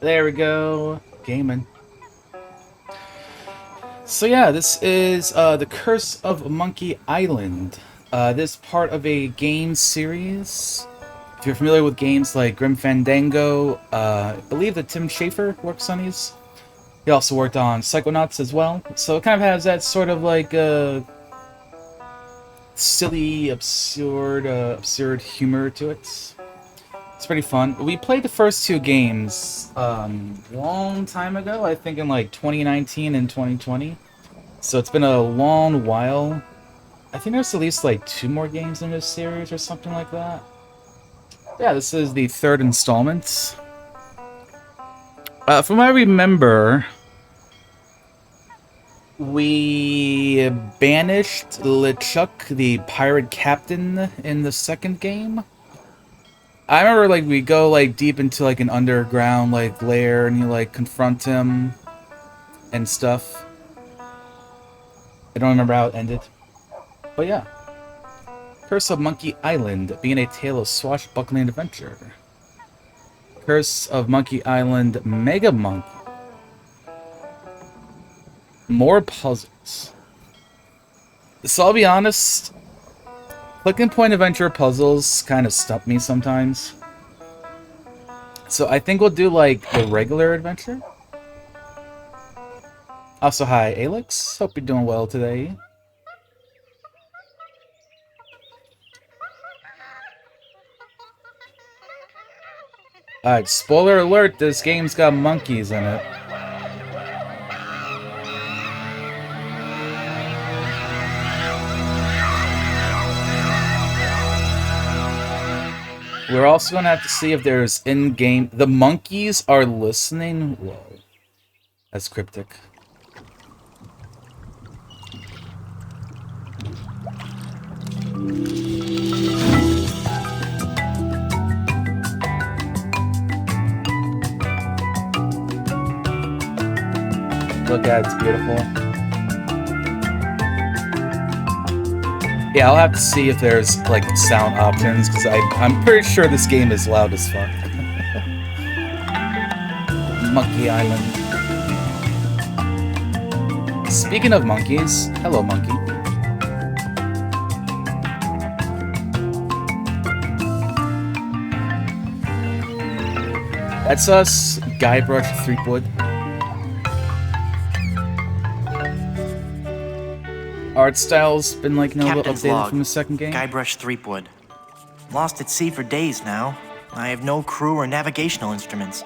There we go. Gaming. So yeah, this is The Curse of Monkey Island. This part of a game series. If you're familiar with games like Grim Fandango, I believe that Tim Schafer works on these. He also worked on Psychonauts as well. So it kind of has that sort of like silly, absurd humor to it. It's pretty fun. We played the first two games long time ago, I think in like 2019 and 2020. So it's been a long while. I think there's at least like two more games in this series or something like that. Yeah, this is the third installment. From what I remember, we banished LeChuck, the pirate captain, in the second game. I remember like we go like deep into like an underground like lair and you like confront him and stuff. I don't remember how it ended. But yeah. Curse of Monkey Island, being a tale of swashbuckling adventure. Curse of Monkey Island Mega Monkey. More puzzles. So I'll be honest, click and point adventure puzzles kind of stump me sometimes. So I think we'll do like the regular adventure. Also, hi Alex. Hope you're doing well today. Alright, spoiler alert, this game's got monkeys in it. We're also gonna have to see if there's in-game... The monkeys are listening? Whoa. That's cryptic. Look at it, it's beautiful. Yeah, I'll have to see if there's like sound options because I'm pretty sure this game is loud as fuck. Monkey Island. Speaking of monkeys, hello monkey. That's us, Guybrush Threepwood. Art style's been like Captain's updated log. from the second game. Guybrush Threepwood. Lost at sea for days now. I have no crew or navigational instruments.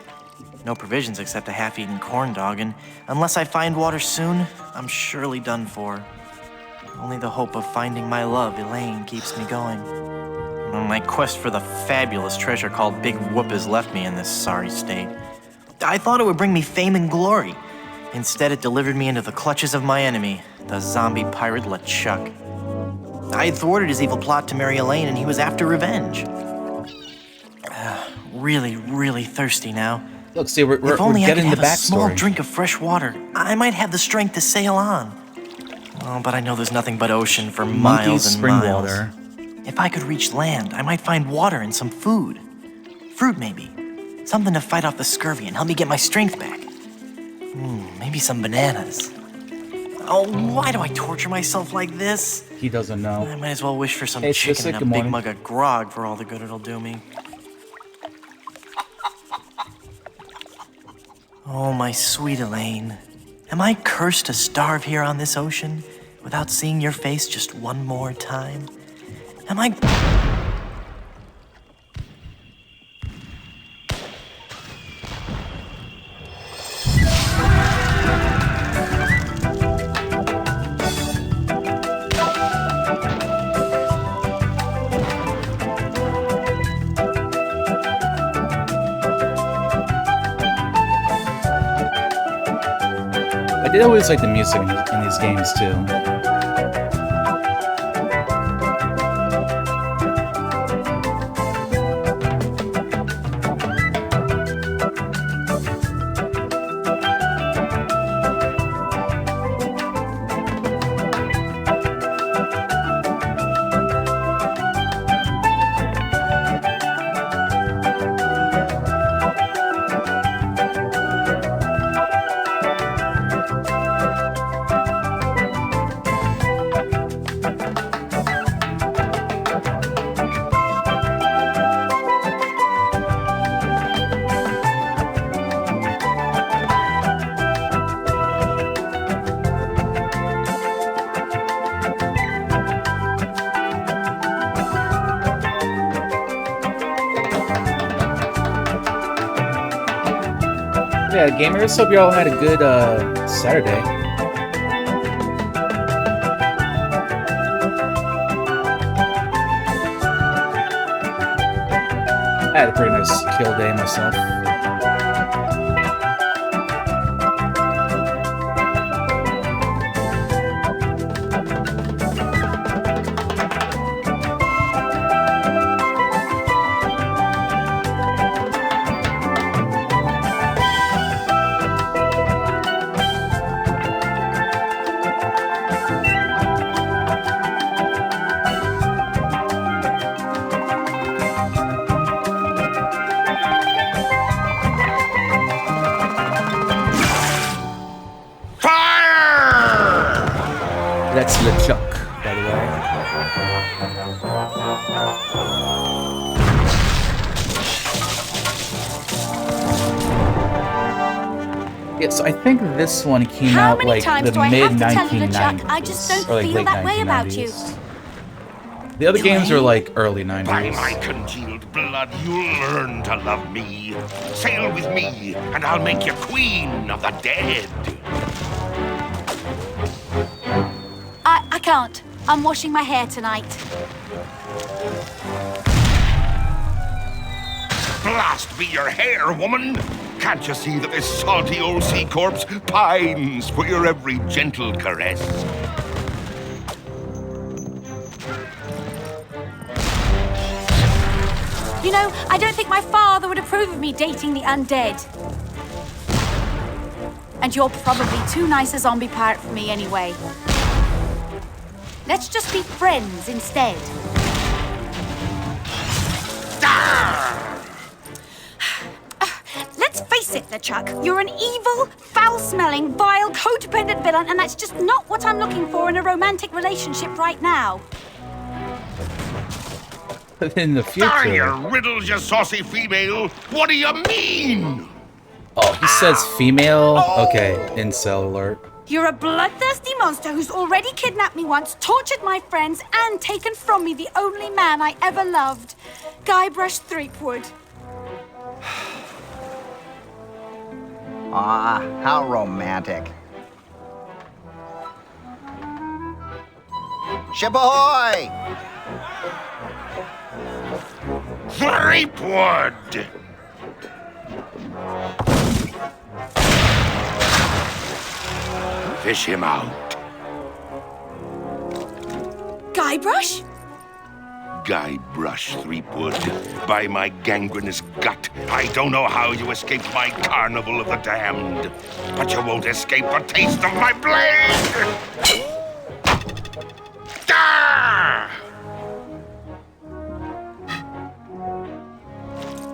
No provisions except a half-eaten corn dog, and unless I find water soon, I'm surely done for. Only the hope of finding my love, Elaine, keeps me going. My quest for the fabulous treasure called Big Whoop has left me in this sorry state. I thought it would bring me fame and glory. Instead, it delivered me into the clutches of my enemy, the zombie pirate LeChuck. I had thwarted his evil plot to marry Elaine, and he was after revenge. Really thirsty now. Look, see, we're if only getting I could the have a small backstory. drink of fresh water, I might have the strength to sail on. Oh, but I know there's nothing but ocean for miles and spring miles. water. If I could reach land, I might find water and some food. Fruit, maybe. Something to fight off the scurvy and help me get my strength back. Maybe some bananas. Oh, why do I torture myself like this? He doesn't know. I might as well wish for some Hey, chicken Sissy, and a good big morning. mug of grog for all the good it'll do me. Oh, my sweet Elaine. Am I cursed to starve here on this ocean without seeing your face just one more time? Am I... I did always like the music in these games too. Yeah, gamers, hope you all had a good Saturday. I had a pretty nice kill day myself. That's LeChuck, by the way. Yeah, so I think this one came out like the mid 1990s, I just don't or like feel late that way about you. 1990s. The other games are like early 90s. By my congealed blood, you'll learn to love me. Sail with me, and I'll make you queen of the dead. I can't. I'm washing my hair tonight. Blast be your hair, woman! Can't you see that this salty old sea corpse pines for your every gentle caress? You know, I don't think my father would approve of me dating the undead. And you're probably too nice a zombie pirate for me anyway. Let's just be friends instead. Let's face it, LeChuck. You're an evil, foul-smelling, vile, codependent villain, and that's just not what I'm looking for in a romantic relationship right now. In the future. Darn your riddles, you saucy female! What do you mean? Oh, he says female? Okay, incel alert. You're a bloodthirsty monster who's already kidnapped me once, tortured my friends, and taken from me the only man I ever loved. Guybrush Threepwood. Ah, how romantic. Ship ahoy! Threepwood! Fish him out. Guybrush? Guybrush Threepwood. By my gangrenous gut, I don't know how you escaped my carnival of the damned. But you won't escape a taste of my blade! Ah!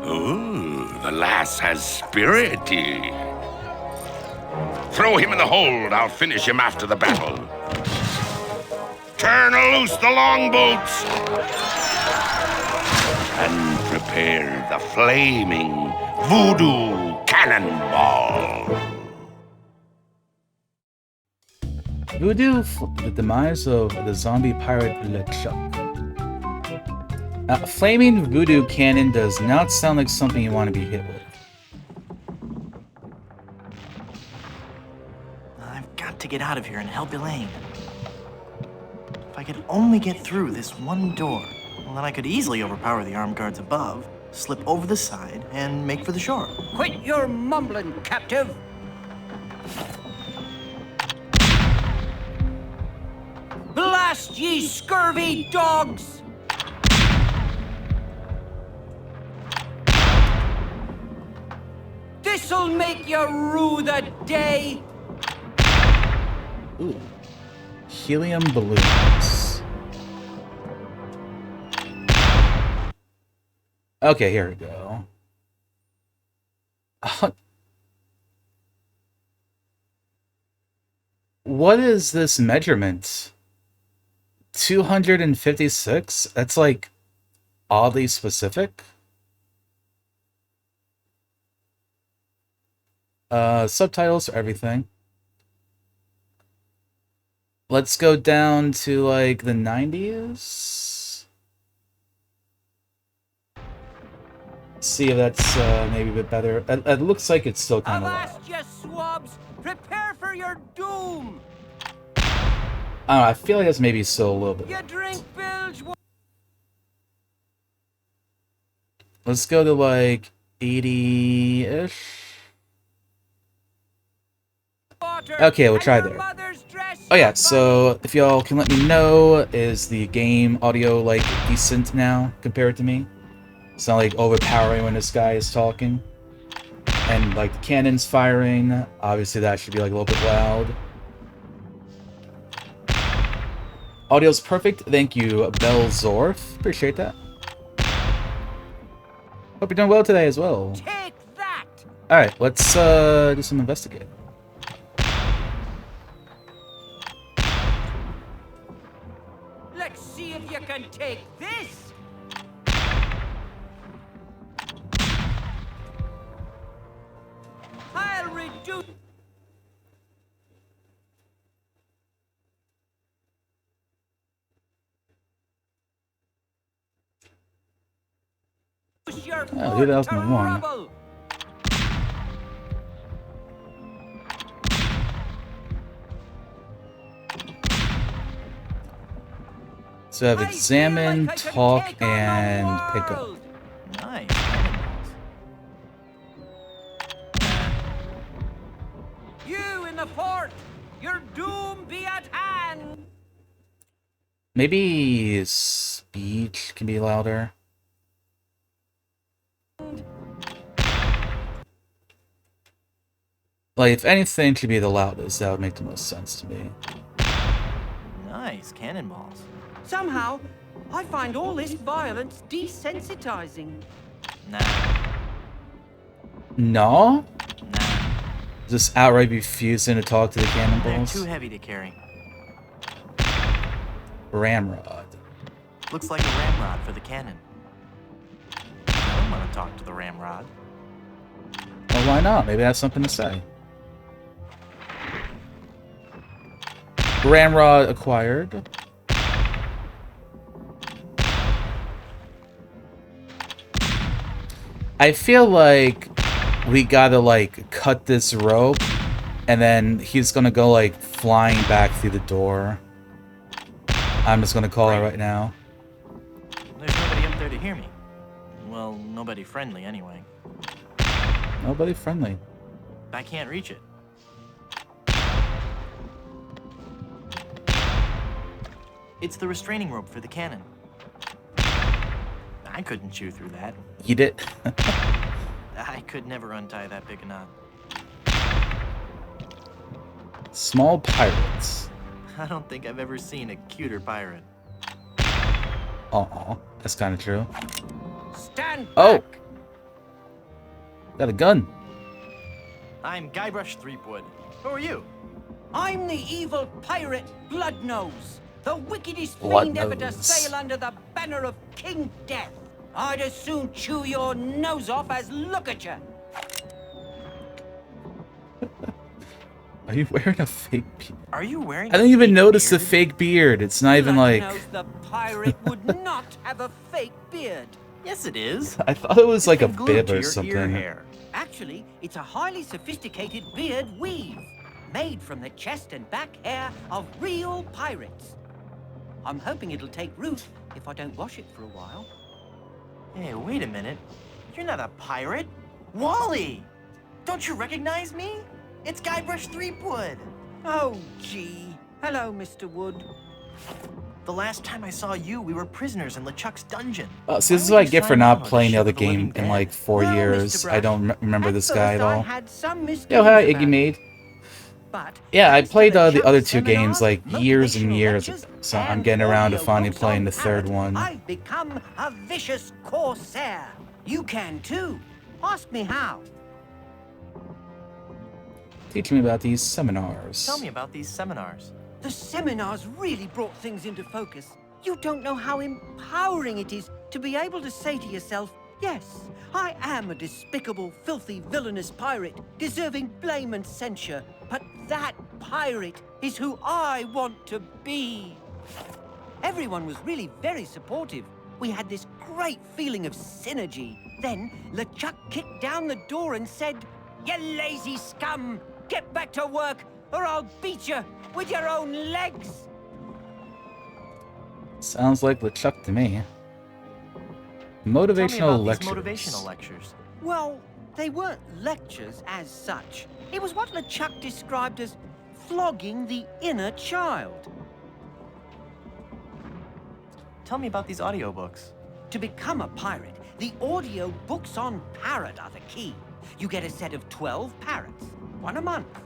Ooh, the lass has spirit. Throw him in the hold. I'll finish him after the battle. Turn loose the longboats. And prepare the flaming voodoo cannonball. Voodoo, the demise of the zombie pirate LeChuck. Flaming voodoo cannon does not sound like something you want to be hit with. I've got to get out of here and help Elaine. If I could only get through this one door, well, then I could easily overpower the armed guards above, slip over the side, and make for the shore. Quit your mumbling, captive! Blast ye scurvy dogs! This'll make you rue the day! Ooh. Helium balloons. Okay, here we go. What is this measurement? 256? That's like oddly specific. Subtitles for everything. Let's go down to like the 90s. See if that's maybe a bit better. It looks like it's still kind of loud. Avast, you swabs! Prepare for your doom! I don't know, I feel like that's maybe still a little bit. You drink bilge Let's go to like 80-ish. water. Okay, we'll and try your there. mother's dress, Oh yeah, you so if y'all can let me know, is the game audio like decent now compared to me? It's not like overpowering when this guy is talking. And like the cannons firing, obviously that should be like a little bit loud. Audio's perfect, thank you, Belzorf. Appreciate that. Hope you're doing well today as well. Take that! Alright, let's do some investigating. Let's see if you can take this! I'll reduce your Oh, fort 2001. to rubble! So I have I feel examine, like I can talk, take on the and pick up. world. Nice. Cannonballs. You in the fort! Your doom be at hand! Maybe speech can be louder. Like, if anything should be the loudest, that would make the most sense to me. Nice. Cannonballs. Somehow, I find all this violence desensitizing. Nah. No? Nah. Just outright refusing to talk to the They're cannonballs? too heavy to carry. Ramrod. Looks like a ramrod for the cannon. I don't want to talk to the ramrod. Well, why not? Maybe that's something to say. Ramrod acquired. I feel like we gotta, like, cut this rope, and then he's gonna go, like, flying back through the door. I'm just gonna call it right now. There's nobody up there to hear me. Well, nobody friendly anyway. Nobody friendly. I can't reach it. It's the restraining rope for the cannon. I couldn't chew through that. Eat it. I could never untie that big a knot. Small pirates. I don't think I've ever seen a cuter pirate. Aw, that's kind of true. Stand back! Oh! Got a gun. I'm Guybrush Threepwood. Who are you? I'm the evil pirate Bloodnose, the wickedest Bloodnose. fiend ever to sail under the banner of King Death. I'd as soon chew your nose off as look at you. Are you wearing a fake beard? Are you wearing I didn't a even fake notice the beard? fake beard. It's not even like... Bloodnose the pirate would not have a fake beard. Yes, it is. I thought it was like a It's glued bib to or your ear something. hair. Actually, it's a highly sophisticated beard weave, made from the chest and back hair of real pirates. I'm hoping it'll take root if I don't wash it for a while. Hey, wait a minute. You're not a pirate. Wally! Don't you recognize me? It's Guybrush Threepwood. Oh, gee. Hello, Mr. Wood. The last time I saw you, we were prisoners in LeChuck's dungeon. See, this is Why what I would you get for sign not on with playing the ship other of the living game in dead? like 4 Well, Mr. years. I don't Brush, remember at this guy at first I all. had some Yo, hi, misgivings Iggy about Maid. it, but Yeah, I thanks to played the LeChuck other two games seminars, like years and motivational years lectures, ago, so I'm and getting around to audio finally books playing on the third parrot, one. I've become a vicious corsair. You can too. Ask me how. Teach me about these seminars. Tell me about these seminars. The seminars really brought things into focus. You don't know how empowering it is to be able to say to yourself, yes, I am a despicable, filthy, villainous pirate, deserving blame and censure, but that pirate is who I want to be. Everyone was really very supportive. We had this great feeling of synergy. Then LeChuck kicked down the door and said, "You lazy scum! Get back to work, or I'll beat you with your own legs!" Sounds like LeChuck to me. Tell me Motivational about lectures. these motivational lectures. Well, they weren't lectures as such. It was what LeChuck described as flogging the inner child. Tell me about these audiobooks. To become a pirate, the audio books on Parrot are the key. You get a set of 12 parrots, one a month.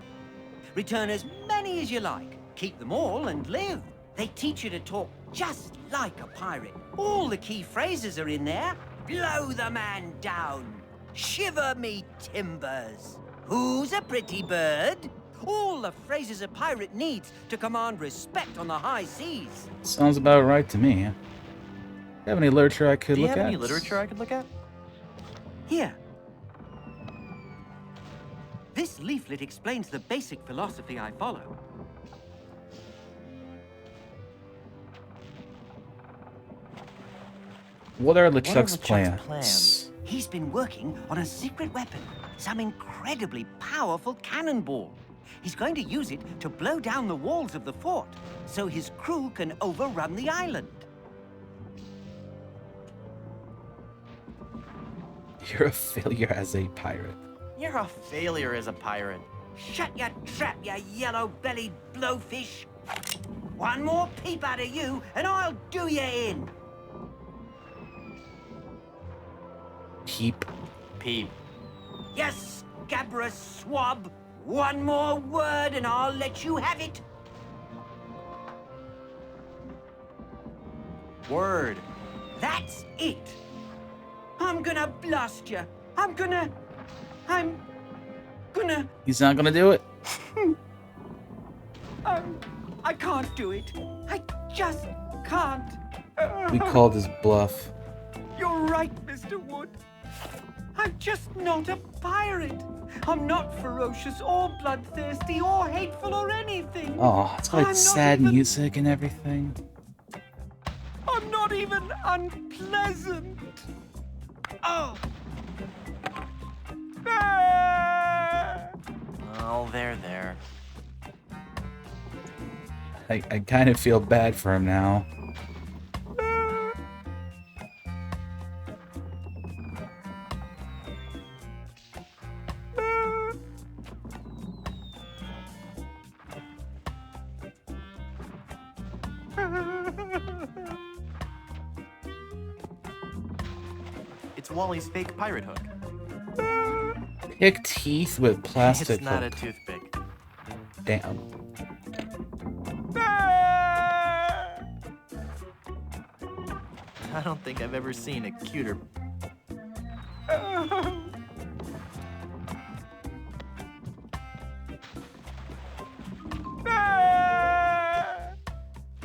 Return as many as you like. Keep them all and live. They teach you to talk just like a pirate. All the key phrases are in there. Blow the man down. Shiver me timbers. Who's a pretty bird? All the phrases a pirate needs to command respect on the high seas. Sounds about right to me. Have any literature I could Do you look have at? any literature I could look at? Here. This leaflet explains the basic philosophy I follow. What are What are LeChuck's LeChuck's plans? He's been working on a secret weapon, some incredibly powerful cannonball. He's going to use it to blow down the walls of the fort, so his crew can overrun the island. You're a failure as a pirate. You're a failure as a pirate. Shut your trap, you yellow-bellied blowfish! One more peep out of you, and I'll do you in! Peep. Peep. Yes, Gabra swab! One more word, and I'll let you have it! Word. That's it! I'm gonna blast you! I'm gonna... He's not gonna do it. I can't do it. I just can't. We called his bluff. You're right, Mr. Wood. I'm just not a pirate. I'm not ferocious or bloodthirsty or hateful or anything. Oh, it's got I'm like not sad even- music and everything. I'm not even unpleasant. Oh. Ah! Oh, there. I kind of feel bad for him now. It's Wally's fake pirate hook. Pick teeth with plastic It's not a hook. toothpick. Damn. I don't think I've ever seen a cuter.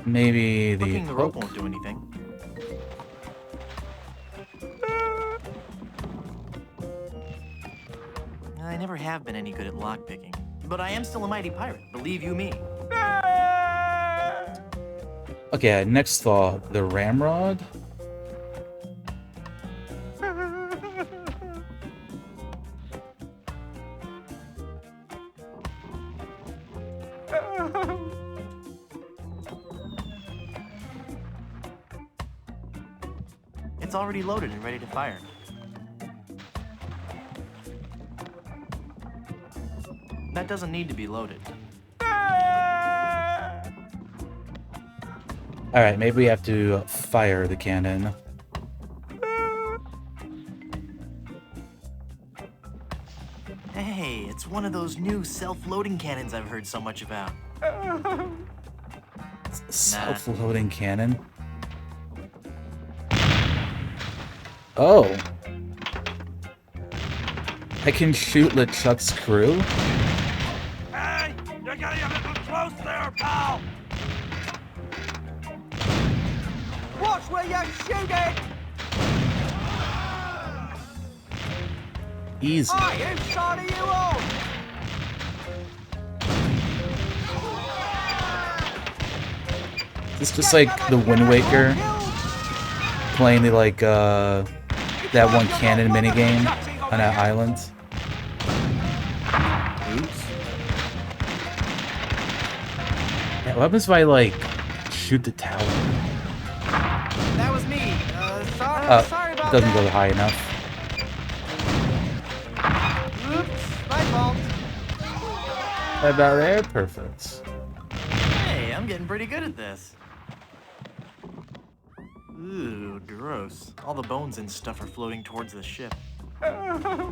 Maybe the Hooking the rope hook. won't do anything. I never have been any good at lockpicking, but I am still a mighty pirate, believe you me. Okay, next thought, the ramrod. It's already loaded and ready to fire. That doesn't need to be loaded. Alright, maybe we have to fire the cannon. Hey, it's one of those new self-loading cannons I've heard so much about. Self-loading cannon. Oh. I can shoot LeChuck's crew? Hey, you're getting a little close there, pal. Watch where you're shooting! Easy. I am sorry you all! It's just like the Wind Waker playing the that one cannon minigame on that island. Oops. Yeah, what happens if I, like, shoot the tower? That was me. Sorry It about doesn't that. go high enough. Oops, my fault. About there? Perfect. Hey, I'm getting pretty good at this. Ooh, gross. All the bones and stuff are floating towards the ship. I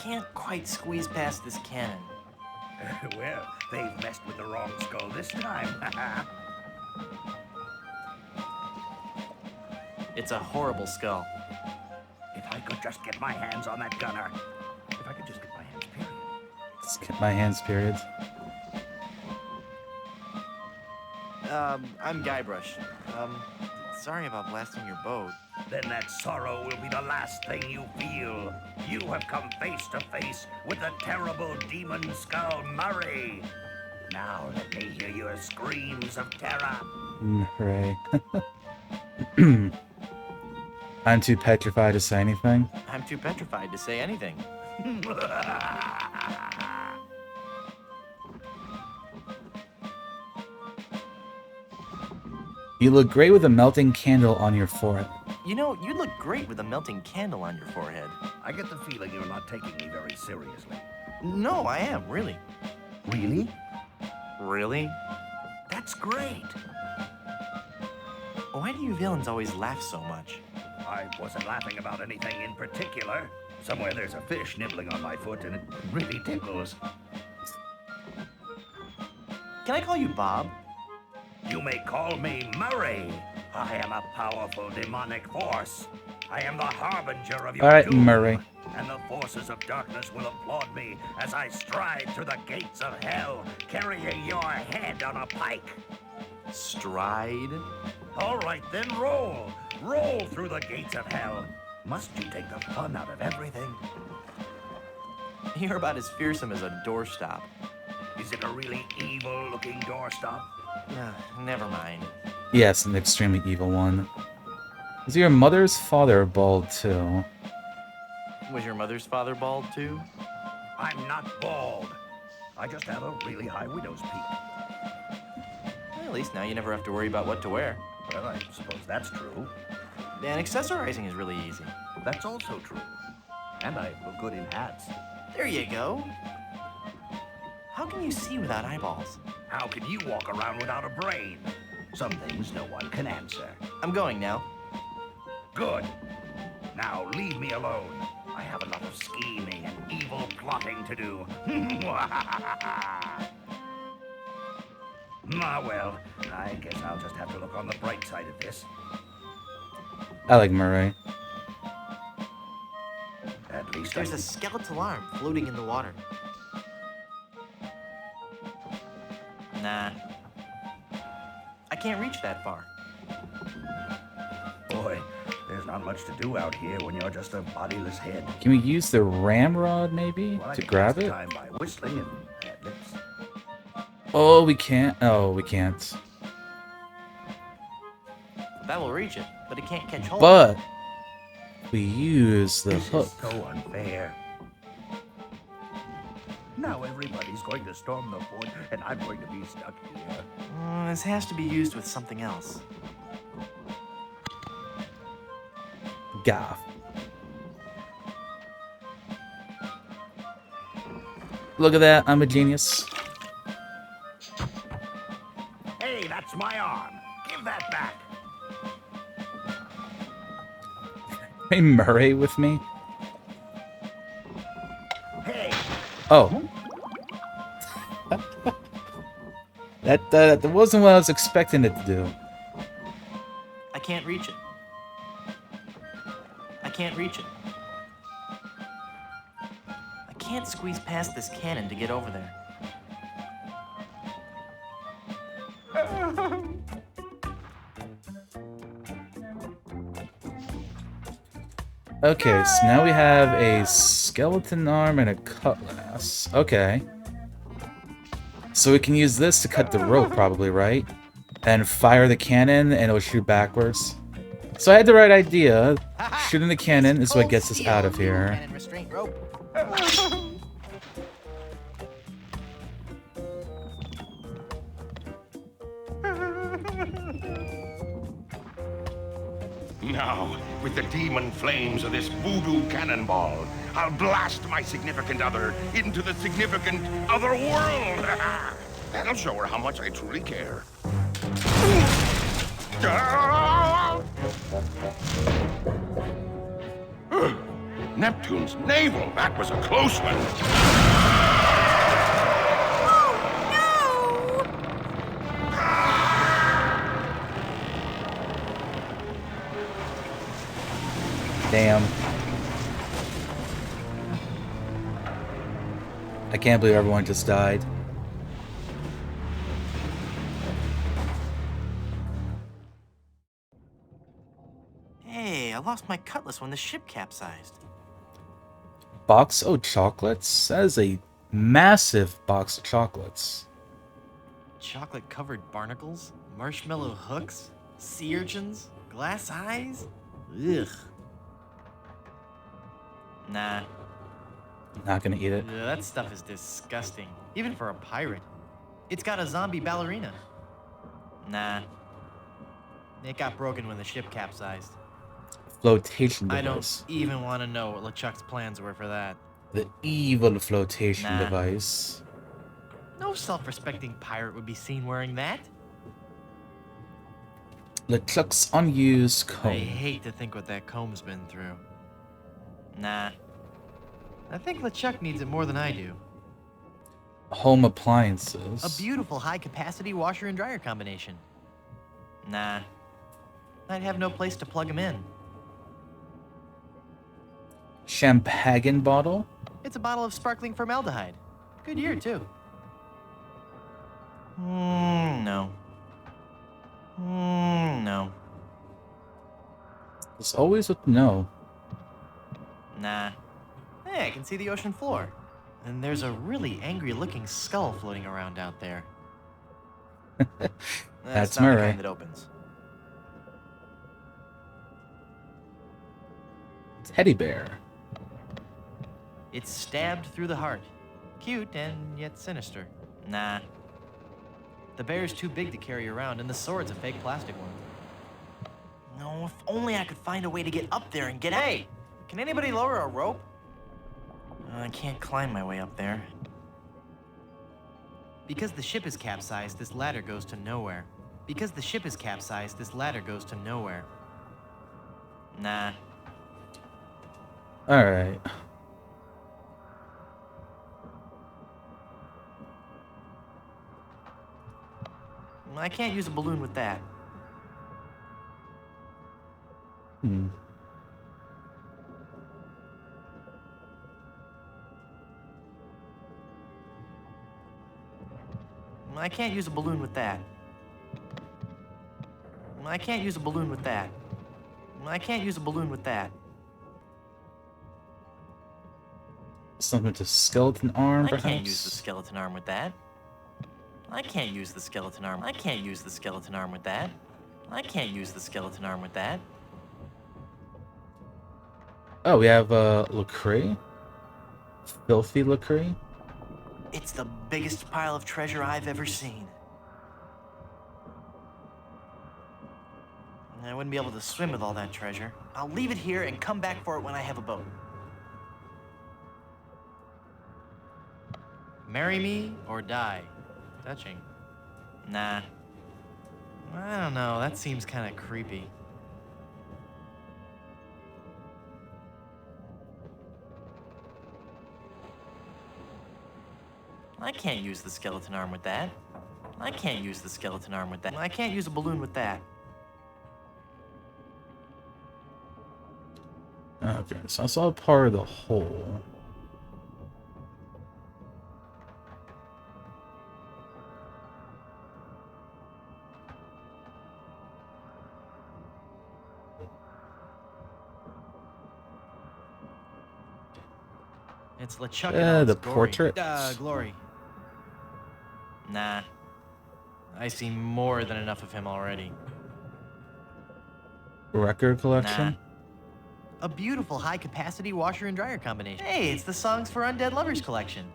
can't quite squeeze past this cannon. Well, they've messed with the wrong skull this time. It's a horrible skull. If I could just get my hands on that gunner. If I could just get my hands, period. Skip my hands, period. I'm Guybrush. Sorry about blasting your boat. Then that sorrow will be the last thing you feel. You have come face to face with the terrible demon skull Murray. Now let me hear your screams of terror. Hooray. I'm too petrified to say anything. I'm too petrified to say anything. You look great with a melting candle on your forehead. You know, you'd look great with a melting candle on your forehead. I get the feeling you're not taking me very seriously. No, I am, really. Really? Really? That's great. Why do you villains always laugh so much? I wasn't laughing about anything in particular. Somewhere there's a fish nibbling on my foot and it really tickles. Can I call you Bob? You may call me Murray. I am a powerful demonic force. I am the harbinger of your All right, doom. Murray. And the forces of darkness will applaud me as I stride through the gates of hell, carrying your head on a pike. Stride? All right, then roll. Roll through the gates of hell. Must you take the fun out of everything? You're about as fearsome as a doorstop. Is it a really evil-looking doorstop? Never mind. Yes, an extremely evil one. Is your mother's father bald too? Was your mother's father bald too? I'm not bald. I just have a really high widow's peak. Well, at least now you never have to worry about what to wear. Well, I suppose that's true. And accessorizing is really easy. That's also true. And I look good in hats. There you go. How can you see without eyeballs? How can you walk around without a brain? Some things no one can answer. I'm going now. Good. Now leave me alone. I have a lot of scheming and evil plotting to do. Well, I guess I'll just have to look on the bright side of this. I like Murray. At least There's a skeletal arm floating in the water. Nah. I can't reach that far. Boy, there's not much to do out here when you're just a bodiless head. Can we use the ramrod maybe Well, I to can grab pass the it? time by whistling and ad libs. Oh, we can't. Oh, we can't. That will reach it, but it can't catch hold. But we use the This hook. is so unfair. Now everybody's going to storm the fort, and I'm going to be stuck here. This has to be used with something else. Gaff. Look at that. I'm a genius. Hey, that's my arm. Give that back. Hey, Murray with me. Hey, Oh. That wasn't what I was expecting it to do. I can't reach it. I can't reach it. I can't squeeze past this cannon to get over there. Okay, so now we have a skeleton arm and a cutlass. Okay. So we can use this to cut the rope, probably, right? and fire the cannon, and it'll shoot backwards. So I had the right idea. Shooting the cannon is what gets us out of here. Cannon restraint rope. Now, with the demon flames of this voodoo cannonball, I'll blast my significant other into the significant other world. That'll show her how much I truly care. Neptune's navel, that was a close one. Damn. I can't believe everyone just died. Hey, I lost my cutlass when the ship capsized. Box of chocolates? That is a massive box of chocolates. Chocolate-covered barnacles, marshmallow hooks, sea urchins, glass eyes. Ugh. Nah, Not gonna eat it. that stuff is disgusting. Even for a pirate. It's got a zombie ballerina. Nah. It got broken when the ship capsized. Flotation I device. don't even want to know what LeChuck's plans were for that. The evil flotation Nah. device. No self-respecting pirate would be seen wearing that. LeChuck's unused I comb. hate to think what that comb's been through. Nah. I think LeChuck needs it more than I do. Home appliances. A beautiful high-capacity washer and dryer combination. Nah. I'd have no place to plug them in. Champagne bottle. It's a bottle of sparkling formaldehyde. Good year, too. No. No. It's always with no. Nah. Hey, I can see the ocean floor. And there's a really angry-looking skull floating around out there. That's not the Murray. kind that opens. Teddy bear. It's stabbed through the heart. Cute and yet sinister. Nah. The bear's too big to carry around, and the sword's a fake plastic one. No, if only I could find a way to get up there and get out. Hey! Can anybody lower a rope? I can't climb my way up there. Because the ship is capsized, this ladder goes to nowhere. Because the ship is capsized, this ladder goes to nowhere. Nah. Alright. I can't use a balloon with that. Hmm. I can't use a balloon with that. I can't use a balloon with that. I can't use a balloon with that. Something to skeleton arm, I perhaps? can't use the skeleton arm with that. I can't use the skeleton arm. I can't use the skeleton arm with that. I can't use the skeleton arm with that. Oh, we have Lecrae. Filthy Lecrae. It's the biggest pile of treasure I've ever seen. I wouldn't be able to swim with all that treasure. I'll leave it here and come back for it when I have a boat. Marry me or die. Touching. Nah. I don't know, that seems kind of creepy. I can't use the skeleton arm with that. I can't use the skeleton arm with that. I can't use a balloon with that. Okay, so that's all part of the whole. It's LeChuck and all The its glory. portrait. Glory. Nah. I see more than enough of him already. Record collection? Nah. A beautiful high-capacity washer and dryer combination. Hey, it's the Songs for Undead Lovers collection.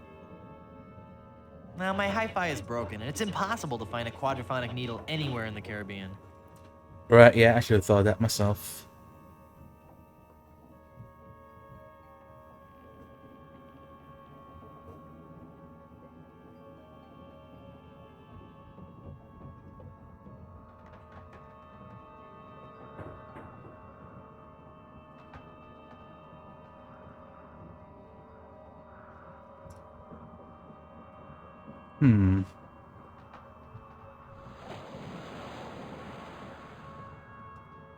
Now, my hi-fi is broken, and it's impossible to find a quadraphonic needle anywhere in the Caribbean. Right, yeah, I should have thought of that myself. Hmm.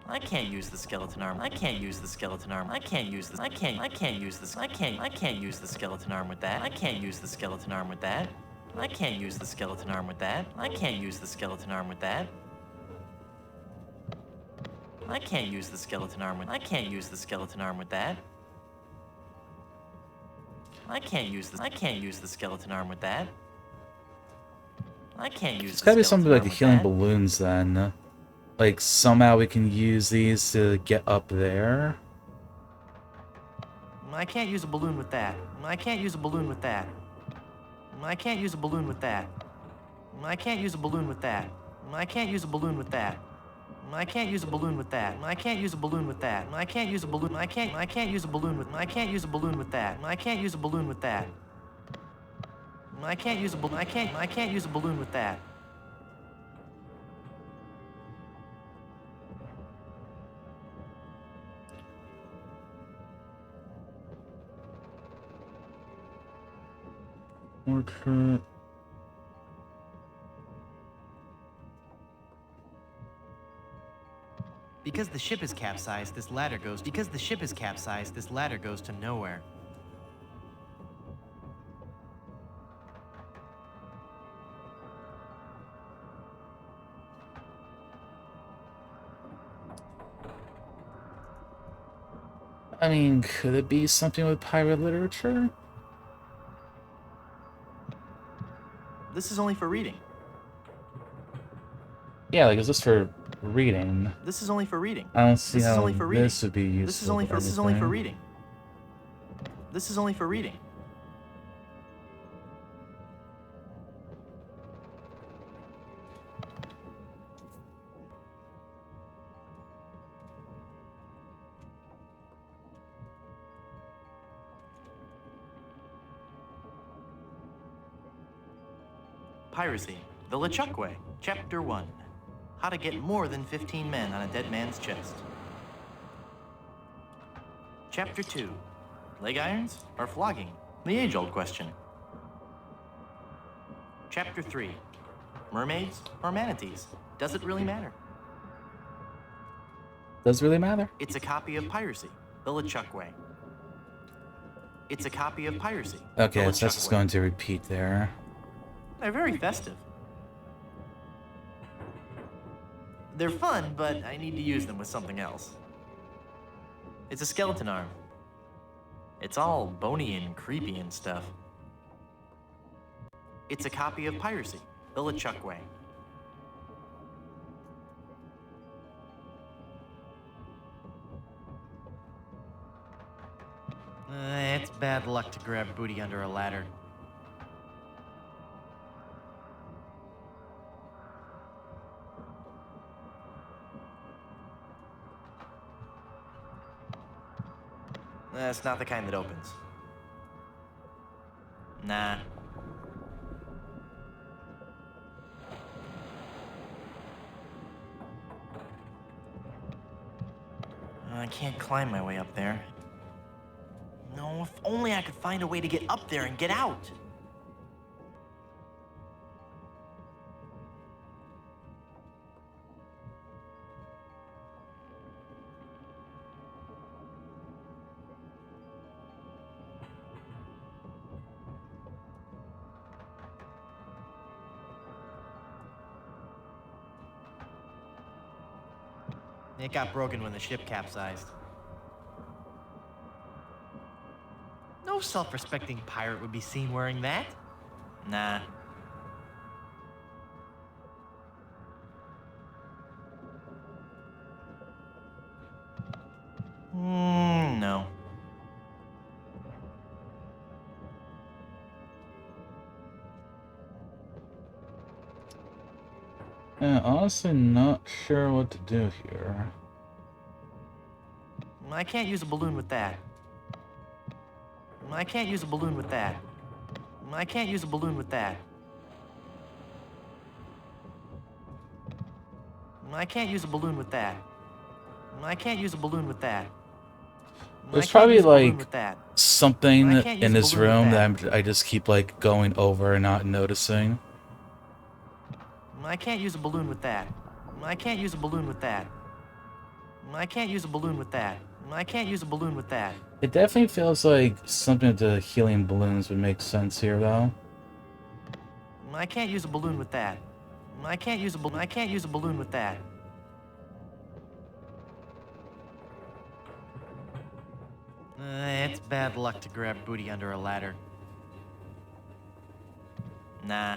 I can't use the skeleton arm. I can't use the skeleton arm. I can't use this. I can't use this. I can't use the skeleton arm with that. I can't use the skeleton arm with that. I can't use the skeleton arm with that. I can't use the skeleton arm with that. I can't use the skeleton arm with. I can't use the skeleton arm with that. I can't use this. I can't use the skeleton arm with that. I can't use. It's gotta be something like the healing balloons then. Like somehow we can use these to get up there. I can't use a balloon with that. I can't use a balloon with that. I can't use a balloon with that. I can't use a balloon with that. I can't use a balloon with that. I can't use a balloon with that. I can't use a balloon with that. I can't use a balloon. I can't use a balloon with. I can't use a balloon with that. I can't use a balloon with that. I can't use a balloon. I can't use a balloon with that. Orchard. Because the ship is capsized, this ladder goes. Because the ship is capsized, this ladder goes to nowhere. I mean, could it be something with pirate literature? This is only for reading. Yeah, like, is this for reading? This is only for reading. I don't see This is how only for reading. this would be useful. This is only for everything. reading. This is only for reading. Piracy, the LeChuck Way, Chapter 1. How to get more than 15 men on a dead man's chest. Chapter 2. Leg irons or flogging? The age-old question. Chapter 3. Mermaids or manatees? Does it really matter? Does it really matter? It's a copy of Piracy, the LeChuck Way. It's a copy of Piracy. Okay, the so that's LeChuck just Way. going to repeat there. They're very festive. They're fun, but I need to use them with something else. It's a skeleton arm. It's all bony and creepy and stuff. It's a copy of Piracy, the LeChuck Way. It's bad luck to grab booty under a ladder. It's not the kind that opens. Nah. I can't climb my way up there. No, if only I could find a way to get up there and get out. It got broken when the ship capsized. No self-respecting pirate would be seen wearing that. Nah. Honestly, not sure what to do here. I can't use a balloon with that. I can't use a balloon with that. I can't use a balloon with that. I can't use a balloon with that. I can't use a balloon with that. There's probably like I something can't use in a this balloon with room that. that I just keep like going over and not noticing. I can't use a balloon with that. I can't use a balloon with that. I can't use a balloon with that. I can't use a balloon with that. It definitely feels like something with the helium balloons would make sense here, though. I can't use a balloon with that. I can't use a balloon. I can't use a balloon with that. It's bad luck to grab booty under a ladder. Nah.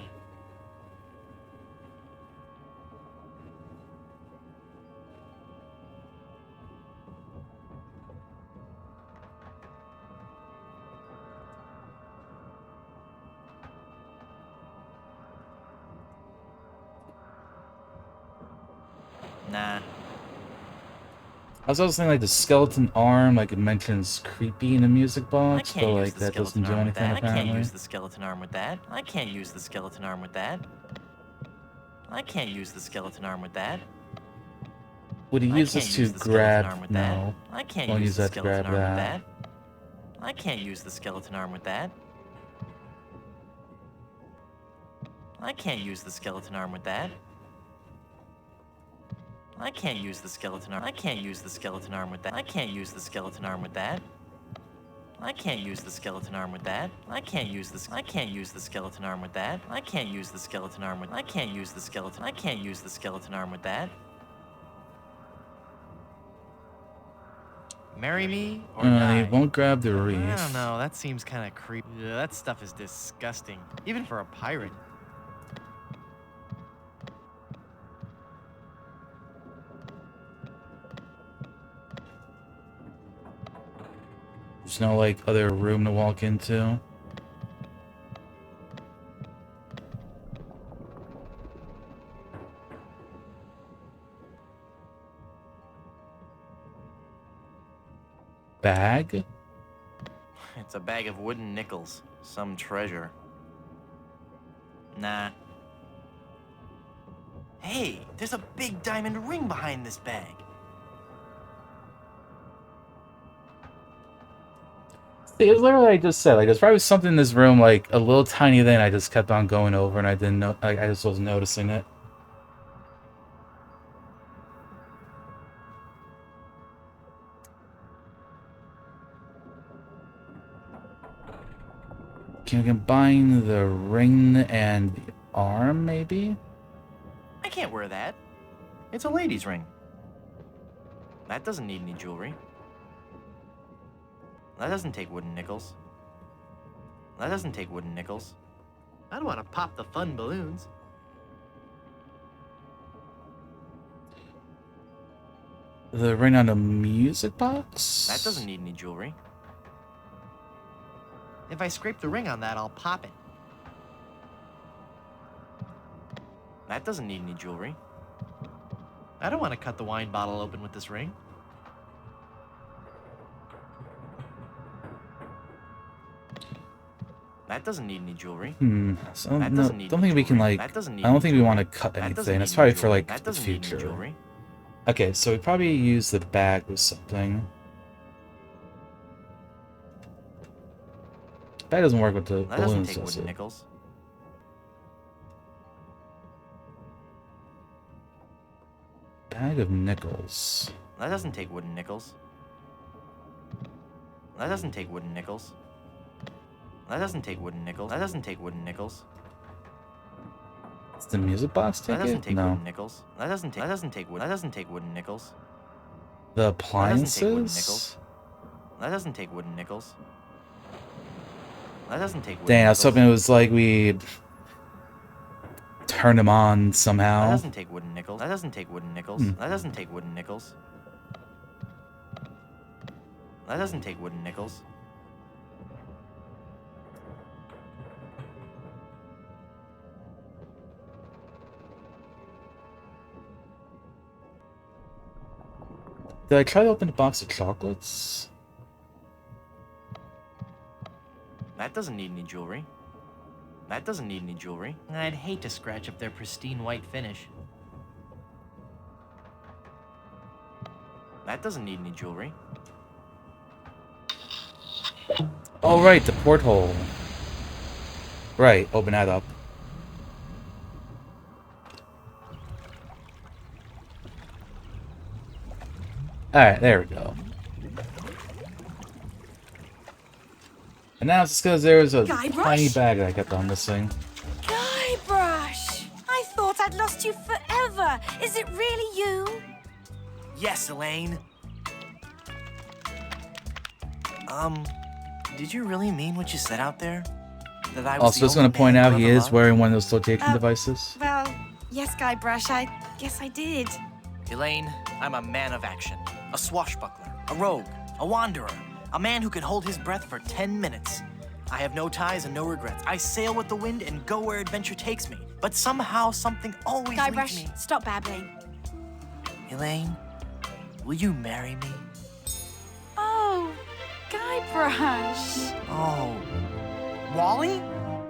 Nah. I was also thinking like the skeleton arm, like it mentions creepy in the music I box, can't but use like the that doesn't skeleton do arm with anything that. I can't apparently. use the skeleton arm with that. I can't use the skeleton arm with that. I can't use the skeleton arm with that. Would you I use can't this use to the skeleton arm grab? with that. No. I can't Don't use use the that to skeleton grab arm with that. that. I can't use the skeleton arm with that. I can't use the skeleton arm with that. I can't use the skeleton arm. I can't use the skeleton arm with that. I can't use the skeleton arm with that. I can't use the skeleton arm with that. I can't use this. I can't use the skeleton arm with that. I can't use the skeleton arm with. I can't use the skeleton. I can't use the skeleton arm with that. Marry me or He die? won't grab the wreath. I don't know. That seems kind of creepy. That stuff is disgusting, even for a pirate. There's no like other room to walk into. Bag? It's a bag of wooden nickels. Some treasure. Nah. Hey, there's a big diamond ring behind this bag. See, it's literally like I just said. Like, there's probably something in this room, like a little tiny thing. I just kept on going over, and I didn't know. I just wasn't noticing it. Can you combine the ring and the arm, maybe? I can't wear that. It's a lady's ring. That doesn't need any jewelry. That doesn't take wooden nickels. That doesn't take wooden nickels. I don't want to pop the fun balloons. The ring on the music box? That doesn't need any jewelry. If I scrape the ring on that, I'll pop it. That doesn't need any jewelry. I don't want to cut the wine bottle open with this ring. That doesn't need any jewelry. So That no, doesn't need don't any think we can jewelry. like. That doesn't need I don't any think we want to jewelry. cut That doesn't anything. need That's any probably for jewelry. like That the doesn't need any future. jewelry. Okay, so we probably use the bag with something. Bag doesn't work with the That doesn't balloons, take does wooden it? nickels. Bag of nickels. That doesn't take wooden nickels. That doesn't take wooden nickels. That doesn't take wooden nickels. That doesn't take wooden nickels. Does the music box That take doesn't it? take No. wooden nickels. That doesn't take. That doesn't take wood. That doesn't take wooden nickels. The doesn't take wooden appliances? That doesn't take wooden nickels. That doesn't take wooden Dang, I was nickels. hoping it was like we turn them on That somehow. doesn't take wooden nickels. That doesn't take wooden nickels. That doesn't take wooden nickels. That doesn't take wooden nickels. Did I try to open the box of chocolates? That doesn't need any jewelry. That doesn't need any jewelry. I'd hate to scratch up their pristine white finish. That doesn't need any jewelry. Oh, right, the porthole. Right, open that up. Alright, there we go. And now it's just because there was a Guybrush? tiny bag that I kept on missing. Guybrush! I thought I'd lost you forever. Is it really you? Yes, Elaine. Did you really mean what you said out there? That I was Also, the just going only to point man out you he ever is loved? wearing one of those flotation devices. Well, yes, Guybrush, I guess I did. Elaine, I'm a man of action. A swashbuckler, a rogue, a wanderer, a man who can hold his breath for 10 minutes. I have no ties and no regrets. I sail with the wind and go where adventure takes me. But somehow, something always leads me. Guybrush, stop babbling. Elaine, will you marry me? Oh, Guybrush. Oh. Wally?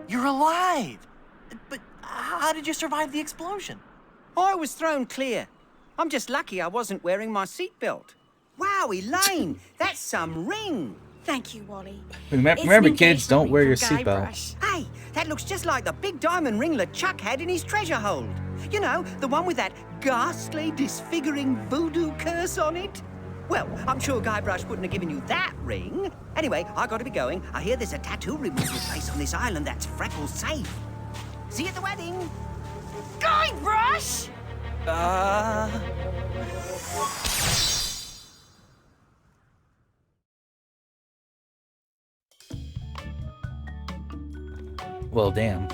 You're alive! But how did you survive the explosion? I was thrown clear. I'm just lucky I wasn't wearing my seatbelt. Wow, Elaine, that's some ring. Thank you, Wally. Remember, It's an kids, don't engagement wear ring your from seatbelt. Guybrush. Hey, that looks just like the big diamond ringlet Chuck had in his treasure hold. You know, the one with that ghastly, disfiguring voodoo curse on it. Well, I'm sure Guybrush wouldn't have given you that ring. Anyway, I gotta be going. I hear there's a tattoo removal place on this island that's Freckles safe. See you at the wedding. Guybrush! Well, damn.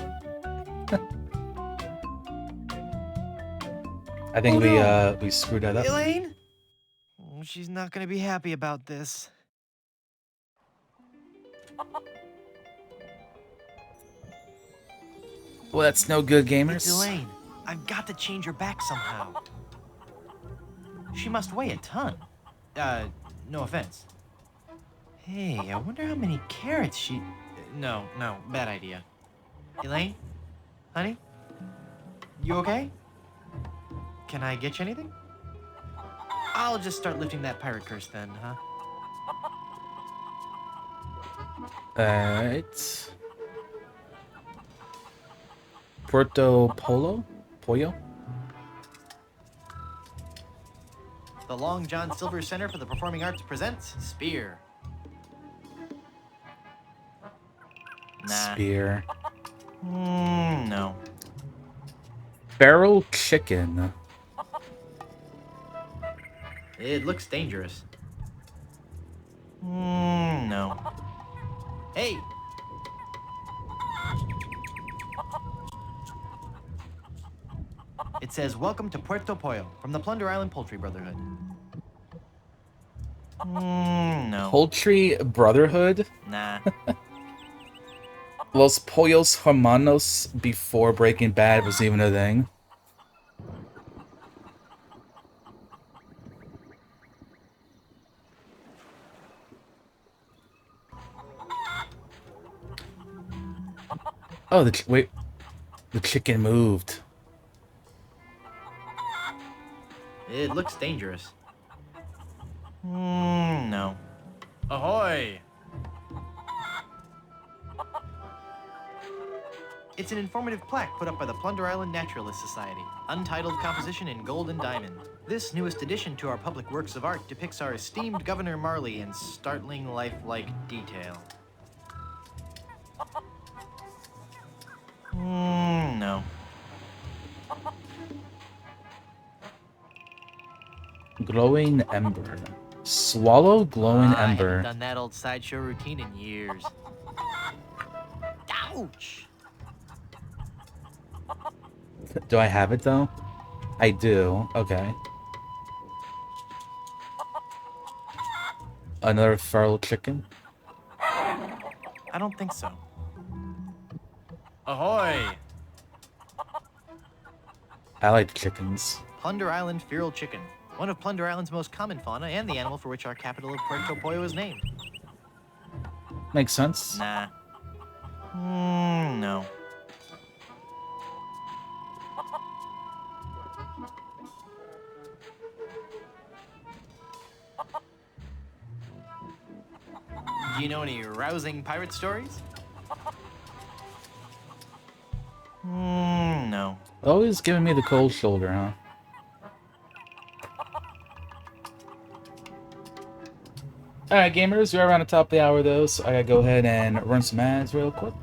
I think we screwed that up. Elaine? She's not gonna be happy about this. Well, that's no good, It's gamers. Elaine. I've got to change her back somehow. She must weigh a ton. No offense. Hey, I wonder how many carrots she... No, bad idea. Elaine? Honey? You okay? Can I get you anything? I'll just start lifting that pirate curse then, huh? Alright. Puerto Polo? Pollo? The Long John Silver Center for the Performing Arts presents Spear. Nah. Spear. No. Barrel chicken. It looks dangerous. No. Hey! It says, "Welcome to Puerto Pollo from the Plunder Island Poultry Brotherhood." No. Poultry Brotherhood? Nah. Los Pollos Hermanos before Breaking Bad was even a thing. Oh, wait. The chicken moved. It looks dangerous. No. Ahoy! It's an informative plaque put up by the Plunder Island Naturalist Society. Untitled composition in gold and diamond. This newest addition to our public works of art depicts our esteemed Governor Marley in startling lifelike detail. No. Glowing Ember. Swallow Glowing I Ember. haven't done that old sideshow routine in years. Ouch! Do I have it though? I do. Okay. Another feral chicken. I don't think so. Ahoy! I like chickens. Plunder Island Feral Chicken. One of Plunder Island's most common fauna and the animal for which our capital of Puerto Pollo is named. Makes sense. Nah. No. Do you know any rousing pirate stories? No. Always giving me the cold shoulder, huh? Alright, gamers, we're around the top of the hour though, so I gotta go ahead and run some ads real quick.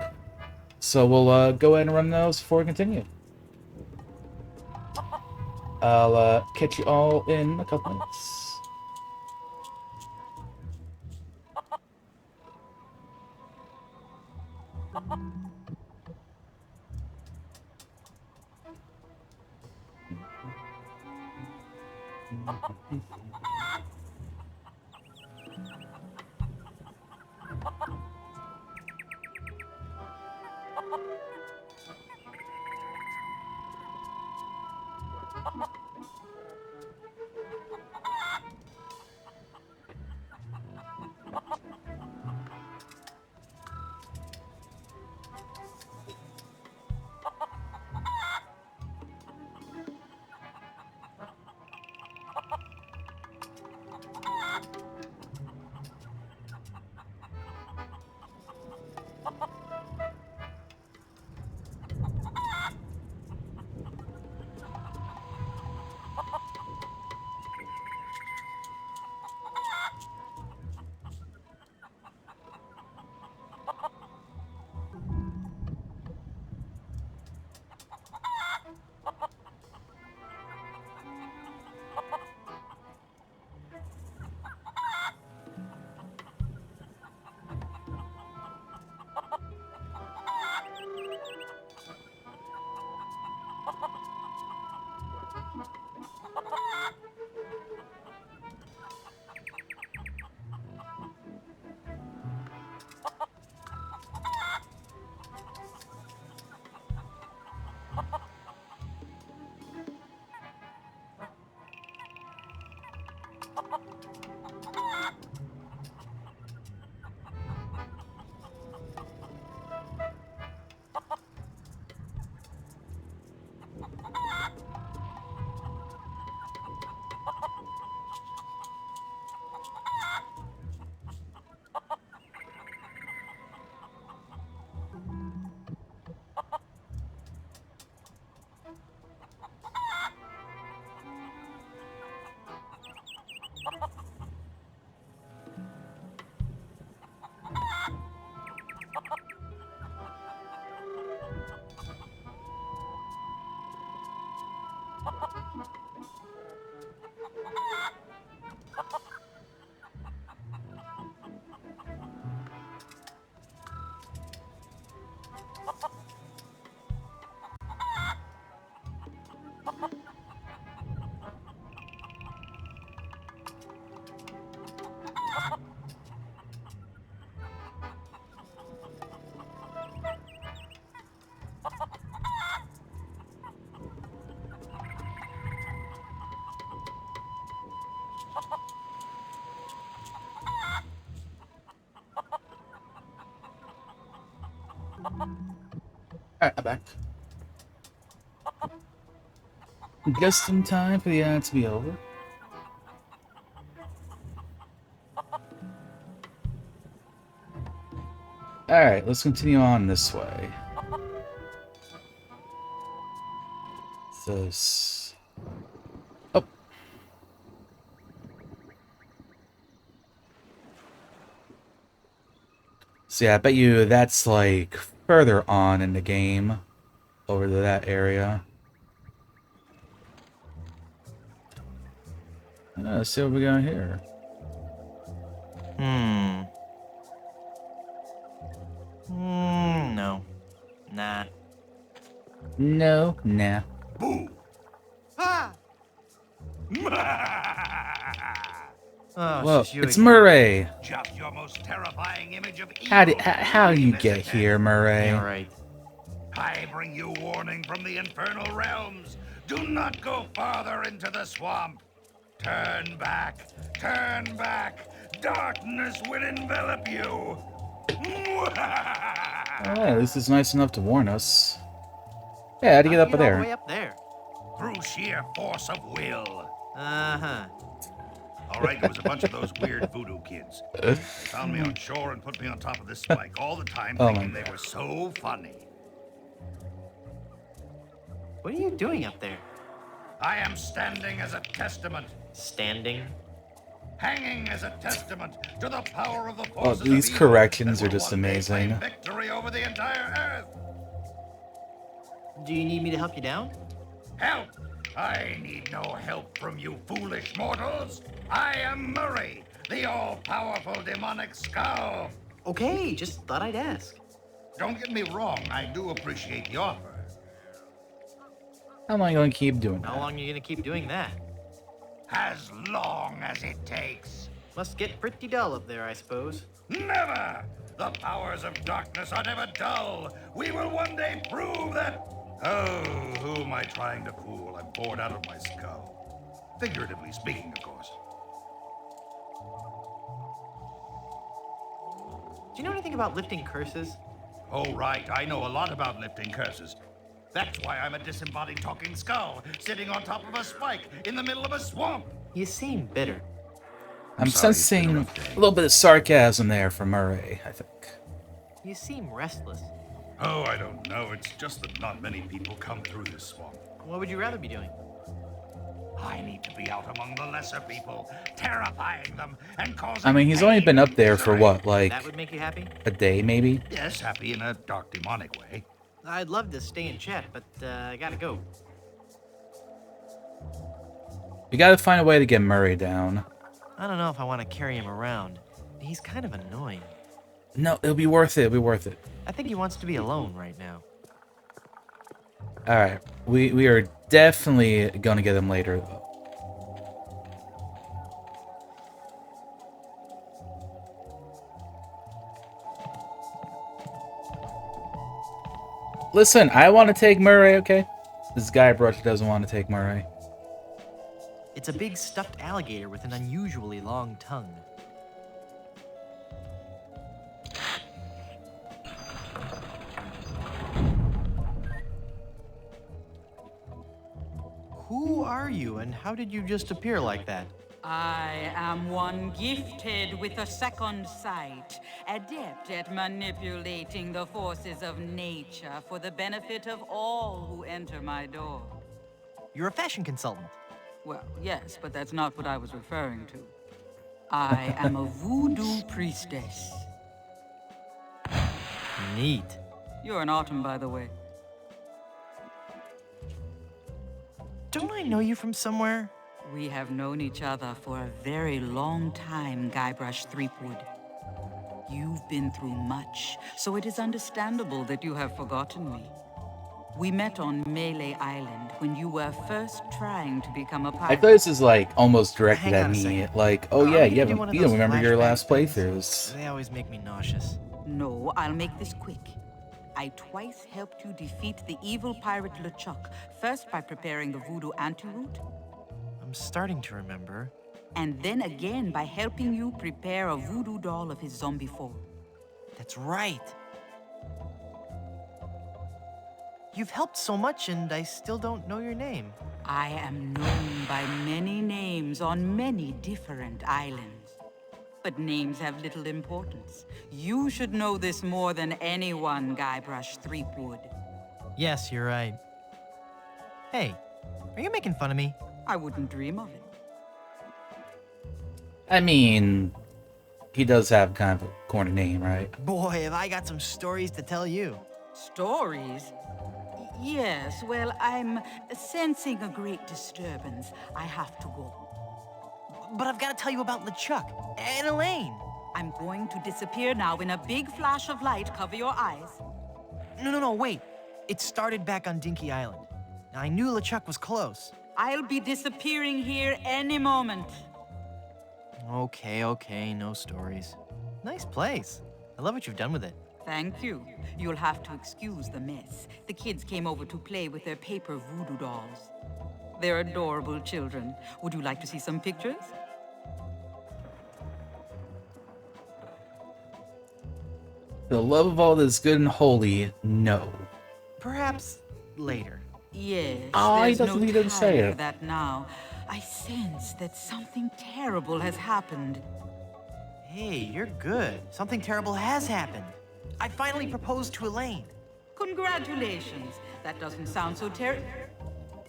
So we'll go ahead and run those before we continue. I'll catch you all in a couple minutes. Alright, I'm back. Just in time for the ad to be over. Alright, let's continue on this way. This. Oh. So yeah, I bet you that's like further on in the game. Over to that area. Let's see what we got here. No. Nah. No, nah. Boo! Ah! Oh, Well, just you it's again. Murray. Just your most terrifying image of evil. How you This get is here, Murray? All right. I bring you warning from the infernal realms. Do not go farther into the swamp. Turn back! Turn back! Darkness will envelop you! Yeah, this is nice enough to warn us. Yeah, how to get up All the way there? up there. Through sheer force of will. Uh-huh. All right, there was a bunch of those weird voodoo kids. They found me on shore and put me on top of this spike all the time, Oh my thinking they were so funny. What are you doing up there? I am standing as a testament, Standing? hanging as a testament to the power of the Oh, forces these of evil corrections that are will just one day claim amazing. victory over the entire Earth. Do you need me to help you down? Help! I need no help from you foolish mortals. I am Murray, the all-powerful demonic skull. Okay, just thought I'd ask. Don't get me wrong, I do appreciate the offer. How am I going to keep doing How that? long are you gonna keep doing that? As long as it takes. Must get pretty dull up there, I suppose. Never! The powers of darkness are never dull. We will one day prove that... Oh, who am I trying to fool? I'm bored out of my skull. Figuratively speaking, of course. Do you know anything about lifting curses? Oh, right. I know a lot about lifting curses. That's why I'm a disembodied talking skull, sitting on top of a spike in the middle of a swamp. You seem bitter. I'm sorry, it's been a sensing rough day. a little bit of sarcasm there from Murray, I think. You seem restless. Oh, I don't know. It's just that not many people come through this swamp. What would you rather be doing? I need to be out among the lesser people, terrifying them and causing I mean, he's only pain been and up there for misery. what, like That would make you happy? a day maybe? Yes, happy in a dark, demonic way. I'd love to stay and chat, but I gotta go. We gotta find a way to get Murray down. I don't know if I want to carry him around. He's kind of annoying. No, it'll be worth it. It'll be worth it. I think he wants to be alone right now. All right, we are definitely gonna get him later though. Listen, I want to take Murray, okay? This Guybrush doesn't want to take Murray. It's a big stuffed alligator with an unusually long tongue. Who are you and how did you just appear like that? I am one gifted with a second sight, adept at manipulating the forces of nature for the benefit of all who enter my door. You're a fashion consultant. Well, yes, but that's not what I was referring to. I am a voodoo priestess. Neat. You're an autumn, by the way. Don't I know you from somewhere? We have known each other for a very long time, Guybrush Threepwood. You've been through much, so it is understandable that you have forgotten me. We met on Melee Island when you were first trying to become a I pirate. feel this is like almost directed Hang on at a me. second. Like, oh Are yeah, we you gonna do one of don't those remember your flashback last things? playthroughs. They always make me nauseous. No, I'll make this quick. I twice helped you defeat the evil pirate LeChuck, first by preparing the voodoo antidote, I'm starting to remember. and then again by helping you prepare a voodoo doll of his zombie form. That's right. You've helped so much and I still don't know your name. I am known by many names on many different islands. But names have little importance. You should know this more than anyone, Guybrush Threepwood. Yes, you're right. Hey, are you making fun of me? I wouldn't dream of it. I mean, he does have kind of a corny name, right? Boy, have I got some stories to tell you. Stories? Yes, well, I'm sensing a great disturbance. I have to go. But I've got to tell you about LeChuck and Elaine. I'm going to disappear now in a big flash of light. Cover your eyes. No, wait. It started back on Dinky Island. I knew LeChuck was close. I'll be disappearing here any moment. Okay, no stories. Nice place. I love what you've done with it. Thank you. You'll have to excuse the mess. The kids came over to play with their paper voodoo dolls. They're adorable children. Would you like to see some pictures? For the love of all that is good and holy, no. Perhaps later. Yes, Oh, he there's doesn't no even time say for it. that now. I sense that something terrible has happened. Hey, you're good. Something terrible has happened. I finally proposed to Elaine. Congratulations. That doesn't sound so terrible.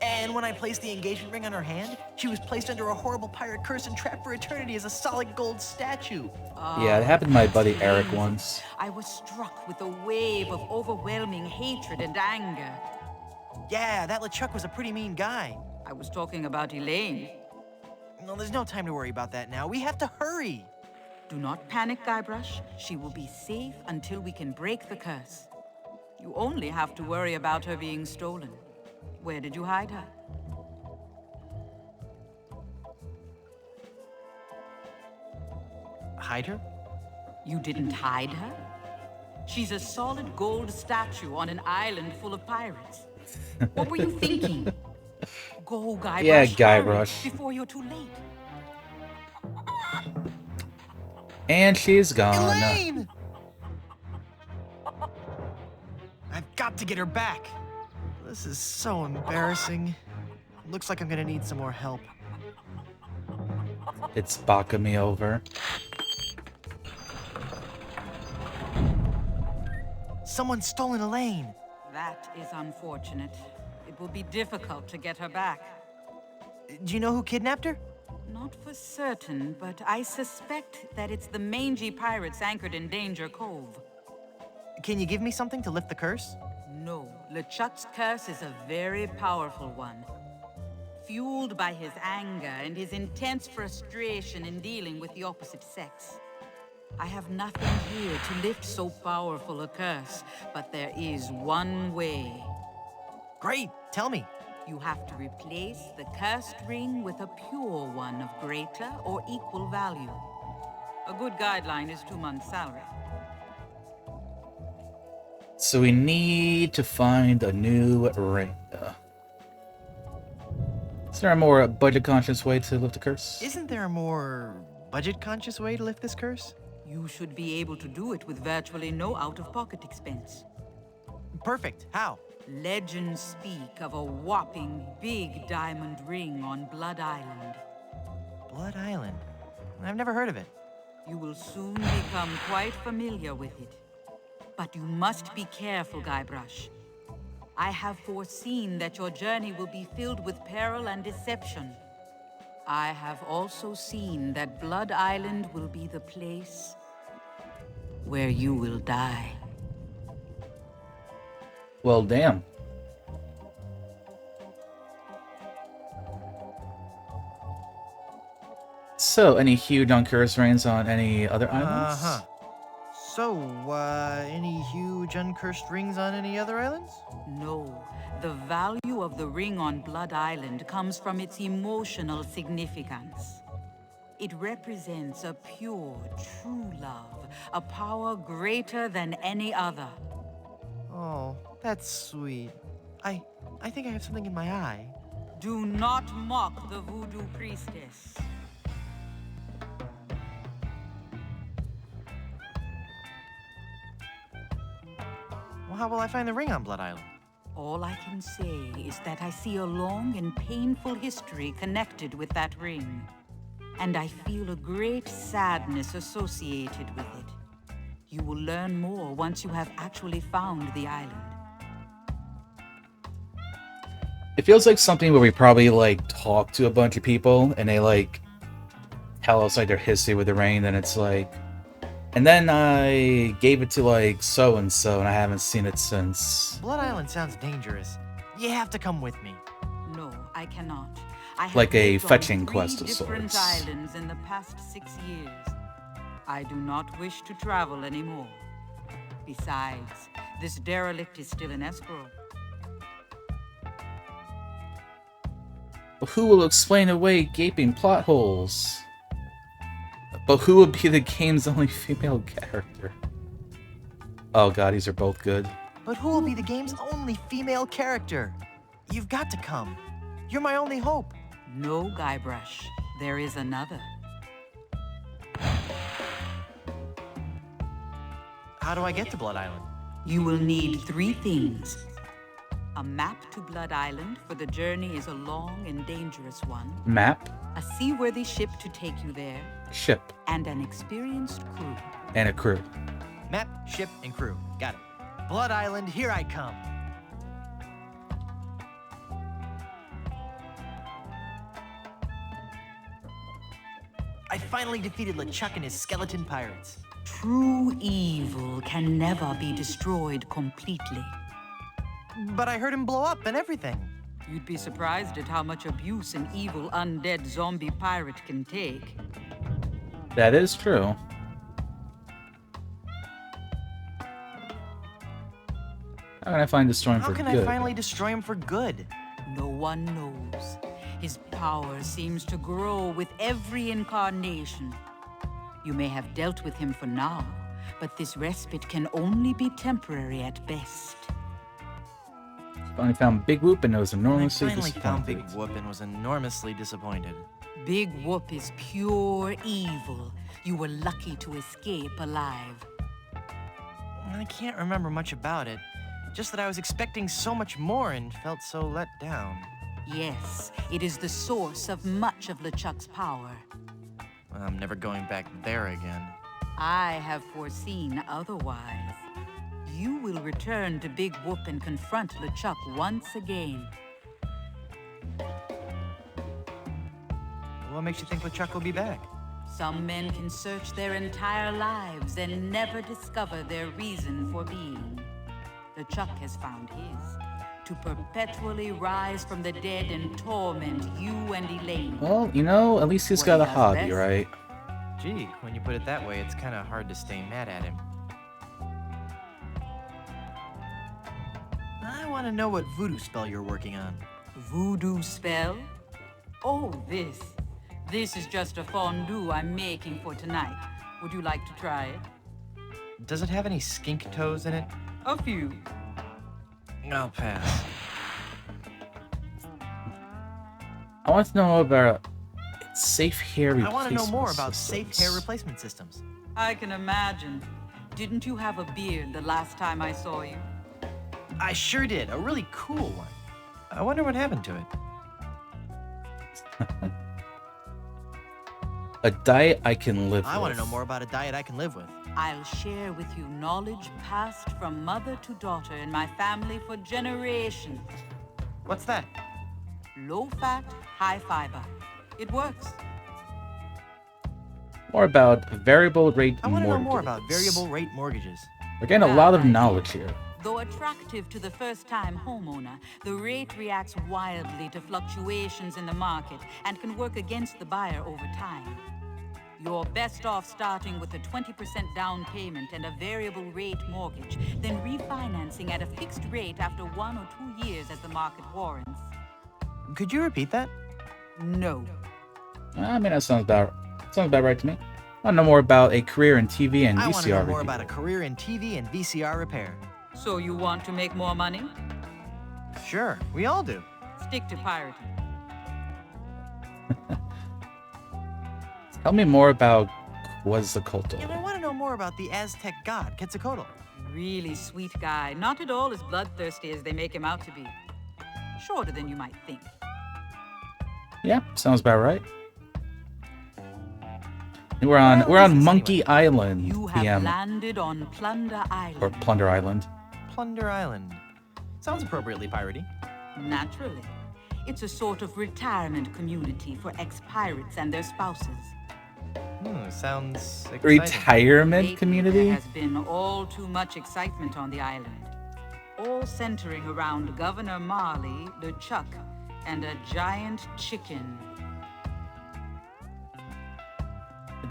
And when I placed the engagement ring on her hand, she was placed under a horrible pirate curse and trapped for eternity as a solid gold statue. Yeah, it happened to my buddy Eric once. I was struck with a wave of overwhelming hatred and anger. Yeah, that LeChuck was a pretty mean guy. I was talking about Elaine. No, there's no time to worry about that now. We have to hurry. Do not panic, Guybrush. She will be safe until we can break the curse. You only have to worry about her being stolen. Where did you hide her? Hide her? You didn't hide her? She's a solid gold statue on an island full of pirates. What were you thinking? Go, Guybrush. Yeah, hurry, Guybrush. before you're too late. And she's gone. Elaine! I've got to get her back. This is so embarrassing. Looks like I'm gonna need some more help. It's Baka me over. Someone's stolen Elaine. That is unfortunate. It will be difficult to get her back. Do you know who kidnapped her? Not for certain, but I suspect that it's the mangy pirates anchored in Danger Cove. Can you give me something to lift the curse? No, LeChuck's curse is a very powerful one. Fueled by his anger and his intense frustration in dealing with the opposite sex. I have nothing here to lift so powerful a curse, but there is one way. Great, tell me. You have to replace the cursed ring with a pure one of greater or equal value. A good guideline is 2 months' salary. So we need to find a new ring. Is there a more budget-conscious way to lift the curse? Isn't there a more budget-conscious way to lift this curse? You should be able to do it with virtually no out-of-pocket expense. Perfect. How? Legends speak of a whopping big diamond ring on Blood Island. Blood Island? I've never heard of it. You will soon become quite familiar with it. But you must be careful, Guybrush. I have foreseen that your journey will be filled with peril and deception. I have also seen that Blood Island will be the place where you will die. Well, damn. So, any huge uncurse rings on any other islands? Uh-huh. So, any huge uncursed rings on any other islands? No, the value of the ring on Blood Island comes from its emotional significance. It represents a pure, true love, a power greater than any other. Oh, that's sweet. I think I have something in my eye. Do not mock the voodoo priestess. Well, how will I find the ring on Blood Island? All I can say is that I see a long and painful history connected with that ring. And I feel a great sadness associated with it. You will learn more once you have actually found the island. It feels like something where we probably, like, talk to a bunch of people, and they, like, tell us, like, their history with the ring, and it's like... And then I gave it to, like, so-and-so, and I haven't seen it since. Blood Island sounds dangerous. You have to come with me. No, I cannot. I have Like a lived on fetching 3 quest of different sorts. islands in the past 6 years. I do not wish to travel anymore. Besides, this derelict is still in escrow. Who will explain away gaping plot holes? But who will be the game's only female character? Oh god, these are both good. But who will be the game's only female character? You've got to come. You're my only hope. No, Guybrush. There is another. How do I get to Blood Island? You will need 3 things. A map to Blood Island, for the journey is a long and dangerous one. Map, A seaworthy ship to take you there, ship, and an experienced crew. and a crew. Map, ship, and crew. Got it. Blood Island, here I come. I finally defeated LeChuck and his skeleton pirates. True evil can never be destroyed completely. But I heard him blow up and everything. You'd be surprised at how much abuse an evil undead zombie pirate can take. That is true. How can I find destroying How for can good? I finally destroy him for good? No one knows. His power seems to grow with every incarnation. You may have dealt with him for now, but this respite can only be temporary at best. Finally found Big Whoop and it was I enormously finally found disappointed. Big Whoop and was enormously disappointed. Big Whoop is pure evil. You were lucky to escape alive. I can't remember much about it. Just that I was expecting so much more and felt so let down. Yes, it is the source of much of LeChuck's power. I'm never going back there again. I have foreseen otherwise. You will return to Big Whoop and confront LeChuck once again. What makes you think LeChuck will be back? Some men can search their entire lives and never discover their reason for being. LeChuck has found his. To perpetually rise from the dead and torment you and Elaine. Well, you know, at least he's What got he a does hobby, best. right? Gee, when you put it that way, it's kind of hard to stay mad at him. I want to know what voodoo spell you're working on. Voodoo spell? Oh, this. This is just a fondue I'm making for tonight. Would you like to try it? Does it have any skink toes in it? A few. I'll pass. I want to know about safe hair I replacement want to know more about safe systems. hair replacement systems. I can imagine. Didn't you have a beard the last time I saw you? I sure did. A really cool one. I wonder what happened to it. A diet I can live with. I want to know more about a diet I can live with. I'll share with you knowledge passed from mother to daughter in my family for generations. What's that? Low fat, high fiber. It works. More about variable rate I want to know mortgages. more about variable rate mortgages. We're getting a lot of knowledge here. Though attractive to the first-time homeowner, the rate reacts wildly to fluctuations in the market and can work against the buyer over time. You're best off starting with a 20% down payment and a variable rate mortgage, then refinancing at a fixed rate after 1 or 2 years as the market warrants. Could you repeat that? No. I mean, that sounds about right to me. I want to know more about a career in TV and I want to know VCR more review. about a career in TV and VCR repair. So you want to make more money? Sure, we all do. Stick to pirating. Tell me more about Quetzalcoatl. And I want to know more about the Aztec god, Quetzalcoatl. Really sweet guy. Not at all as bloodthirsty as they make him out to be. Shorter than you might think. Yeah, sounds about right. We're on Monkey Island, You have PM, landed on Plunder Island. or Plunder Island. Plunder Island. Sounds appropriately piratey. Naturally. It's a sort of retirement community for ex-pirates and their spouses. Sounds exciting. Retirement Lately, community? There has been all too much excitement on the island. All centering around Governor Marley, LeChuck, and a giant chicken.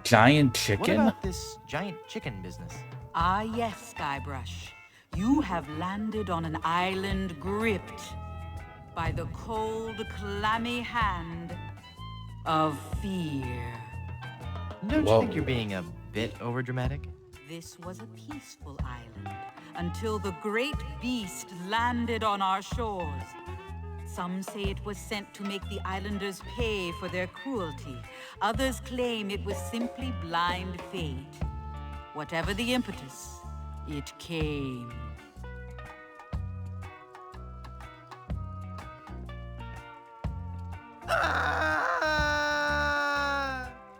Giant What chicken? about this giant chicken business? Ah yes, Skybrush. You have landed on an island gripped by the cold, clammy hand of fear. Don't Whoa. you think you're being a bit overdramatic? This was a peaceful island until the great beast landed on our shores. Some say it was sent to make the islanders pay for their cruelty. Others claim it was simply blind fate. Whatever the impetus, it came.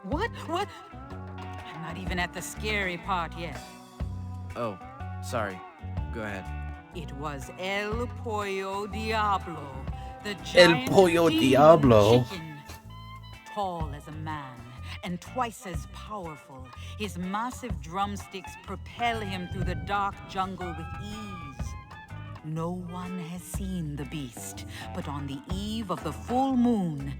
What? What? I'm not even at the scary part yet. Oh, sorry. Go ahead. It was El Pollo Diablo, the El giant Pollo demon Diablo. chicken. Tall as a man and twice as powerful, his massive drumsticks propel him through the dark jungle with ease. No one has seen the beast, but on the eve of the full moon,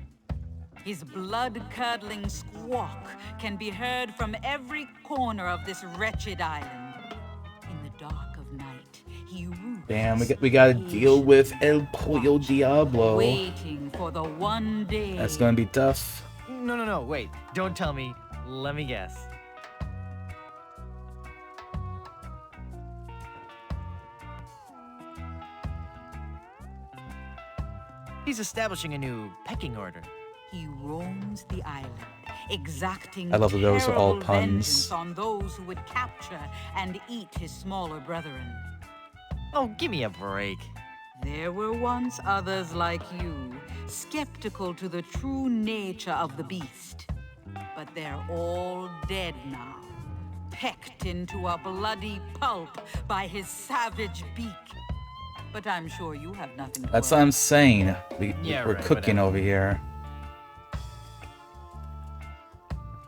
his blood-curdling squawk can be heard from every corner of this wretched island. In the dark of night, he roots. Damn, we gotta deal with El Pollo Diablo. Waiting for the one day. That's gonna be tough. No, wait. Don't tell me. Let me guess. He's establishing a new pecking order. He roams the island, exacting I love that those are all terrible puns. vengeance on those who would capture and eat his smaller brethren. Oh, give me a break. There were once others like you, skeptical to the true nature of the beast. But they're all dead now, pecked into a bloody pulp by his savage beak. But I'm sure you have nothing to That's what worry. I'm saying. Yeah, We're right, cooking whatever. over here.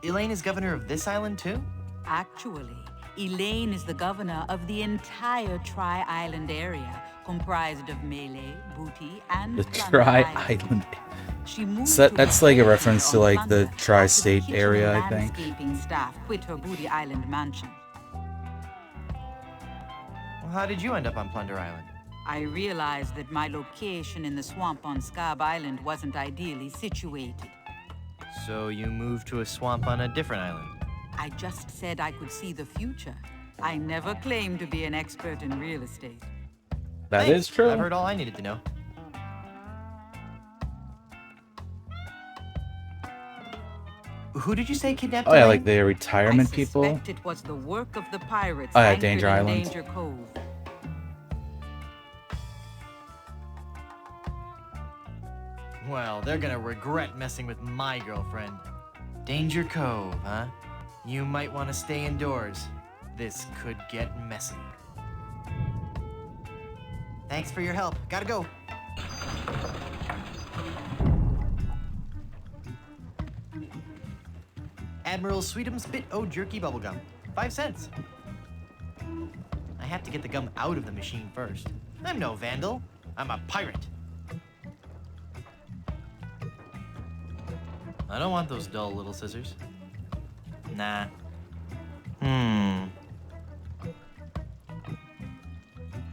Elaine is governor of this island too? Actually, Elaine is the governor of the entire Tri-Island area, comprised of Melee, Booty, and The Plunder Tri-Island. She moved So to that's like a Booty reference to on like the Plunder tri-state after the area, kitchen I think. landscaping staff quit her Booty Island mansion. Well, how did you end up on Plunder Island? I realized that my location in the swamp on Scab Island wasn't ideally situated. So you moved to a swamp on a different island. I just said I could see the future. I never claimed to be an expert in real estate. That Thanks. is true. I've heard all I needed to know. Who did you say kidnapped Oh yeah, Elaine? like the retirement I people. suspect it was the work of the pirates Oh, yeah, anchored Danger in Island. Danger Cove. Well, they're gonna regret messing with my girlfriend. Danger Cove, huh? You might want to stay indoors. This could get messy. Thanks for your help. Gotta go. Admiral Sweetums Bit O Jerky Bubblegum. 5 cents. I have to get the gum out of the machine first. I'm no vandal. I'm a pirate. I don't want those dull little scissors. Nah.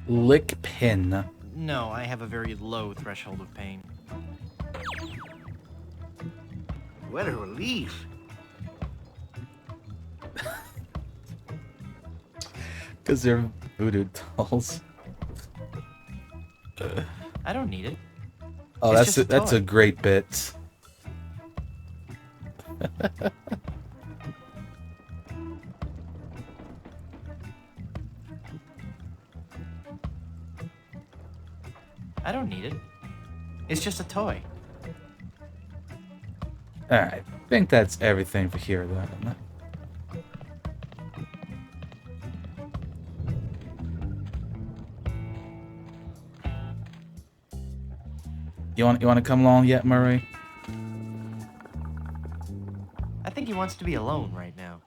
Lick pin. No, I have a very low threshold of pain. What a relief. Because they're voodoo dolls. I don't need it. Oh, It's that's just a that's a toy. great bit. I don't need it. It's just a toy. Alright, I think that's everything for here then. You want to come along yet, Murray? I think he wants to be alone right now.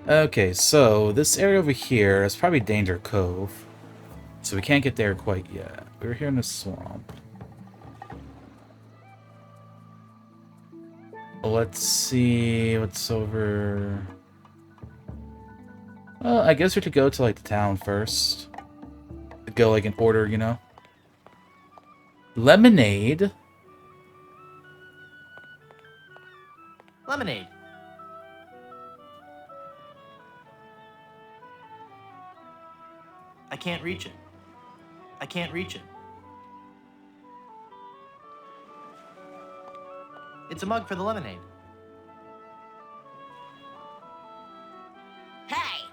Okay, so this area over here is probably Danger Cove. So we can't get there quite yet. We're here in the swamp. Let's see what's over... Well, I guess we should go to, like, the town first. Go, like, in order, you know? Lemonade? Lemonade. can't reach it. I can't reach it. It's a mug for the lemonade. Hey!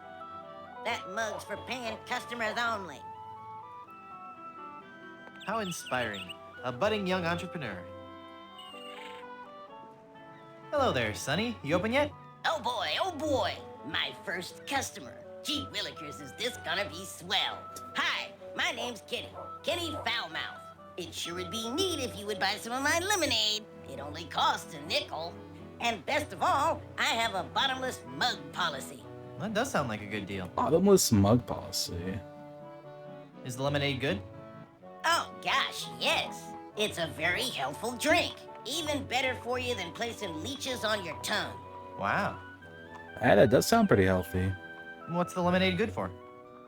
That mug's for paying customers only. How inspiring. A budding young entrepreneur. Hello there, Sonny. You open yet? Oh boy, my first customer. Gee willikers, is this gonna be swell. Hi, my name's Kenny Foulmouth. It sure would be neat if you would buy some of my lemonade. It only costs a nickel. And best of all, I have a bottomless mug policy. That does sound like a good deal. Bottomless mug policy. Is the lemonade good? Oh gosh, yes. It's a very healthful drink. Even better for you than placing leeches on your tongue. Wow. Yeah, that does sound pretty healthy. What's the lemonade good for?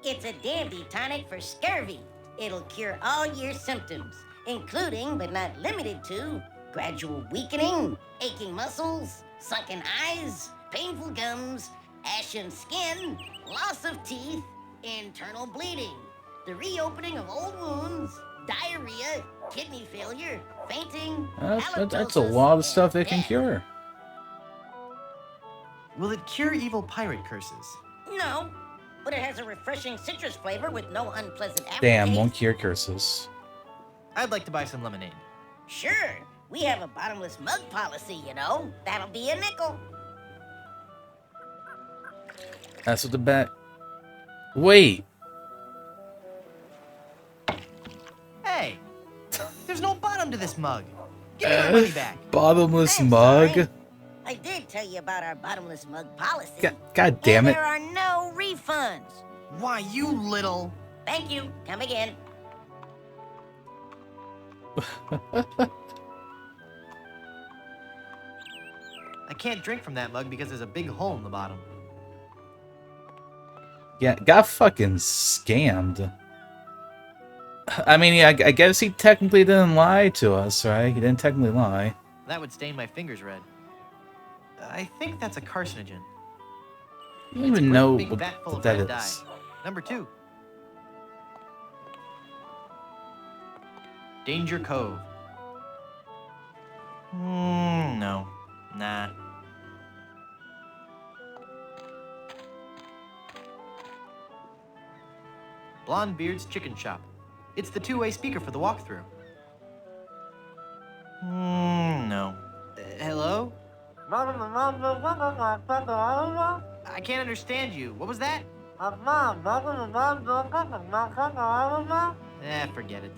It's a dandy tonic for scurvy. It'll cure all your symptoms, including but not limited to gradual weakening, aching muscles, sunken eyes, painful gums, ashen skin, loss of teeth, internal bleeding, the reopening of old wounds, diarrhea, kidney failure, fainting, That's a lot of stuff they can cure. Will it cure evil pirate curses? No, but it has a refreshing citrus flavor with no unpleasant aftertaste. Damn, won't cure curses. I'd like to buy some lemonade. Sure, we have a bottomless mug policy, you know. That'll be a nickel. That's what the bet. Wait. Hey! There's no bottom to this mug. Give me my money back. Bottomless I'm mug? sorry. I did tell you about our bottomless mug policy. God damn and it. there are no refunds. Why, you little... Thank you. Come again. I can't drink from that mug because there's a big hole in the bottom. Yeah, got fucking scammed. I mean, yeah, I guess he technically didn't lie to us, right? He didn't technically lie. That would stain my fingers red. I think that's a carcinogen. I don't even know Big vat full what of that red is. dye. Number 2. Danger Cove. No. Nah. Blondebeard's Chicken Shop. It's the two-way speaker for the walkthrough. No. Hello? I can't understand you. What was that? Forget it.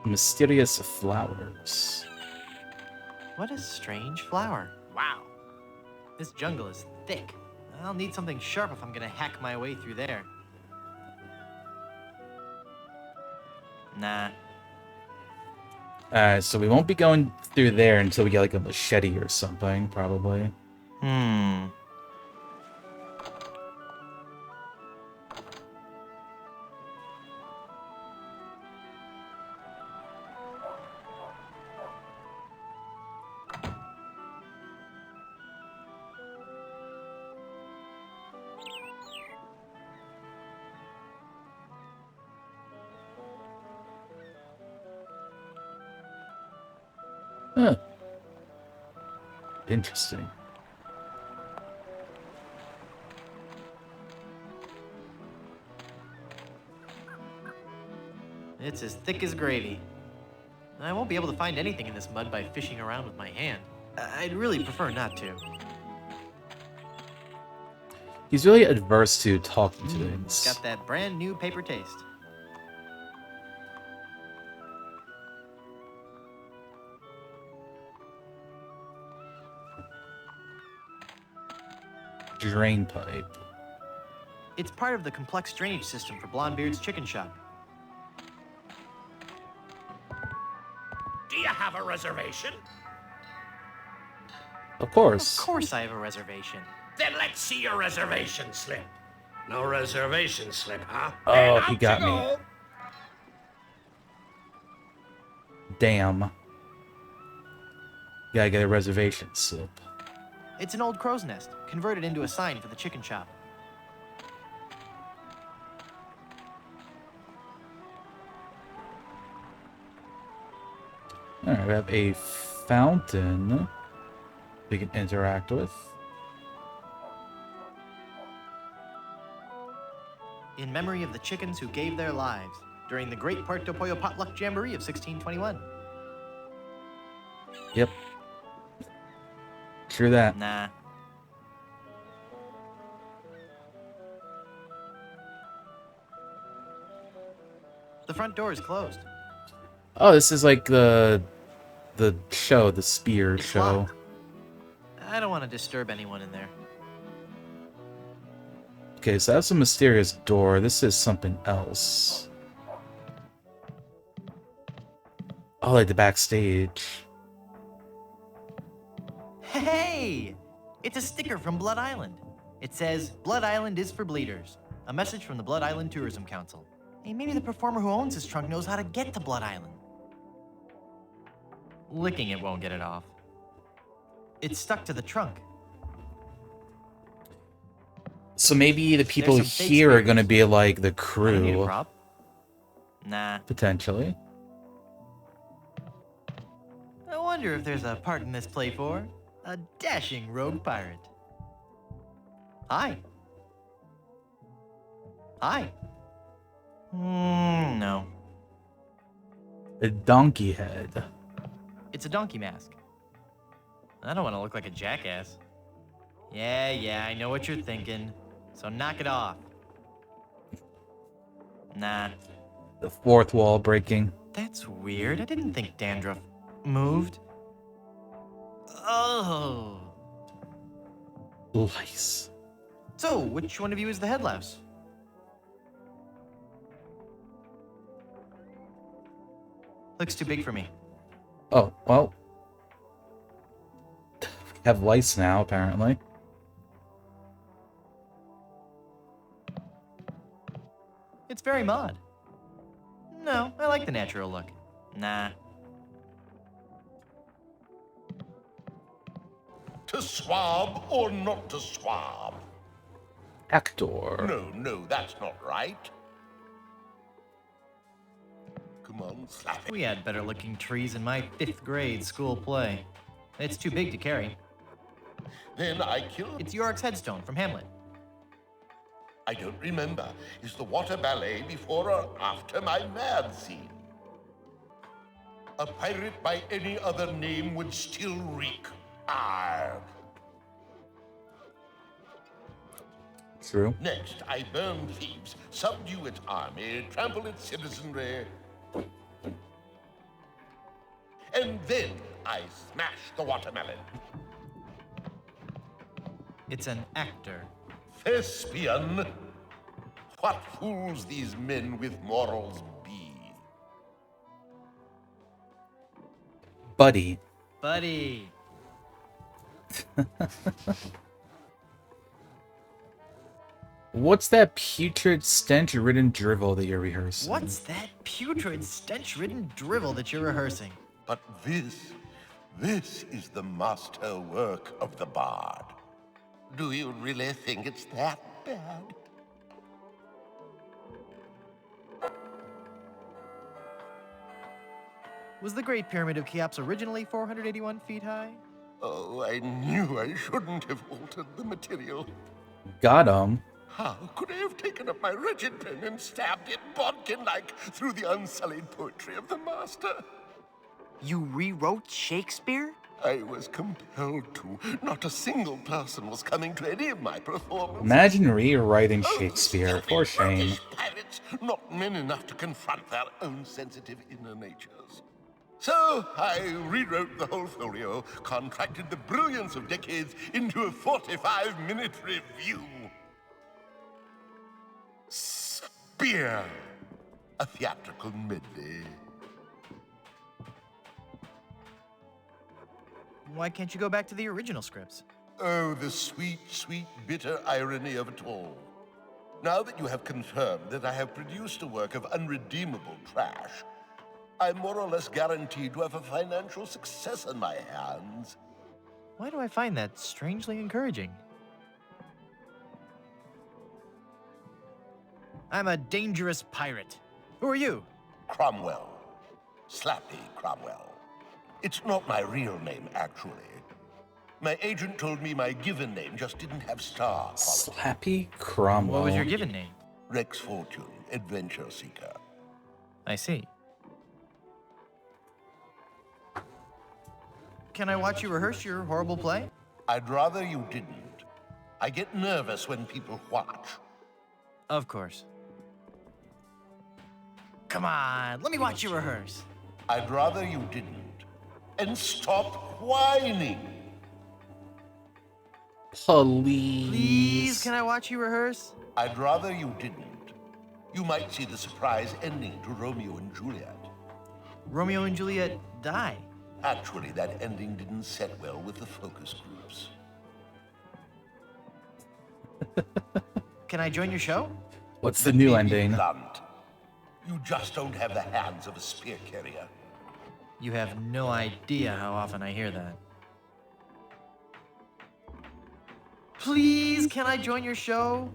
Mysterious flowers. What a strange flower. Wow. This jungle is thick. I'll need something sharp if I'm gonna hack my way through there. Nah. Alright, so we won't be going through there until we get like a machete or something, probably. Huh. Interesting. It's as thick as gravy. I won't be able to find anything in this mud by fishing around with my hand. I'd really prefer not to. He's really adverse to talking to things. Got that brand new paper taste. Drain pipe. It's part of the complex drainage system for Blondebeard's Chicken Shop. Do you have a reservation? Of course. Of course I have a reservation. Then let's see your reservation slip. No reservation slip, huh? Oh, Then he out got you me. go. Damn. Gotta get a reservation slip. It's an old crow's nest, converted into a sign for the chicken shop. Alright, we have a fountain we can interact with. In memory of the chickens who gave their lives during the Great Puerto Pollo Potluck Jamboree of 1621. Yep. True that. Nah. The front door is closed. Oh, this is like the show, the Spear It's show. locked. I don't want to disturb anyone in there. Okay, so that's a mysterious door. This is something else. Oh, like the backstage. Hey! It's a sticker from Blood Island. It says, Blood Island is for bleeders. A message from the Blood Island Tourism Council. Hey, maybe the performer who owns this trunk knows how to get to Blood Island. Licking it won't get it off. It's stuck to the trunk. So maybe the people There's some fake here are spirits. going to be like the I don't need a crew. prop. Nah. Potentially. I wonder if there's a part in this play for a dashing rogue pirate. Hi. Hi. No. A donkey head. It's a donkey mask. I don't want to look like a jackass. Yeah, I know what you're thinking. So knock it off. Nah. The fourth wall breaking. That's weird. I didn't think dandruff moved. Oh. Lice. So, which one of you is the head louse? Looks too big for me. Oh, well. We have lice now, apparently. It's very mod. No, I like the natural look. Nah. To swab or not to swab? Actor. No, that's not right. Come on, slap it. We had better looking trees in my 5th grade school play. It's too big to carry. Then I killed. It's Yorick's headstone from Hamlet. I don't remember. Is the water ballet before or after my mad scene? A pirate by any other name would still reek. Arg. True. Next, I burn Thebes, subdue its army, trample its citizenry. And then I smash the watermelon. It's an actor. Thespian, what fools these men with morals be? Buddy. Buddy. What's that putrid stench-ridden drivel that you're rehearsing? What's that putrid, stench-ridden drivel that you're rehearsing? But this is the master work of the bard. Do you really think it's that bad? Was the Great Pyramid of Cheops originally 481 feet high? Oh, I knew I shouldn't have altered the material. Got him. How could I have taken up my wretched pen and stabbed it bodkin-like through the unsullied poetry of the master? You rewrote Shakespeare? I was compelled to. Not a single person was coming to any of my performances. Imagine rewriting Oh, Shakespeare. filthy, For shame. brutish pirates, not men enough to confront their own sensitive inner natures. So I rewrote the whole folio, contracted the brilliance of decades into a 45-minute review. Spear, a theatrical medley. Why can't you go back to the original scripts? Oh, the sweet, sweet, bitter irony of it all. Now that you have confirmed that I have produced a work of unredeemable trash, I'm more or less guaranteed to have a financial success on my hands. Why do I find that strangely encouraging? I'm a dangerous pirate. Who are you? Cromwell. Slappy Cromwell. It's not my real name, actually. My agent told me my given name just didn't have star quality. Slappy Cromwell. What was your given name? Rex Fortune, Adventure Seeker. I see. Can I watch you rehearse your horrible play? I'd rather you didn't. I get nervous when people watch. Of course. Come on, let me watch you rehearse. I'd rather you didn't. And stop whining. Please. Can I watch you rehearse? I'd rather you didn't. You might see the surprise ending to Romeo and Juliet. Romeo and Juliet die. Actually, that ending didn't set well with the focus groups. Can I join your show? What's the new Let me be ending? blunt. You just don't have the hands of a spear carrier. You have no idea how often I hear that. Please, can I join your show?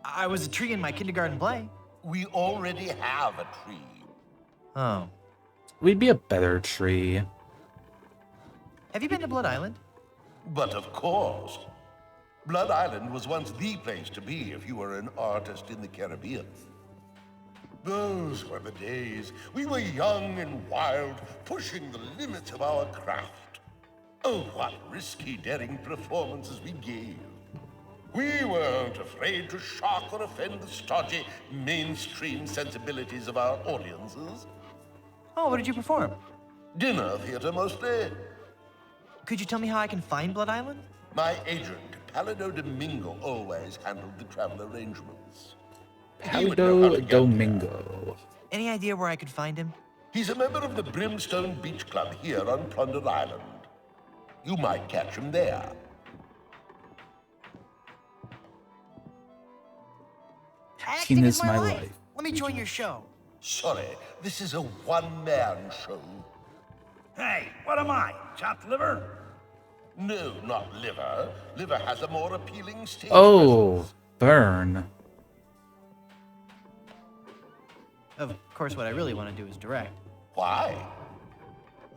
I was a tree in my kindergarten play. We already have a tree. Oh. We'd be a better tree. Have you been to Blood Island? But of course. Blood Island was once the place to be if you were an artist in the Caribbean. Those were the days. We were young and wild, pushing the limits of our craft. Oh, what risky, daring performances we gave. We weren't afraid to shock or offend the stodgy, mainstream sensibilities of our audiences. Oh, what did you perform? Dinner theater, mostly. Could you tell me how I can find Blood Island? My agent, Palido Domingo, always handled the travel arrangements. Palido Domingo. Any idea where I could find him? He's a member of the Brimstone Beach Club here on Plunder Island. You might catch him there. Acting is my life. Let me join your show. Sorry, this is a one-man show. Hey, what am I? Chopped liver? No, not liver. Liver has a more appealing stage Oh, presence. burn. Of course, what I really want to do is direct. Why?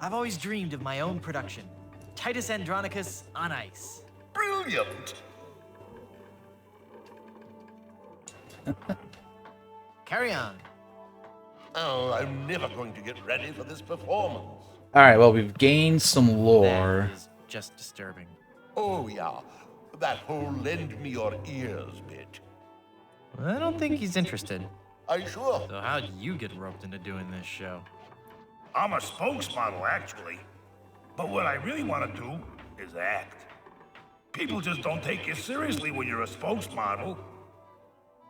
I've always dreamed of my own production. Titus Andronicus on ice. Brilliant! Carry on. Oh, I'm never going to get ready for this performance. Alright, well, we've gained some lore. That is just disturbing. Oh, yeah. That whole lend me your ears bit. I don't think he's interested. Are you sure? So how'd you get roped into doing this show? I'm a spokesmodel, actually. But what I really want to do is act. People just don't take you seriously when you're a spokesmodel.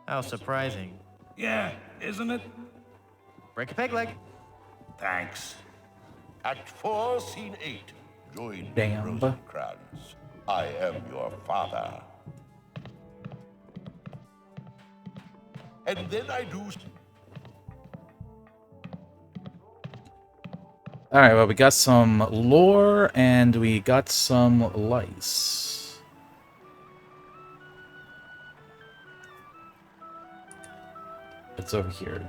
How surprising. Yeah, isn't it? Break a peg leg. Thanks. Act 4, Scene 8. Join Damn. Rosencrantz. I am your father. And then I do... Alright, well, we got some lore and we got some lice. It's over here.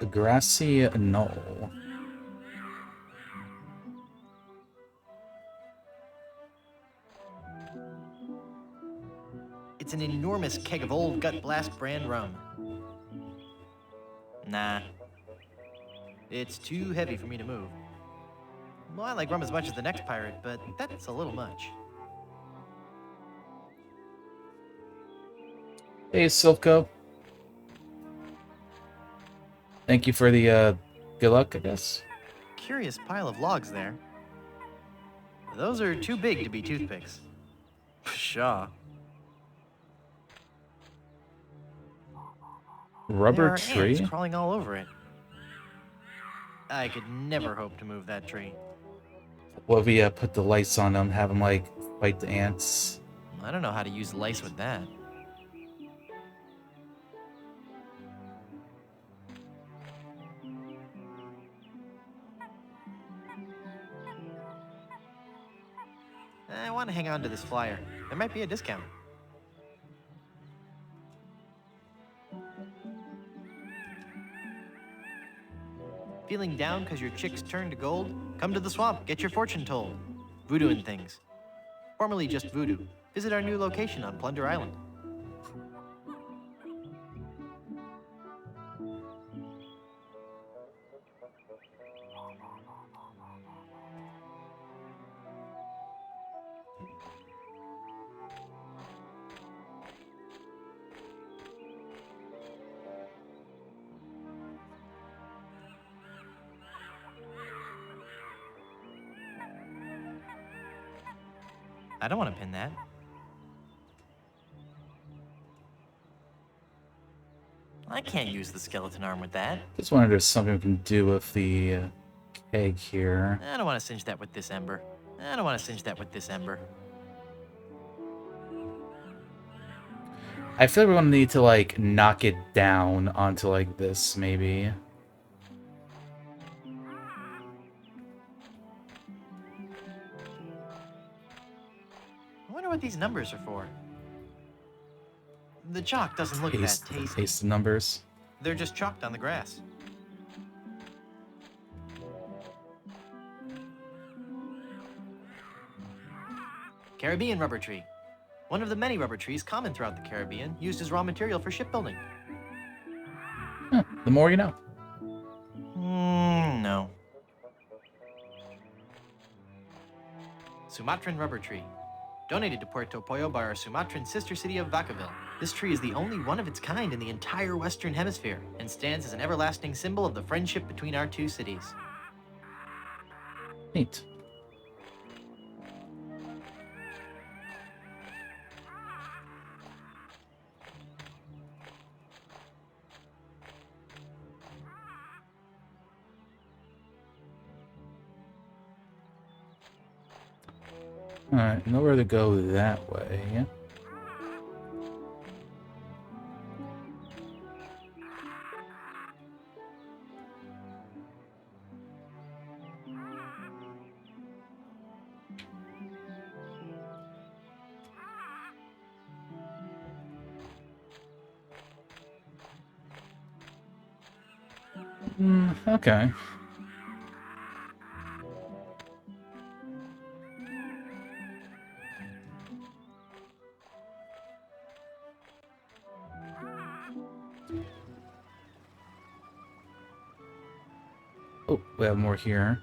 The grassy knoll. It's an enormous keg of old Gut Blast brand rum. Nah. It's too heavy for me to move. Well, I like rum as much as the next pirate, but that's a little much. Hey, Silco. Thank you for the good luck, I guess. Curious pile of logs there. Those are too big to be toothpicks. Pshaw. Rubber There are tree? ants crawling all over it. I could never hope to move that tree. What if we put the lights on them, have them like fight the ants? I don't know how to use lice with that. I want to hang on to this flyer. There might be a discount. Feeling down because your chicks turned to gold? Come to the swamp, get your fortune told. Voodoo and things. Formerly just Voodoo. Visit our new location on Plunder Island. I don't want to pin that. I can't use the skeleton arm with that. Just wondered if there's something we can do with the keg here. I don't want to singe that with this ember. I don't want to singe that with this ember. I feel like we're gonna need to like knock it down onto like this, maybe. I wonder what these numbers are for. The chalk doesn't look that tasty. Taste the numbers. They're just chalked on the grass. Caribbean rubber tree. One of the many rubber trees common throughout the Caribbean, used as raw material for shipbuilding. Huh, the more you know. No. Sumatran rubber tree. Donated to Puerto Pollo by our Sumatran sister city of Vacaville. This tree is the only one of its kind in the entire Western Hemisphere and stands as an everlasting symbol of the friendship between our two cities. Neat. Alright, nowhere to go that way. Okay. Oh, we have more here.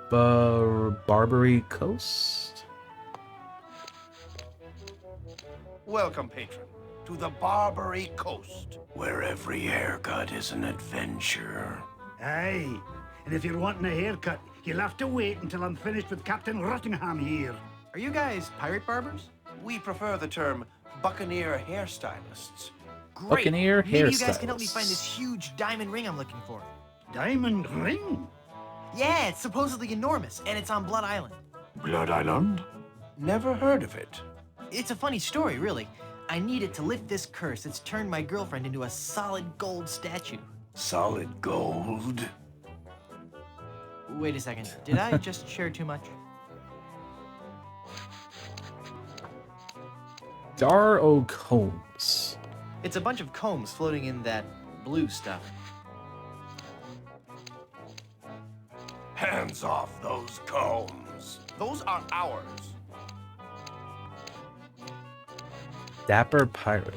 Barbary Coast? Welcome, patron, to the Barbary Coast. Where every haircut is an adventure. Aye, and if you're wanting a haircut, you'll have to wait until I'm finished with Captain Rottingham here. Are you guys pirate barbers? We prefer the term buccaneer hairstylists. Great. Buccaneer Maybe you guys can help me hairstylists. find this huge diamond ring I'm looking for. Diamond ring? Yeah, it's supposedly enormous, and it's on Blood Island. Blood Island? Never heard of it. It's a funny story, really. I need it to lift this curse that's turned my girlfriend into a solid gold statue. Solid gold? Wait a second, did I just share too much? Dar o Combs. It's a bunch of combs floating in that blue stuff. Hands off those combs. Those are ours. Dapper Pirate.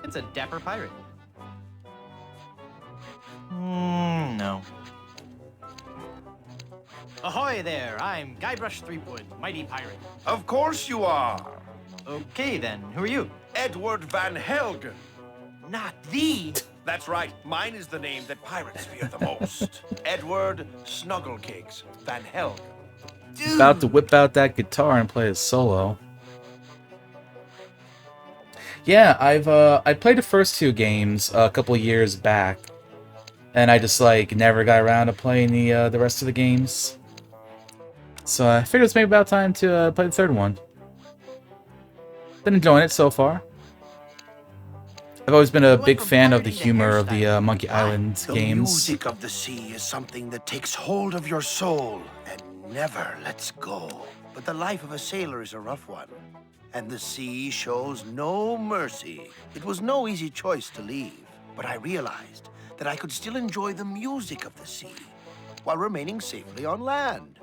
It's a dapper pirate. No. Ahoy there, I'm Guybrush Threepwood, mighty pirate. Of course you are. Okay then, who are you? Edward Van Helgen. Not the. That's right. Mine is the name that pirates fear the most. Edward Snugglecakes Van Helgen. Dude. About to whip out that guitar and play a solo. Yeah, I played the first 2 games a couple years back, and I just like never got around to playing the rest of the games. So I figured it's maybe about time to play the 3rd one. Been enjoying it so far. I've always been a big fan of the humor of the Monkey Island games. The music of the sea is something that takes hold of your soul and never lets go. But the life of a sailor is a rough one, and the sea shows no mercy. It was no easy choice to leave, but I realized that I could still enjoy the music of the sea while remaining safely on land.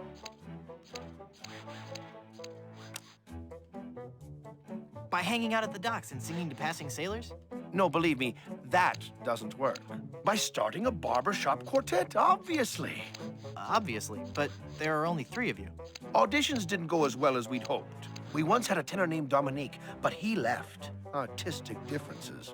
By hanging out at the docks and singing to passing sailors? No, believe me, that doesn't work. By starting a barbershop quartet, obviously. Obviously, but there are only 3 of you. Auditions didn't go as well as we'd hoped. We once had a tenor named Dominique, but he left. Artistic differences.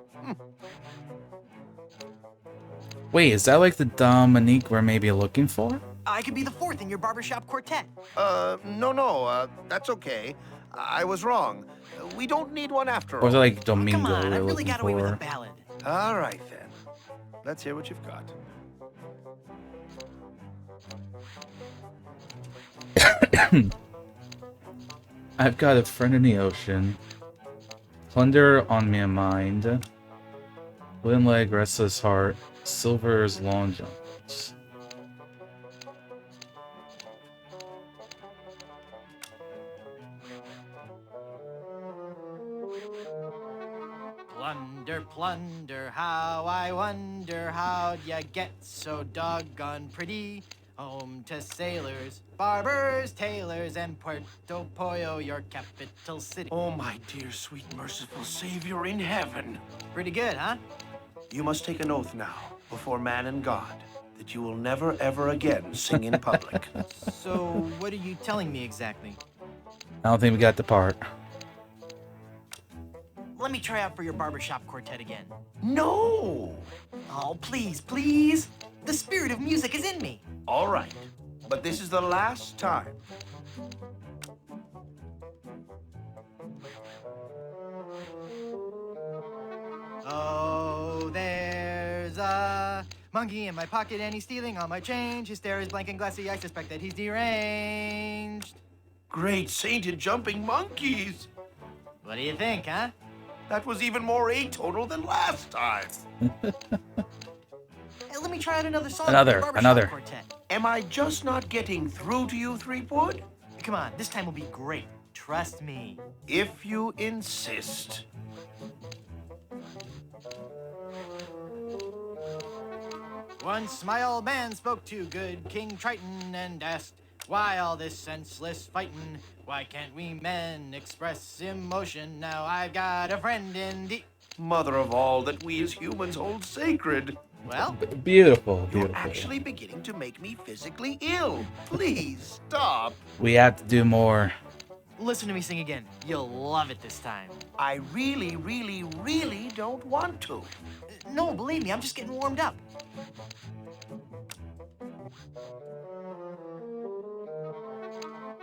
Wait, is that like the Dominique we're maybe looking for? I could be the 4th in your barbershop quartet. No, that's okay. I was wrong. We don't need one after all. Or is it like Domingo Come on, I we're really looking got away with a for? ballad. All right, then. Let's hear what you've got. I've got a friend in the ocean. Plunder on my mind. Wooden leg, restless heart. Silver's long jumps. Plunder, plunder, how I wonder how'd ya get so doggone pretty? Home to sailors, barbers, tailors, and Puerto Pollo, your capital city. Oh, my dear, sweet, merciful Savior in heaven. Pretty good, huh? You must take an oath now, before man and God, that you will never, ever again sing in public. So, what are you telling me exactly? I don't think we got the part. Let me try out for your barbershop quartet again. No! Oh, please, please. The spirit of music is in me. All right, but this is the last time. Oh, there's a monkey in my pocket and he's stealing all my change. His stare is blank and glassy. I suspect that he's deranged. Great sainted jumping monkeys! What do you think, huh? That was even more atonal than last time. Hey, let me try out another song. Another, for your barbershop another. Quartet. Am I just not getting through to you, Threepwood? Come on, this time will be great. Trust me. If you insist. Once my old man spoke to good King Triton and asked, why all this senseless fightin'? Why can't we men express emotion? Now I've got a friend in the... Mother of all that we as humans hold sacred. Well, Beautiful, You're beautiful. actually beginning to make me physically ill. Please stop. We have to do more. listen to me sing again. You'll love it this time. I really, really, really don't want to. No, believe me, I'm just getting warmed up.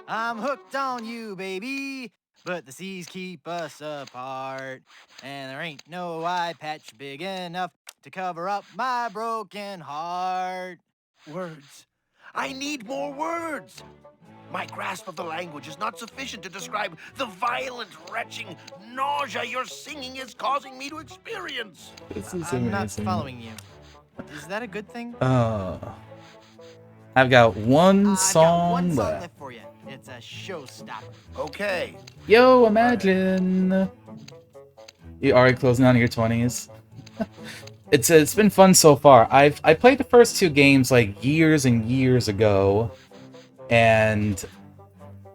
I'm hooked on you, baby, but the seas keep us apart. And there ain't no eye patch big enough to cover up my broken heart. Words. I need more words. My grasp of the language is not sufficient to describe the violent, retching nausea your singing is causing me to experience. This is I'm not amazing. following you. Is that a good thing? I've got one I've song got one song left. left for you. It's a showstopper. Okay. Yo, imagine. You already closing on your 20s. It's been fun so far. I played the first two games like years and years ago, and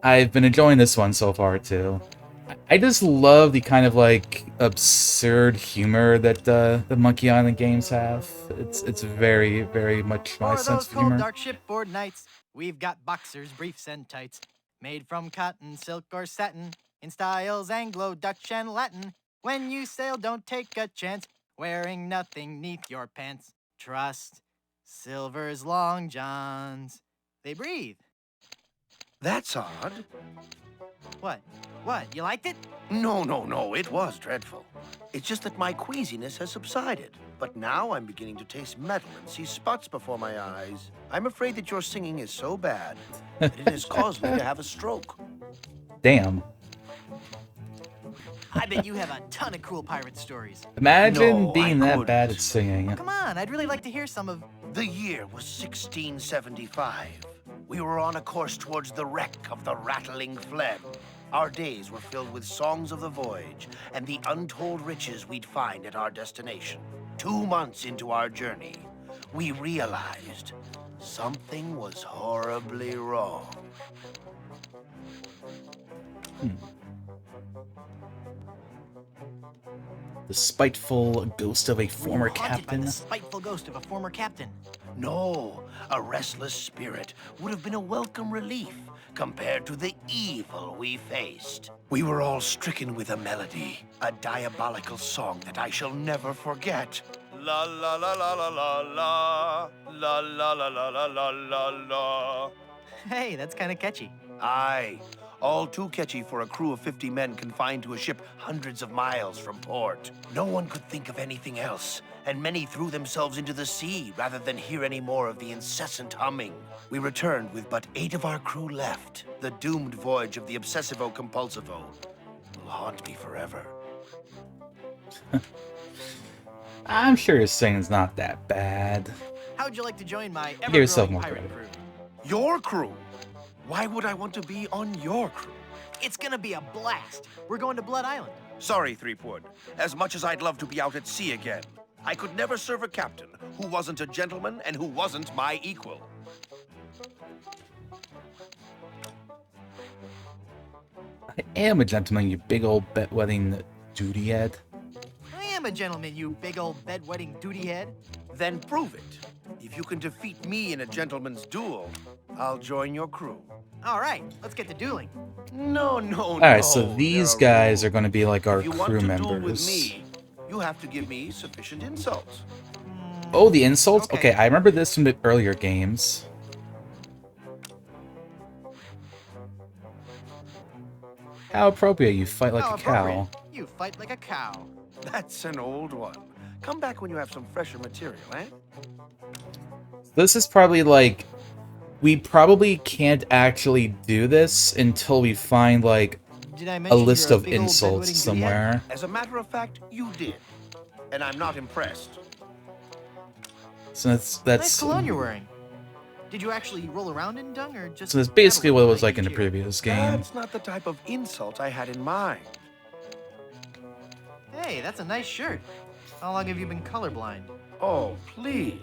I've been enjoying this one so far too. I just love the kind of like absurd humor that the Monkey Island games have. It's very, very much my For sense those of cold, humor. dark shipboard nights, we've got boxers, briefs, and tights made from cotton, silk, or satin in styles Anglo, Dutch, and Latin. When you sail, don't take a chance, wearing nothing neath your pants. Trust Silver's long johns. They breathe. That's odd. What? What? You liked it? No, it was dreadful. It's just that my queasiness has subsided. But now I'm beginning to taste metal and see spots before my eyes. I'm afraid that your singing is so bad that it has caused me to have a stroke. Damn. I bet you have a ton of cool pirate stories. Imagine No, being I that couldn't. bad at singing. Come on, I'd really like to hear some of... The year was 1675. We were on a course towards the wreck of the Rattling Phlegm. Our days were filled with songs of the voyage and the untold riches we'd find at our destination. 2 months into our journey, we realized something was horribly wrong. The spiteful ghost of a former We were haunted by captain. the spiteful ghost of a former captain. No, a restless spirit would have been a welcome relief compared to the evil we faced. We were all stricken with a melody, a diabolical song that I shall never forget. La la la la la la la la la la la la la la la. Hey, that's kind of catchy. Aye, all too catchy for a crew of 50 men confined to a ship hundreds of miles from port. No one could think of anything else, and many threw themselves into the sea rather than hear any more of the incessant humming. We returned with but 8 of our crew left. The doomed voyage of the Obsessivo-Compulsivo will haunt me forever. I'm sure his singing's not that bad. How'd you like to join my Give yourself ever-growing more pirate credit. crew? Your crew? Why would I want to be on your crew? It's gonna be a blast. We're going to Blood Island. Sorry, Threepwood. As much as I'd love to be out at sea again, I could never serve a captain who wasn't a gentleman and who wasn't my equal. I am a gentleman, you big old bedwetting duty head. I am a gentleman, you big old bedwetting duty head. Then prove it. If you can defeat me in a gentleman's duel, I'll join your crew. All right, let's get to dueling. No. Alright, so these guys are going to be like our If you want crew to duel with members. me, you have to give me sufficient insults. Oh, the insults? Okay. Okay, I remember this from the earlier games. How appropriate, you fight like How a cow. appropriate. You fight like a cow. That's an old one. Come back when you have some fresher material, eh? This is probably like... We probably can't actually do this until we find, like, Did I a mention list you're a of big old insults bedwetting somewhere. As a matter of fact, you did. And I'm not impressed. So Nice that's cologne you're wearing. Did you actually roll around in dung or just... so that's basically what it was like like in the you? previous game. That's not the type of insult I had in mind. Hey, that's a nice shirt. How long have you been colorblind? Oh, please.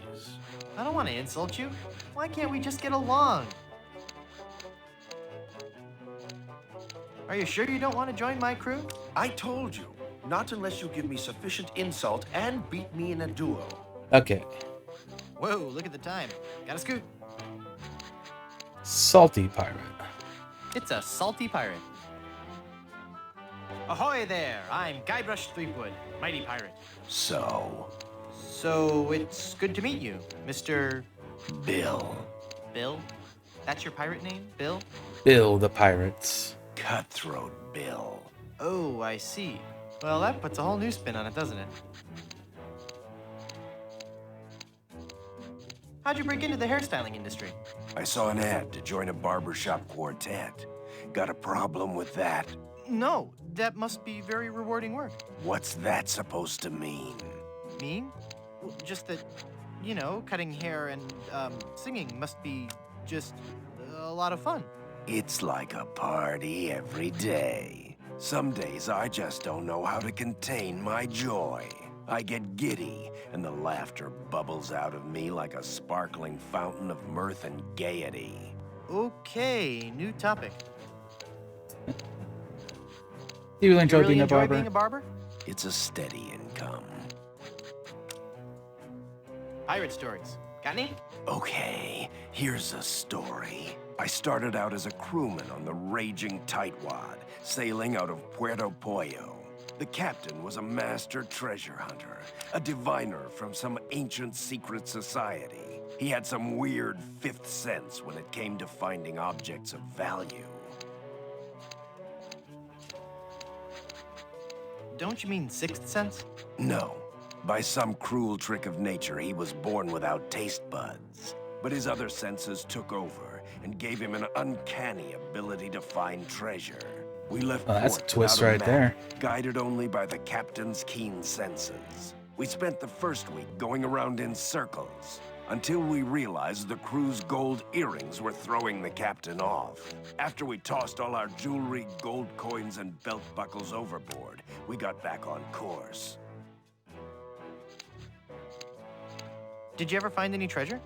I don't want to insult you. Why can't we just get along? Are you sure you don't want to join my crew? I told you, not unless you give me sufficient insult and beat me in a duel. Okay. Whoa, look at the time. Gotta scoot. Salty pirate. It's a salty pirate. Ahoy there! I'm Guybrush Threepwood, mighty pirate. So, It's good to meet you, Mr. Bill. Bill? That's your pirate name, Bill? Bill the Pirates. Cutthroat Bill. Oh, I see. Well, that puts a whole new spin on it, doesn't it? How'd you break into the hairstyling industry? I saw an ad to join a barbershop quartet. Got a problem with that? No, that must be very rewarding work. What's that supposed to mean? Mean? Well, just that, you know, cutting hair and singing must be just a lot of fun. It's like a party every day. Some days I just don't know how to contain my joy. I get giddy, and the laughter bubbles out of me like a sparkling fountain of mirth and gaiety. Okay, new topic. Do you enjoy really being a enjoy barber? being a barber? It's a steady income. Pirate stories. Got any? Okay, here's a story. I started out as a crewman on the raging Tightwad, sailing out of Puerto Pollo. The captain was a master treasure hunter, a diviner from some ancient secret society. He had some weird fifth sense when it came to finding objects of value. Don't you mean sixth sense? No. By some cruel trick of nature, he was born without taste buds. But his other senses took over and gave him an uncanny ability to find treasure. We left that's a port twist without a right map, there. guided only by the captain's keen senses. We spent the first week going around in circles, until we realized the crew's gold earrings were throwing the captain off. After we tossed all our jewelry, gold coins, and belt buckles overboard, we got back on course. Did you ever find any treasure?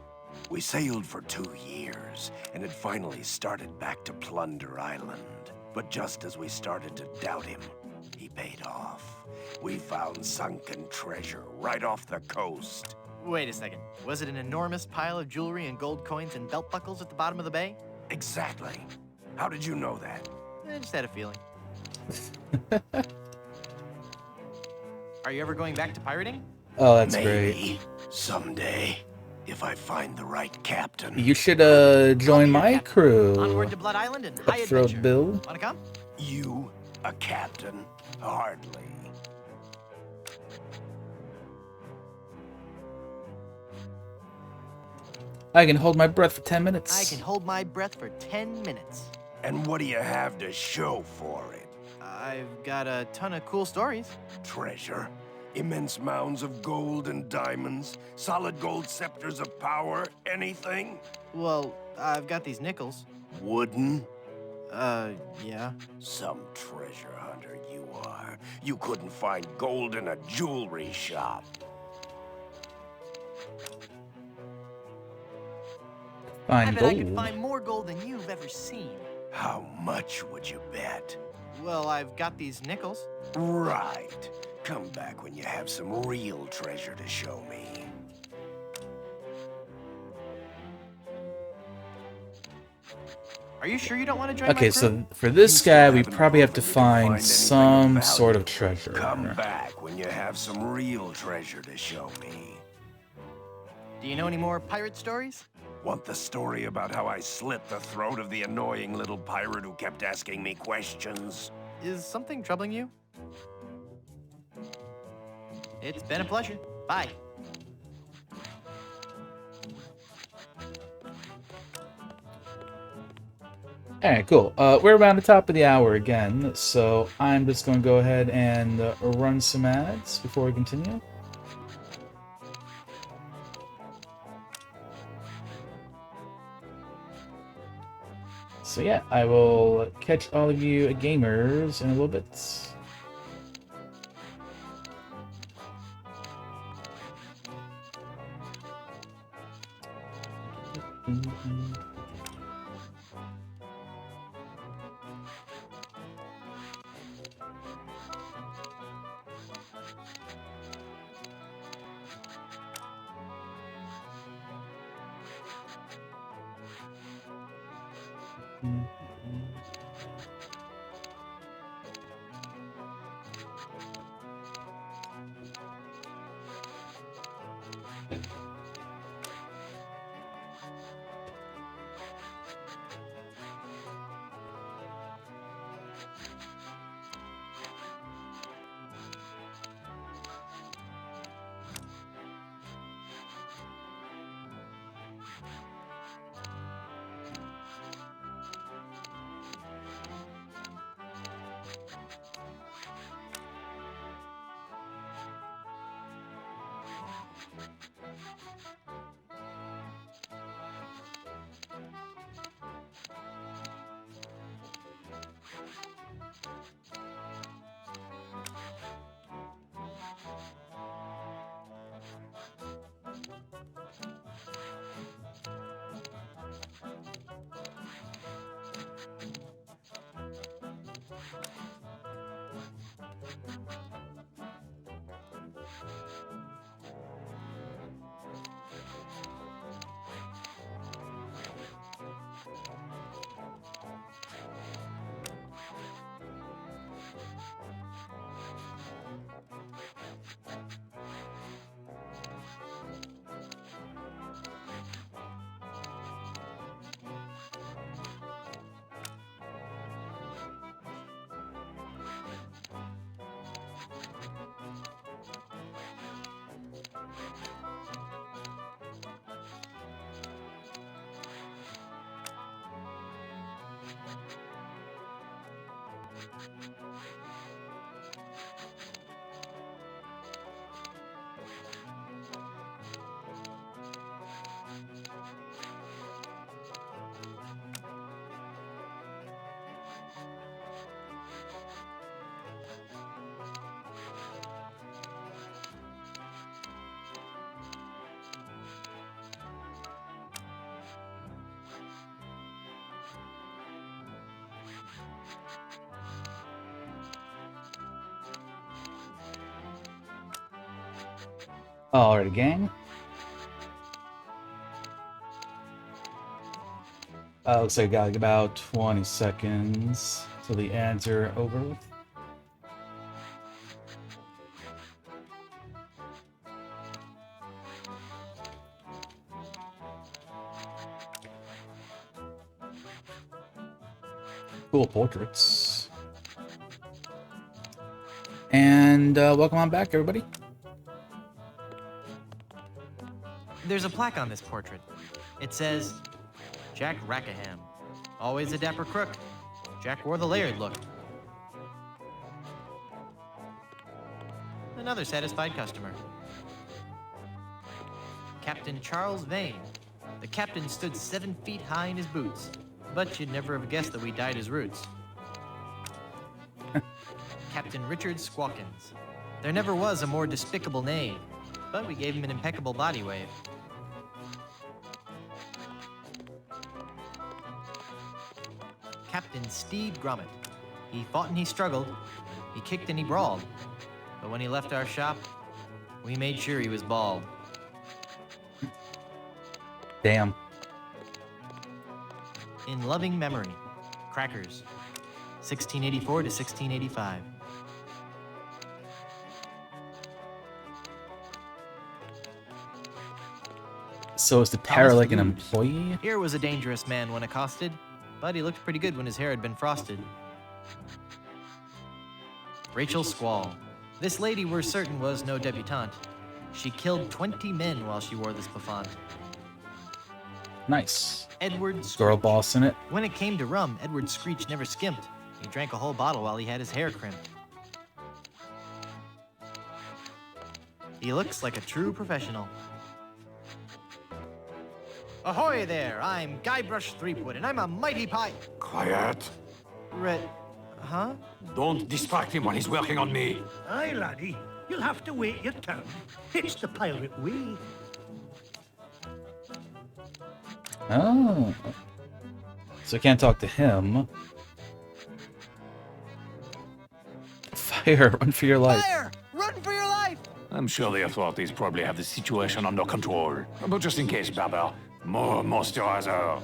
We sailed for 2 years, and had finally started back to Plunder Island. But just as we started to doubt him, he paid off. We found sunken treasure right off the coast. Wait a second. Was it an enormous pile of jewelry and gold coins and belt buckles at the bottom of the bay? Exactly. How did you know that? I just had a feeling. Are you ever going back to pirating? Oh, that's Maybe. great. Someday, if I find the right captain. You should join my crew. Onward to Blood Island and high Cutthroat adventure. Bill. Wanna come? You, a captain? Hardly. I can hold my breath for 10 minutes. I can hold my breath for 10 minutes. And what do you have to show for it? I've got a ton of cool stories. Treasure? Immense mounds of gold and diamonds? Solid gold scepters of power? Anything? Well, I've got these nickels. Wooden? Yeah. Some treasure hunter you are. You couldn't find gold in a jewelry shop. Find I bet gold. I could find more gold than you've ever seen. How much would you bet? Well, I've got these nickels. Right. Come back when you have some real treasure to show me. Are you sure you don't want to join my Okay, crew? so for this guy, we probably have to find some sort of treasure. Come back when you have some real treasure to show me. Do you know any more pirate stories? Want the story about how I slit the throat of the annoying little pirate who kept asking me questions? Is something troubling you? It's been a pleasure. Bye. Alright, cool. We're around the top of the hour again, so I'm just going to go ahead and run some ads before we continue. So yeah, I will catch all of you gamers in a little bit. Alrighty, gang. Looks like I got like about 20 seconds till the ads are over with. Cool portraits. And welcome on back, everybody. There's a plaque on this portrait. It says, Jack Rackham. Always a dapper crook. Jack wore the layered look. Another satisfied customer. Captain Charles Vane. The captain stood 7 feet high in his boots, but you'd never have guessed that we dyed his roots. Captain Richard Squawkins. There never was a more despicable knave, but we gave him an impeccable body wave. Captain Steve Grommet. He fought and he struggled, he kicked and he brawled, but when he left our shop, we made sure he was bald. Damn. In loving memory, Crackers, 1684 to 1685. So is the Terror like an employee? Here was a dangerous man when accosted, but he looked pretty good when his hair had been frosted. Rachel Squall. This lady we're certain was no debutante. She killed 20 men while she wore this bouffant. Nice. Edward Girl boss in it. When it came to rum, Edward Screech never skimped. He drank a whole bottle while he had his hair crimped. He looks like a true professional. Ahoy there, I'm Guybrush Threepwood, and I'm a mighty Quiet. Huh? Don't distract him when he's working on me. Aye, laddie. You'll have to wait your turn. It's the pirate way. Oh. So I can't talk to him. Fire, run for your life. Fire! Run for your life! I'm sure the authorities probably have the situation under control. But just in case, Barber, more moisturizer.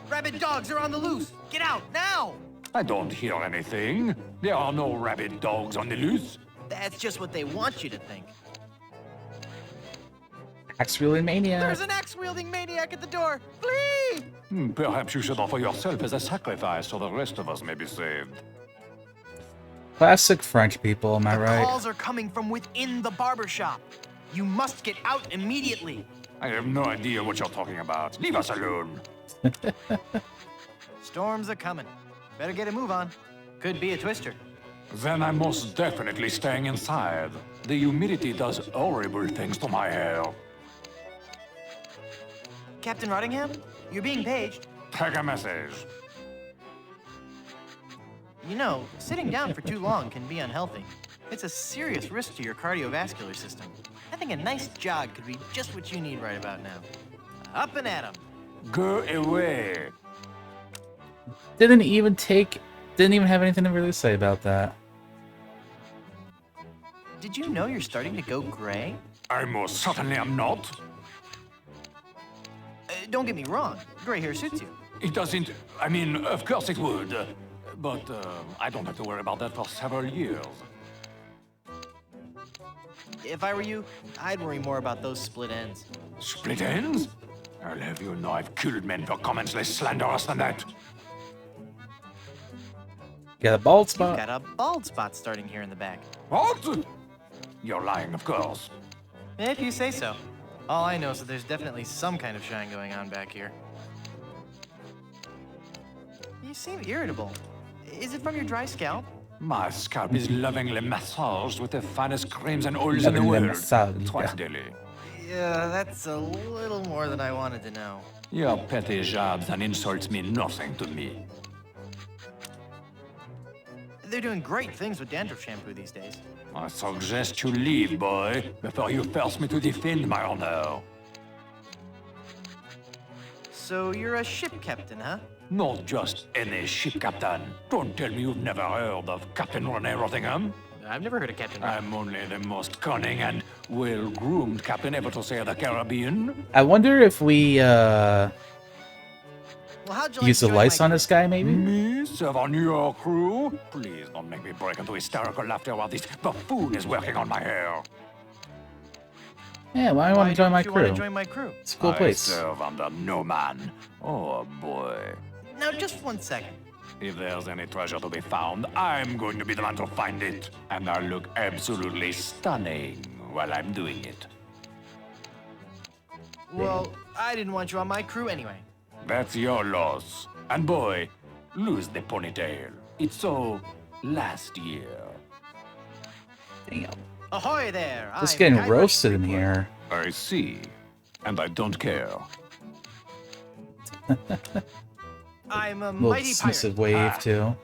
Rabid dogs are on the loose! Get out, now! I don't hear anything. There are no rabid dogs on the loose. That's just what they want you to think. Axe-wielding maniac. There's an axe-wielding maniac at the door! Flee! Perhaps you should offer yourself as a sacrifice so the rest of us may be saved. Classic French people, am I right? Calls are coming from within the barber shop. You must get out immediately. I have no idea what you're talking about. Leave us alone. Storms are coming. Better get a move on. Could be a twister. Then I'm most definitely staying inside. The humidity does horrible things to my hair. Captain Rottingham, you're being paged. Take a message. You know, sitting down for too long can be unhealthy. It's a serious risk to your cardiovascular system. I think a nice jog could be just what you need right about now. Up and at 'em. Go away. Didn't even have anything to really say about that. Did you know you're starting to go gray? I most certainly am not. Don't get me wrong, gray hair suits you. It doesn't. I mean, of course it would. But I don't have to worry about that for several years. If I were you, I'd worry more about those split ends. Split ends? I'll have you know I've killed men for comments less slanderous than that. Got a bald spot. You've got a bald spot starting here in the back. What? You're lying, of course. If you say so. All I know is that there's definitely some kind of shine going on back here. You seem irritable. Is it from your dry scalp? My scalp is lovingly massaged with the finest creams and oils in the Lovingly world. massaged. Twice daily. Yeah, that's a little more than I wanted to know. Your petty jabs and insults mean nothing to me. They're doing great things with dandruff shampoo these days. I suggest you leave, boy, before you force me to defend my honor. So you're a ship captain, huh? Not just any ship captain. Don't tell me you've never heard of Captain Rene Rottingham. I've never heard of Captain. I'm only the most cunning and well-groomed captain ever to sail the Caribbean. I wonder if we Well, how'd you like use to the join lice my on this guy, maybe? Me serve on your crew? Please don't make me break into hysterical laughter while this buffoon is working on my hair. Yeah, why do I want to join my You want to crew? join my crew? It's a cool I place. serve under no man. Oh boy. Now, just 1 second. If there's any treasure to be found, I'm going to be the man to find it. And I'll look absolutely stunning while I'm doing it. Well, I didn't want you on my crew anyway. That's your loss. And boy, lose the ponytail. It's so last year. Damn. Ahoy there! Just I'm getting Guybrush roasted in Threepwood. here. I see. And I don't care. I'm a Little mighty dismissive pirate. wave, too.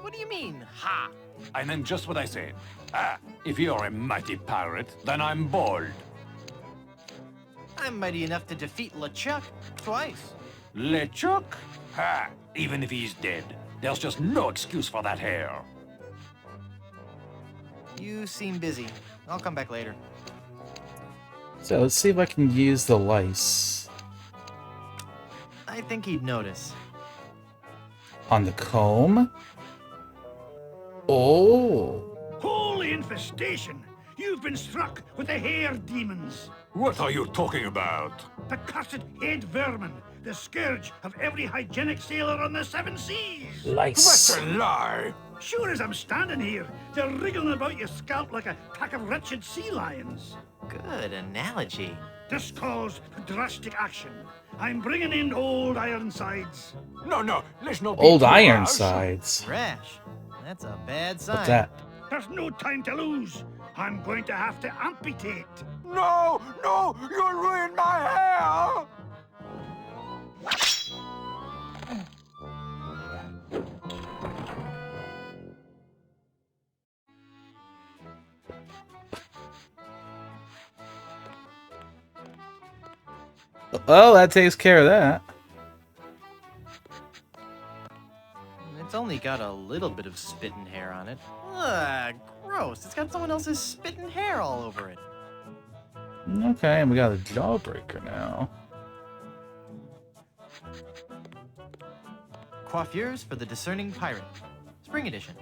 What do you mean, ha? I meant just what I said. Ah, if you're a mighty pirate, then I'm bold. I'm mighty enough to defeat LeChuck twice. LeChuck? Ha! Even if he's dead, there's just no excuse for that hair. You seem busy. I'll come back later. So let's see if I can use the lice I think he'd notice. on the comb. Oh. Holy infestation! You've been struck with the hair demons. What are you talking about? The cursed head vermin, the scourge of every hygienic sailor on the 7 seas. Lice. That's a lie! Sure as I'm standing here, they're wriggling about your scalp like a pack of wretched sea lions. Good analogy. This calls for drastic action. I'm bringing in old Ironsides. No, let's not be Old too Ironsides. Rash. That's a bad sign. What's that? There's no time to lose. I'm going to have to amputate. No, you'll ruin my hair! Oh, that takes care of that. It's only got a little bit of spit and hair on it. Ugh, gross. It's got someone else's spit and hair all over it. Okay, and we got a jawbreaker now. Coiffures for the Discerning Pirate. Spring edition.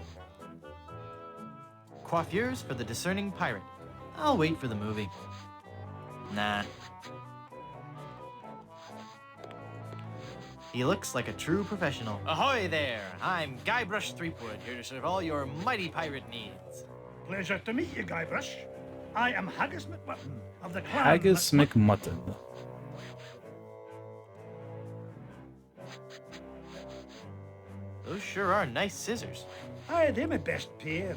Coiffures for the Discerning Pirate. I'll wait for the movie. Nah. He looks like a true professional. Ahoy there! I'm Guybrush Threepwood, here to serve all your mighty pirate needs. Pleasure to meet you, Guybrush. I am Haggis McMutton of the clan. Haggis McMutton. Those sure are nice scissors. Aye, they're my best pair.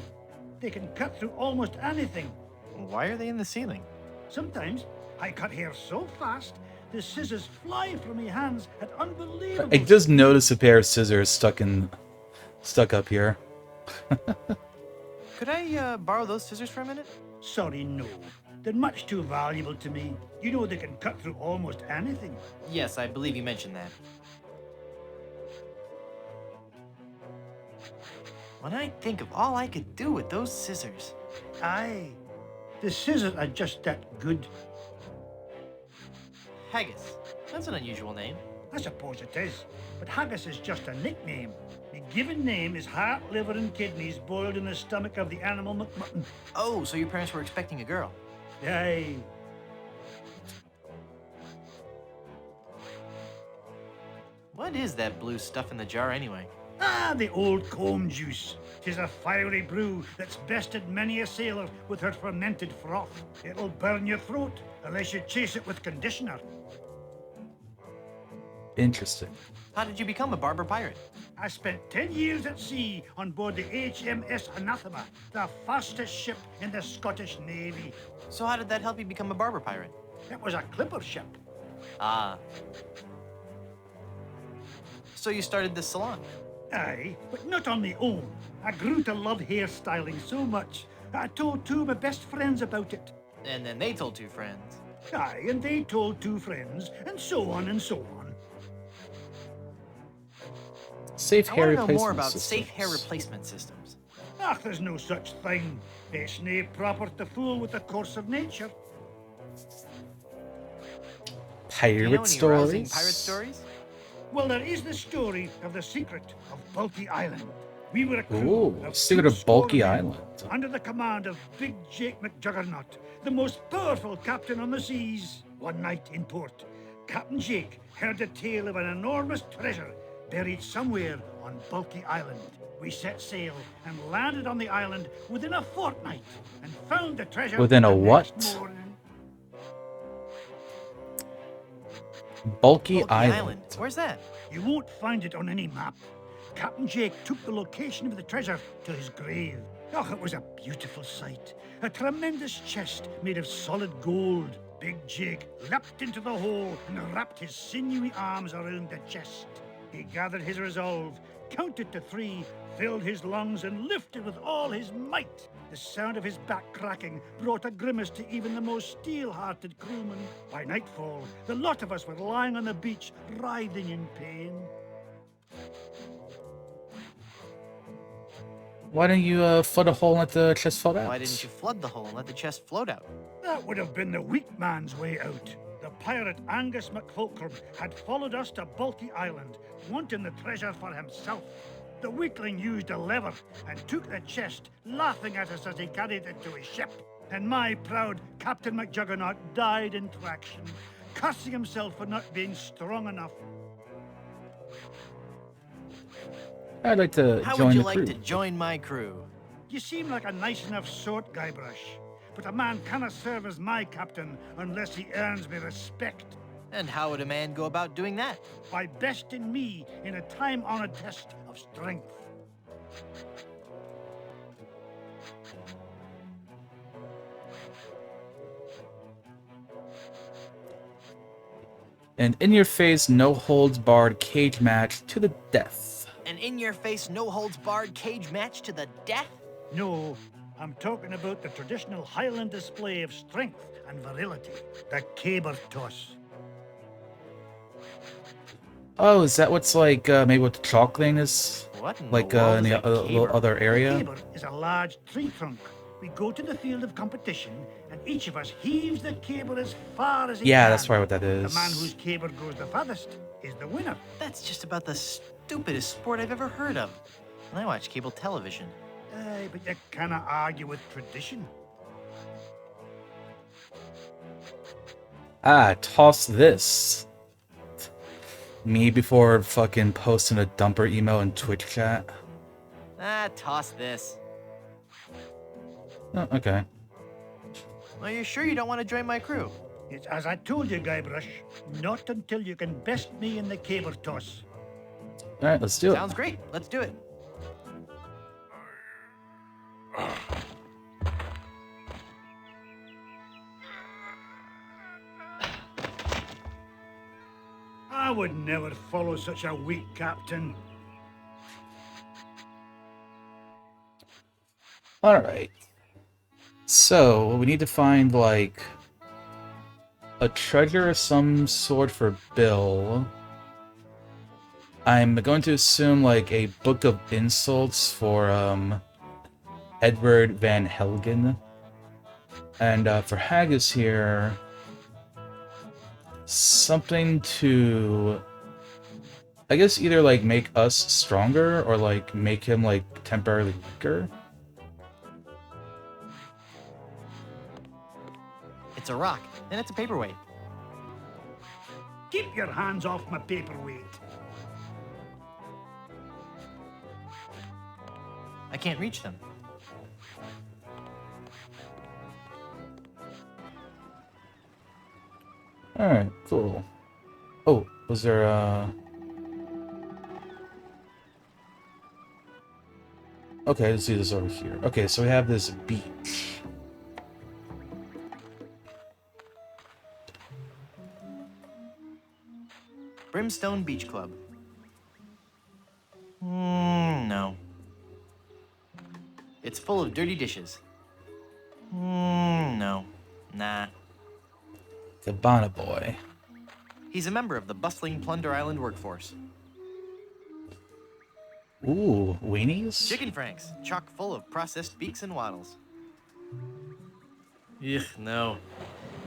They can cut through almost anything. Why are they in the ceiling? Sometimes I cut hair so fast, the scissors fly from my hands at unbelievable. I just noticed a pair of scissors stuck up here. Could I borrow those scissors for a minute? Sorry, no. They're much too valuable to me. You know they can cut through almost anything. Yes, I believe you mentioned that. When I think of all I could do with those scissors. Aye, the scissors are just that good. Haggis. That's an unusual name. I suppose it is, but haggis is just a nickname. The given name is heart, liver, and kidneys boiled in the stomach of the animal McMutton. Oh, so your parents were expecting a girl. Aye. What is that blue stuff in the jar anyway? Ah, the old comb juice. 'Tis a fiery brew that's bested many a sailor with her fermented froth. It'll burn your throat unless you chase it with conditioner. Interesting. How did you become a barber pirate? I spent 10 years at sea on board the HMS Anathema, the fastest ship in the Scottish Navy. So how did that help you become a barber pirate? It was a clipper ship. Ah. So you started this salon? Aye, but not on my own. I grew to love hairstyling so much that I told two of my best friends about it. And then they told two friends. Aye, and they told two friends, and so on and so on. Safe I hair want to know replacement more about systems. safe hair replacement systems. Ach, there's no such thing. It's nae proper to fool with the course of nature. Pirate Do you know any stories? rousing pirate stories? Well, there is the story of the secret of Bulky Island. We were a crew Ooh, of secret 2 of Bulky score men Island. under the command of Big Jake McJuggernaut, the most powerful captain on the seas. One night in port, Captain Jake heard the tale of an enormous treasure buried somewhere on Bulky Island. We set sail and landed on the island within a fortnight and found the treasure Within a the what? next morning. Bulky Island. Where's that? You won't find it on any map. Captain Jake took the location of the treasure to his grave. Oh, it was a beautiful sight. A tremendous chest made of solid gold. Big Jake leapt into the hole and wrapped his sinewy arms around the chest. He gathered his resolve, counted to 3, filled his lungs, and lifted with all his might. The sound of his back cracking brought a grimace to even the most steel-hearted crewman. By nightfall, the lot of us were lying on the beach, writhing in pain. Why don't you flood a hole and let the chest fall out? Why didn't you flood the hole and let the chest float out? That would have been the weak man's way out. The pirate Angus MacFulcrum had followed us to Bulky Island, wanting the treasure for himself. The weakling used a lever and took the chest, laughing at us as he carried it to his ship. And my proud Captain McJuggernaut died in traction, cursing himself for not being strong enough. I'd like to How join would you the like crew. to join my crew? You seem like a nice enough sort, Guybrush. But a man cannot serve as my captain unless he earns me respect. And how would a man go about doing that? By besting me in a time-honored test of strength. An in-your-face, no-holds-barred cage match to the death. An in-your-face, no-holds-barred cage match to the death? No, I'm talking about the traditional Highland display of strength and virility, the caber toss. Oh, is that what's like, maybe what the chalk thing is? What in Like, the world in is the a little caber? other The area? caber is a large tree trunk. We go to the field of competition, and each of us heaves the caber as far as he Yeah, can. that's probably what that is. The man whose caber goes the farthest is the winner. That's just about the stupidest sport I've ever heard of. And I watch cable television. Aye, but you cannot argue with tradition. Ah, toss this. Me before fucking posting a dumper email in Twitch chat. Ah, toss this. Oh, okay. Are you sure you don't want to join my crew? It's as I told you, Guybrush. Not until you can best me in the caber toss. Alright, let's do it. Sounds great. Let's do it. I would never follow such a weak captain. Alright. So, we need to find, like, a treasure of some sort for Bill. I'm going to assume, like, a book of insults for, Edward Van Helgen. And, for Haggis here, something to, I guess, either, like, make us stronger or, like, make him, like, temporarily weaker. It's a rock, and it's a paperweight. Keep your hands off my paperweight. I can't reach them. Alright, cool. Oh, Was there Okay, let's do this over here. Okay, so we have this beach. Brimstone Beach Club. No. It's full of dirty dishes. No. Nah. Cabana Boy. He's a member of the bustling Plunder Island workforce. Ooh, weenies? Chicken franks, chock full of processed beaks and waddles. Ugh, no.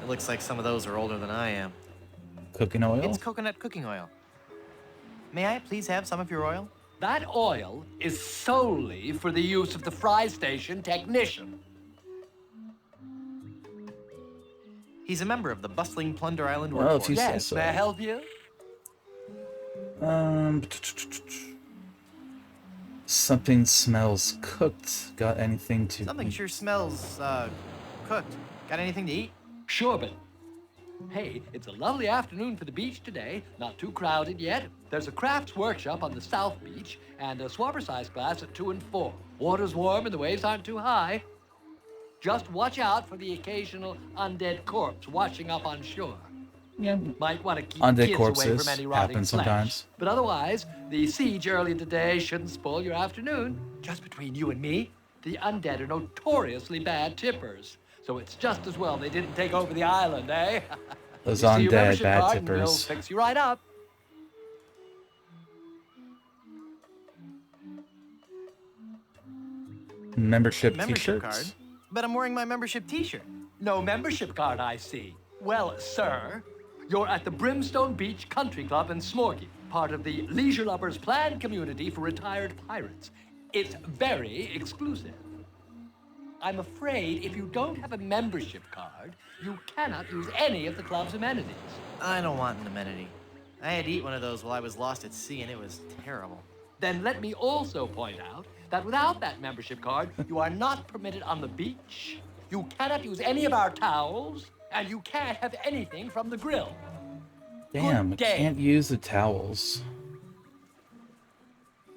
It looks like some of those are older than I am. Cooking oil? It's coconut cooking oil. May I please have some of your oil? That oil is solely for the use of the fry station technician. He's a member of the bustling Plunder Island Well, workforce. if you say Yes, so. may I help you? Something smells cooked. Got anything to Something eat? sure smells, cooked. Got anything to eat? Sure, but hey, it's a lovely afternoon for the beach today. Not too crowded yet. There's a crafts workshop on the South Beach and a swabber size class at 2 and 4. Water's warm and the waves aren't too high. Just watch out for the occasional undead corpse washing up on shore. Yeah. Might want to keep Undead kids away corpses from any rotting happen flesh. sometimes. But otherwise, the siege earlier today shouldn't spoil your afternoon. Just between you and me, the undead are notoriously bad tippers. So it's just as well they didn't take over the island, eh? Those You see your undead membership bad card and we'll tippers. fix you right up. Membership Membership t-shirts? card? But I'm wearing my membership t-shirt. No membership card, I see. Well, sir, you're at the Brimstone Beach Country Club in Smorgy, part of the Leisure Lovers planned community for retired pirates. It's very exclusive. I'm afraid if you don't have a membership card, you cannot use any of the club's amenities. I don't want an amenity. I had to eat one of those while I was lost at sea, and it was terrible. Then let me also point out that without that membership card, you are not permitted on the beach, you cannot use any of our towels, and you can't have anything from the grill. Damn, Good day. can't use the towels.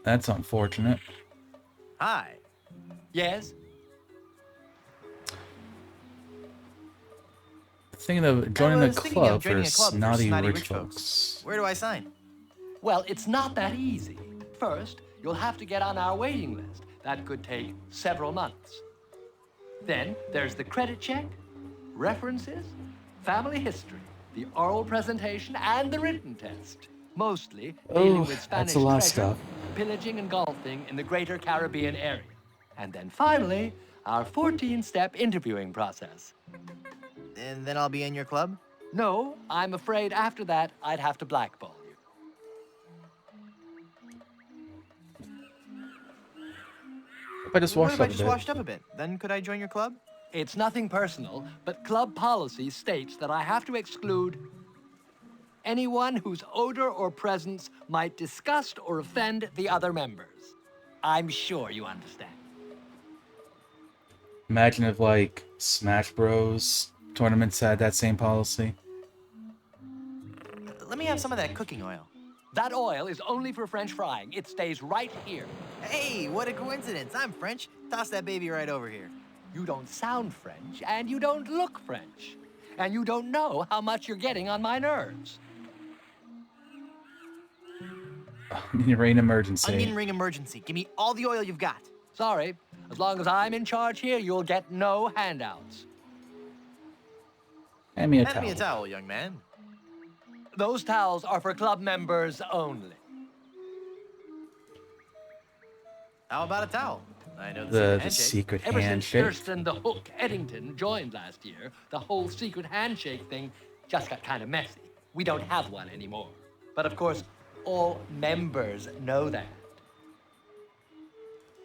That's unfortunate. Hi. Yes? Thinking of joining I a was thinking club of for joining a club for snotty snotty rich rich folks. Where do I sign? Well, it's not that easy. First, you'll have to get on our waiting list. That could take several months. Then there's the credit check, references, family history, the oral presentation, and the written test. Mostly dealing Oh, with Spanish that's a lot of treasure, stuff. pillaging and golfing in the greater Caribbean area. And then finally, our 14-step interviewing process. And then I'll be in your club? No, I'm afraid after that, I'd have to blackball you. If I just What washed if I up a just bit? washed up a bit? Then could I join your club? It's nothing personal, but club policy states that I have to exclude anyone whose odor or presence might disgust or offend the other members. I'm sure you understand. Imagine if, like, Smash Bros. Tournaments had that same policy. Let me have some of that cooking oil. That oil is only for French frying. It stays right here. Hey, what a coincidence. I'm French. Toss that baby right over here. You don't sound French, and you don't look French. And you don't know how much you're getting on my nerves. Onion ring emergency. Onion ring emergency. Give me all the oil you've got. Sorry. As long as I'm in charge here, you'll get no handouts. Hand me a Hand towel. me a towel, young man. Those towels are for club members only. How about a towel? I know The secret Ever since handshake. Thurston the Hook Eddington joined last year, the whole secret handshake thing just got kind of messy. We don't have one anymore. But of course, all members know that.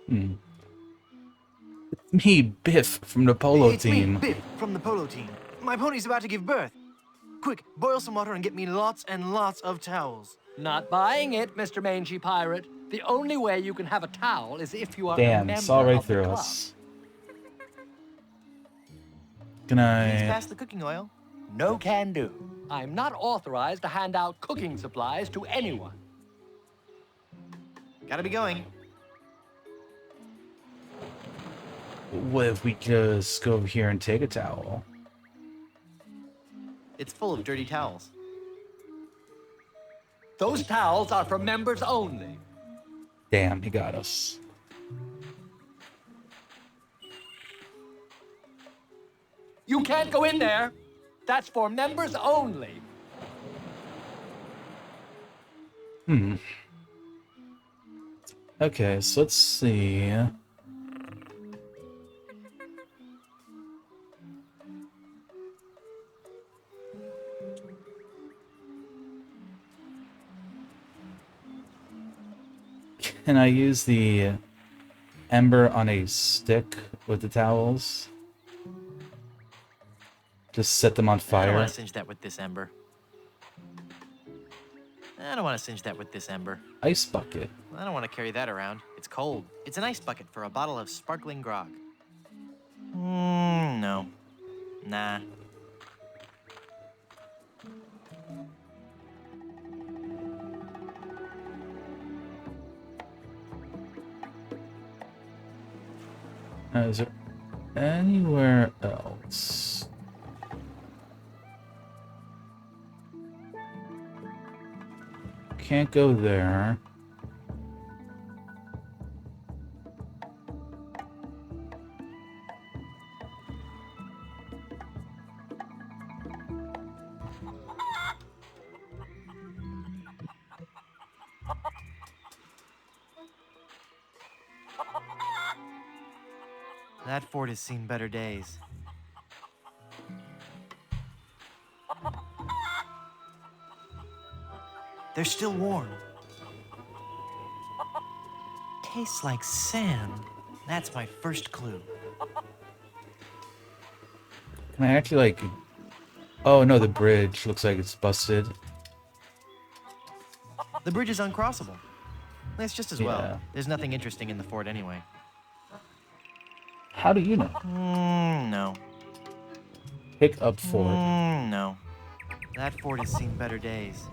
Hmm. It's me, Biff, from the polo It's team. me, Biff, from the polo team. My pony's about to give birth. Quick, boil some water and get me lots and lots of towels. Not buying it, Mr. Mangy Pirate. The only way you can have a towel is if you are a Damn, member saw right of the through club. us. Can Please I... pass the cooking oil. No can do. I'm not authorized to hand out cooking supplies to anyone. Gotta be going. What if we just go over here and take a towel? It's full of dirty towels. Those towels are for members only. Damn, he got us. You can't go in there. That's for members only. Hmm. Okay, so let's see. Can I use the ember on a stick with the towels? Just set them on I don't fire? want to singe that with this ember. I don't want to singe that with this ember. Ice bucket. I don't want to carry that around. It's cold. It's an ice bucket for a bottle of sparkling grog. No. Nah. Is there anywhere else? Can't go there. That fort has seen better days. They're still warm. Tastes like sand. That's my first clue. Can I actually, like... Oh, no, the bridge looks like it's busted. The bridge is uncrossable. That's just as well. Yeah. There's nothing interesting in the fort anyway. How do you know? No. Pick up fort. No. That fort has seen better days.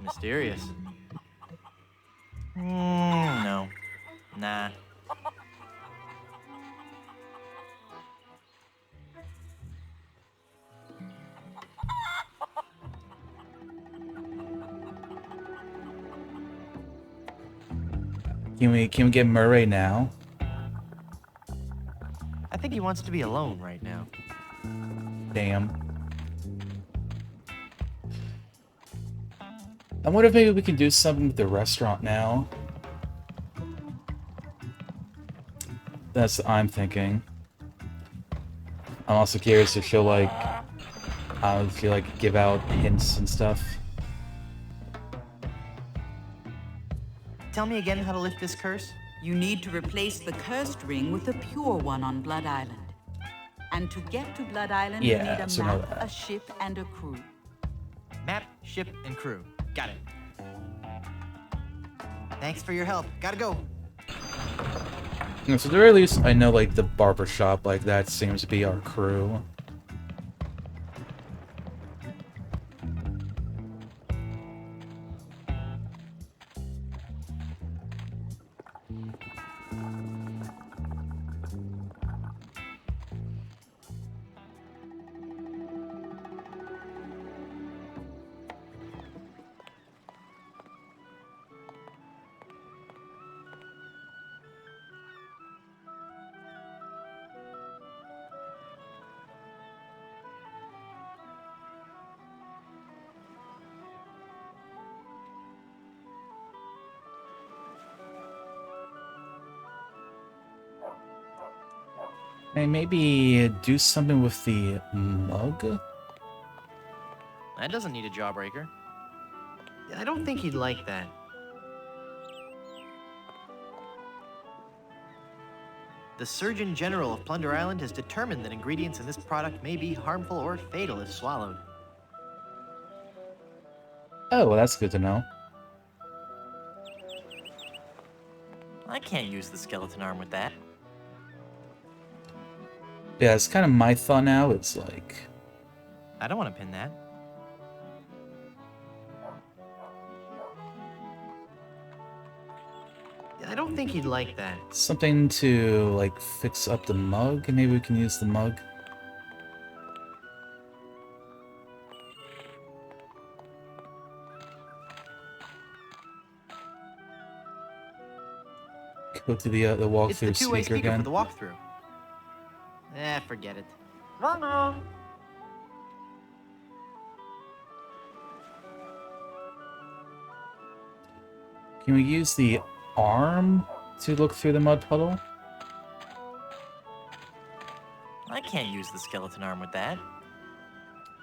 Mysterious. No. Nah. Can we get Murray now? I think he wants to be alone right now. Damn. I wonder if maybe we can do something with the restaurant now. That's what I'm thinking. I'm also curious if she'll like, give out hints and stuff. Tell me again how to lift this curse? You need to replace the cursed ring with a pure one on Blood Island. And to get to Blood Island, you Yeah, need a so know map, that. a ship, and a crew. Map, ship, and crew. Got it. Thanks for your help. Gotta go. Yeah, so at the very least, I know like the barber shop, like that seems to be our crew. Hey, maybe do something with the mug? That doesn't need a jawbreaker. I don't think he'd like that. The Surgeon General of Plunder Island has determined that ingredients in this product may be harmful or fatal if swallowed. Oh, well, that's good to know. I can't use the skeleton arm with that. Yeah, it's kind of my thought now. It's like... I don't want to pin that. I don't think he'd like that. something to, like, fix up the mug. Maybe we can use the mug. Go to the It's the walkthrough two-way speaker speaker again. for the walkthrough. Forget it. Can we use the arm to look through the mud puddle? I can't use the skeleton arm with that.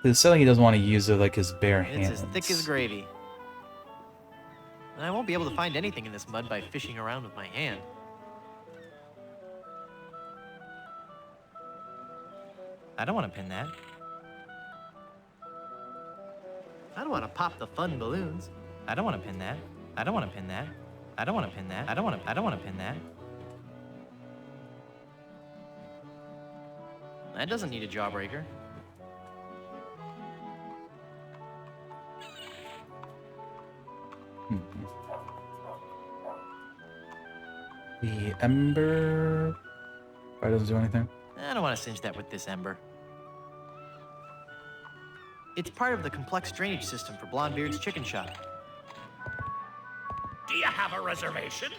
It's something he doesn't want to use it like his bare hands. It's as thick as gravy. And I won't be able to find anything in this mud by fishing around with my hand. I don't want to pin that. I don't want to pop the fun balloons. I don't want to pin that. I don't want to pin that. I don't want to pin that. I don't want to pin that. That doesn't need a jawbreaker. The ember... Probably doesn't do anything. I don't want to singe that with this ember. It's part of the complex drainage system for Blondebeard's chicken shop. Do you have a reservation?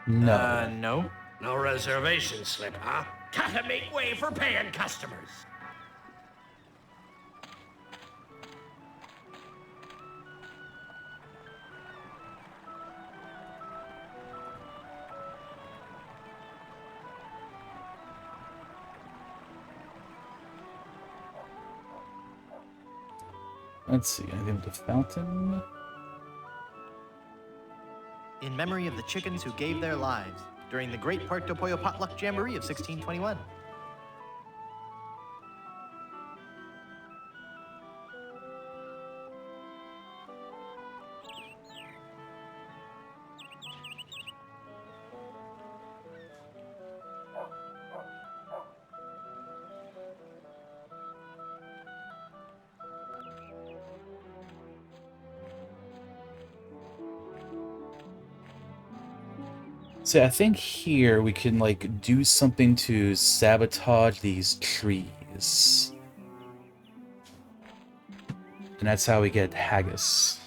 No. No. No reservation slip, huh? Gotta make way for paying customers. Let's see, anything with the fountain? In memory of the chickens who gave their lives during the Great Puerto Pollo Potluck Jamboree of 1621. So I think here we can like do something to sabotage these trees. And that's how we get haggis.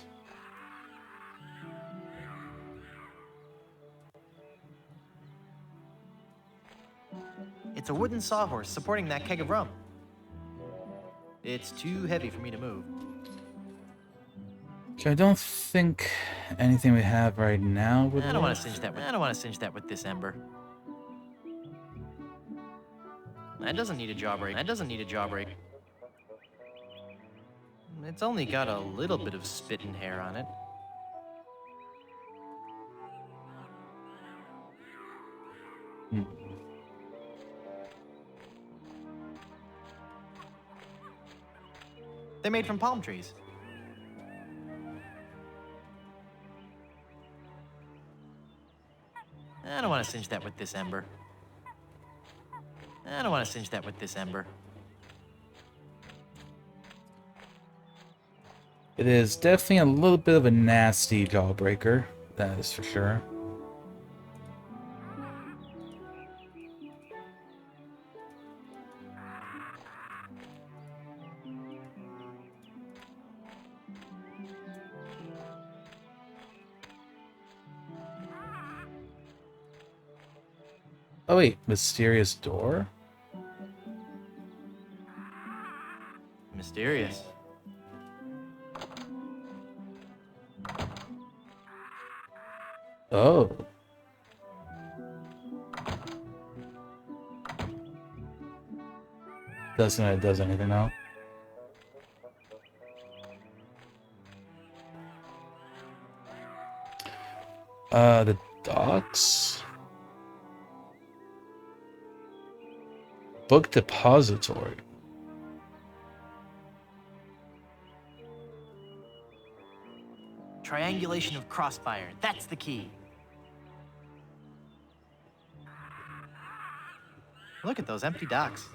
It's a wooden sawhorse supporting that keg of rum. It's too heavy for me to move. Okay, I don't think anything we have right now would I don't want work. to singe that. I don't want to singe that with this ember. That doesn't need a jawbreak. That doesn't need a jawbreak. It's only got a little bit of spit and hair on it. They're made from palm trees. I don't want to singe that with this ember. I don't want to singe that with this ember. It is definitely a little bit of a nasty jawbreaker, that is for sure. Oh wait, mysterious door? Mysterious. Oh. Doesn't does anything now? The docks? Book depository. Triangulation of crossfire. That's the key. Look at those empty docks.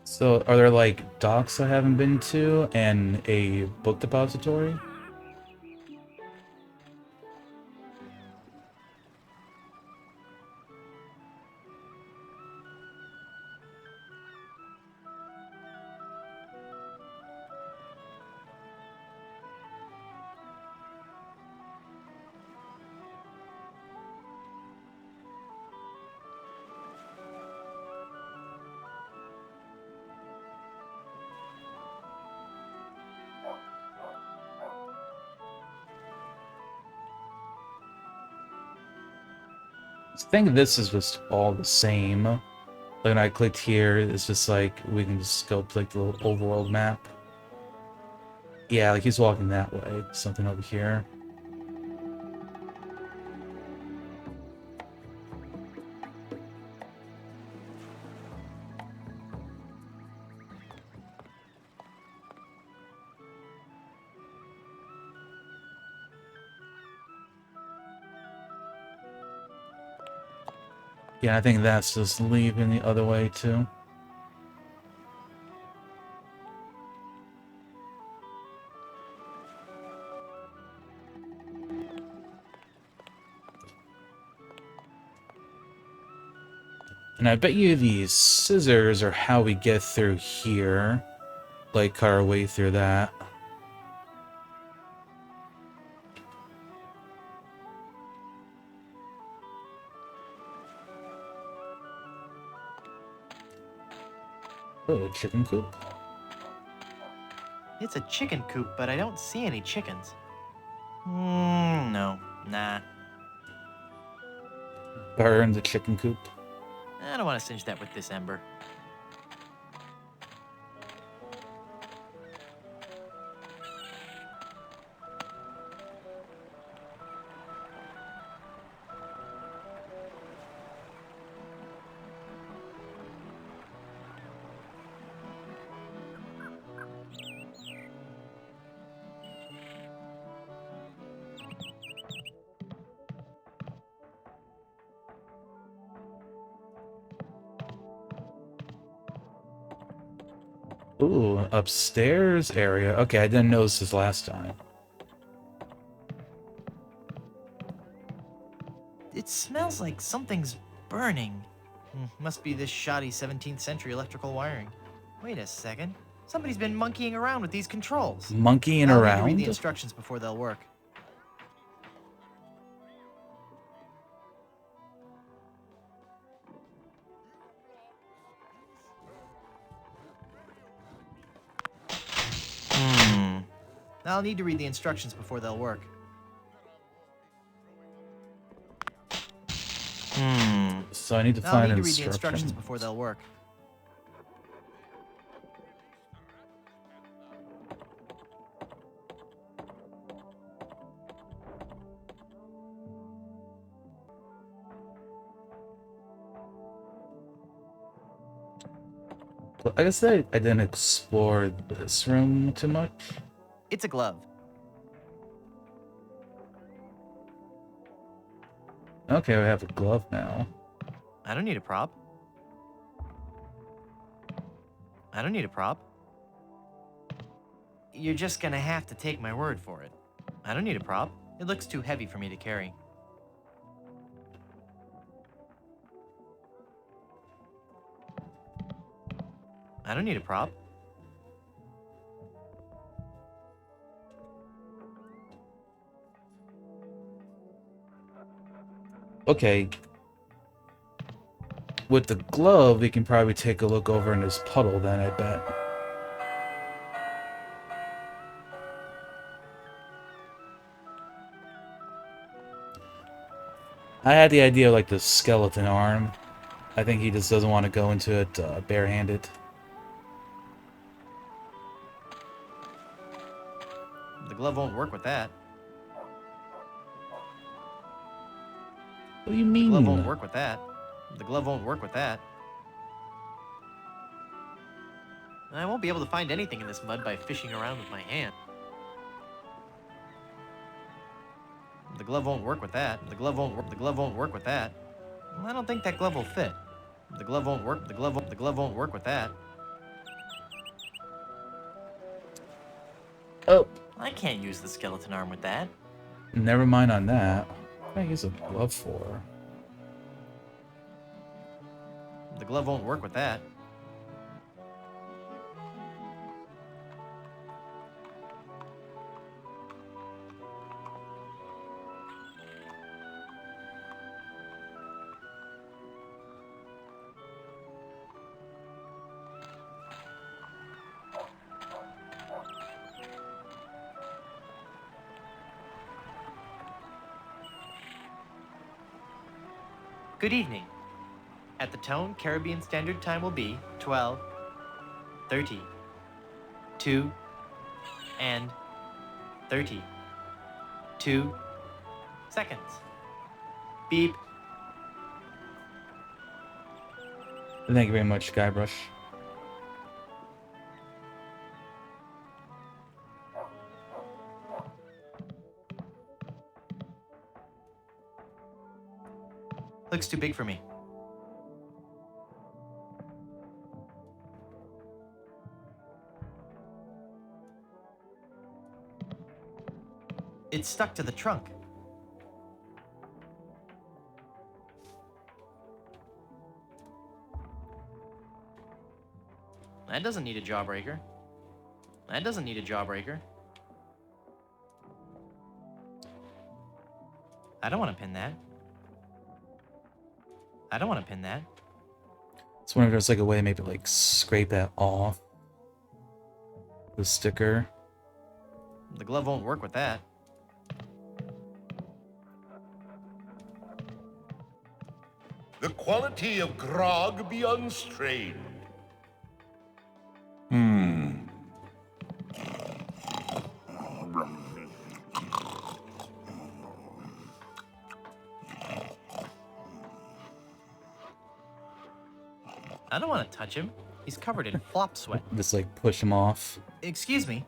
So, are there like docks I haven't been to and a book depository? I think this is just all the same. Like when I clicked here, it's just like we can just scope like the little overworld map. Yeah, like he's walking that way. Something over here. Yeah, I think that's just leaving the other way too. And I bet you these scissors are how we get through here. Like, cut our way through that. Oh, chicken coop. It's a chicken coop, but I don't see any chickens. No. Nah. Burn the chicken coop. I don't want to cinch that with this ember. Ooh, upstairs area. Okay, I didn't notice this last time. It smells like something's burning. Must be this shoddy 17th century electrical wiring. Wait a second. Somebody's been monkeying around with these controls. Monkeying I'll need to around? read the instructions before they'll work. I'll need to read the instructions before they'll work. So I need to I'll find need to read the instructions instructions. before they'll work. Well, I guess I didn't explore this room too much. It's a glove. Okay, we have a glove now. I don't need a prop. I don't need a prop. You're just gonna have to take my word for it. I don't need a prop. It looks too heavy for me to carry. I don't need a prop. Okay. With the glove, we can probably take a look over in this puddle then, I bet. I had the idea of like the skeleton arm. I think he just doesn't want to go into it barehanded. The glove won't work with that. What do you The mean? glove won't work with that. The glove won't work with that. I won't be able to find anything in this mud by fishing around with my hand. The glove won't work with that. The glove won't work. The glove won't work with that. I don't think that glove will fit. The glove won't work. The glove won't work with that. Oh. I can't use the skeleton arm with that. Never mind on that. What can I use a glove for? The glove won't work with that. Good evening. At the tone, Caribbean Standard Time will be 12:30, 2, and 32 seconds. Beep. Thank you very much, Guybrush. Looks too big for me. It's stuck to the trunk. That doesn't need a jawbreaker. That doesn't need a jawbreaker. I don't want to pin that. I don't want to pin that. Just wonder if there's like a way to maybe like scrape that off the sticker. The glove won't work with that. The quality of grog be unstrained. I don't want to touch him. He's covered in flop sweat. Just like push him off. Excuse me.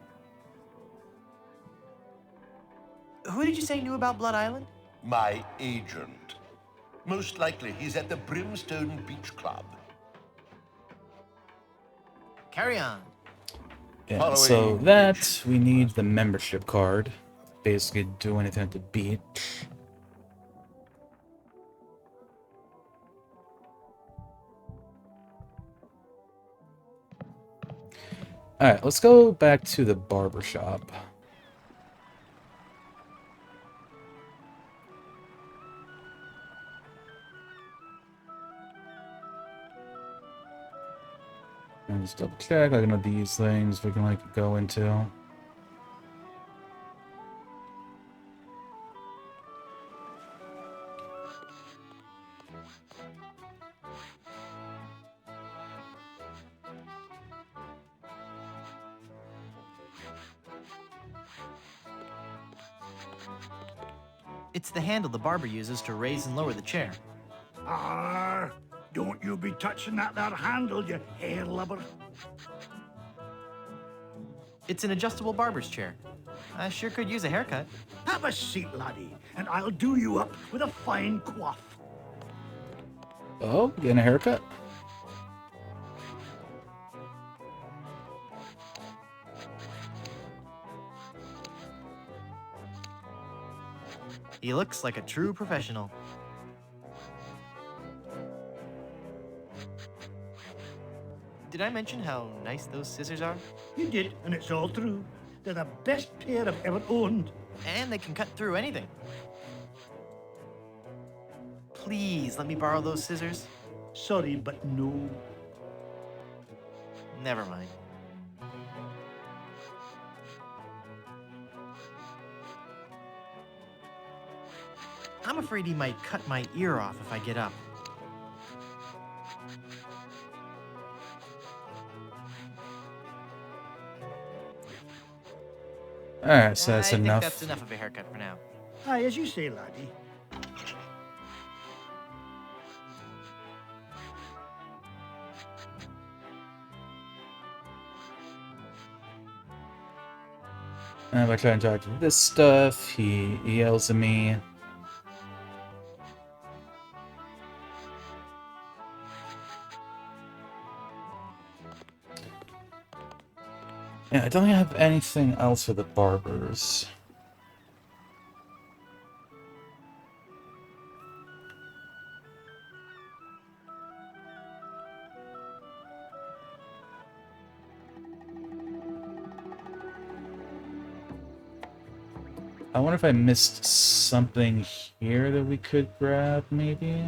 Who did you say knew about Blood Island? My agent. Most likely he's at the Brimstone Beach Club. Carry on. Yeah, so that we need the membership card. Basically do anything at the beach. Alright, let's go back to the barber shop. And just double check, like, know these things we can like go into. It's the handle the barber uses to raise and lower the chair. Ah, don't you be touching that there handle, you hair lubber. It's an adjustable barber's chair. I sure could use a haircut. Have a seat, laddie, and I'll do you up with a fine coif. Oh, getting a haircut? He looks like a true professional. Did I mention how nice those scissors are? You did, and it's all true. They're the best pair I've ever owned. And they can cut through anything. Please let me borrow those scissors. Sorry, but no. Never mind. I'm afraid he might cut my ear off if I get up. Alright, so that's enough. I think that's enough of a haircut for now. Aye, as you say, laddie. And if I try and talk to this stuff, he yells at me. Yeah, I don't think I have anything else for the barbers. I wonder if I missed something here that we could grab, maybe?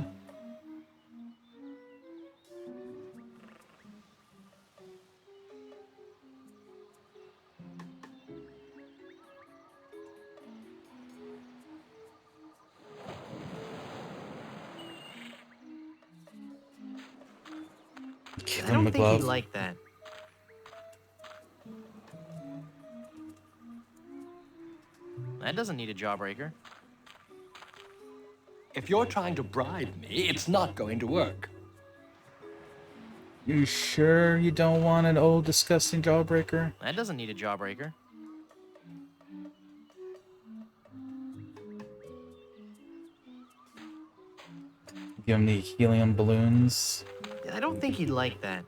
I don't think he'd like that. That doesn't need a jawbreaker. If you're trying to bribe me, it's not going to work. You sure you don't want an old disgusting jawbreaker? That doesn't need a jawbreaker. Give him the helium balloons. I don't think he'd like that.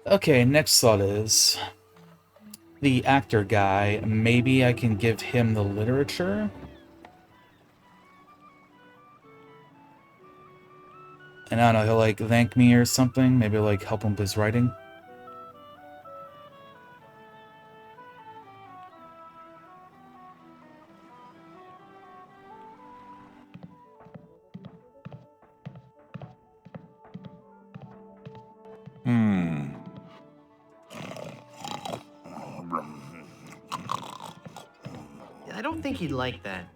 Okay, next thought is the actor guy. Maybe I can give him the literature? And I don't know, he'll like thank me or something. Maybe like help him with his writing. I don't think he'd like that.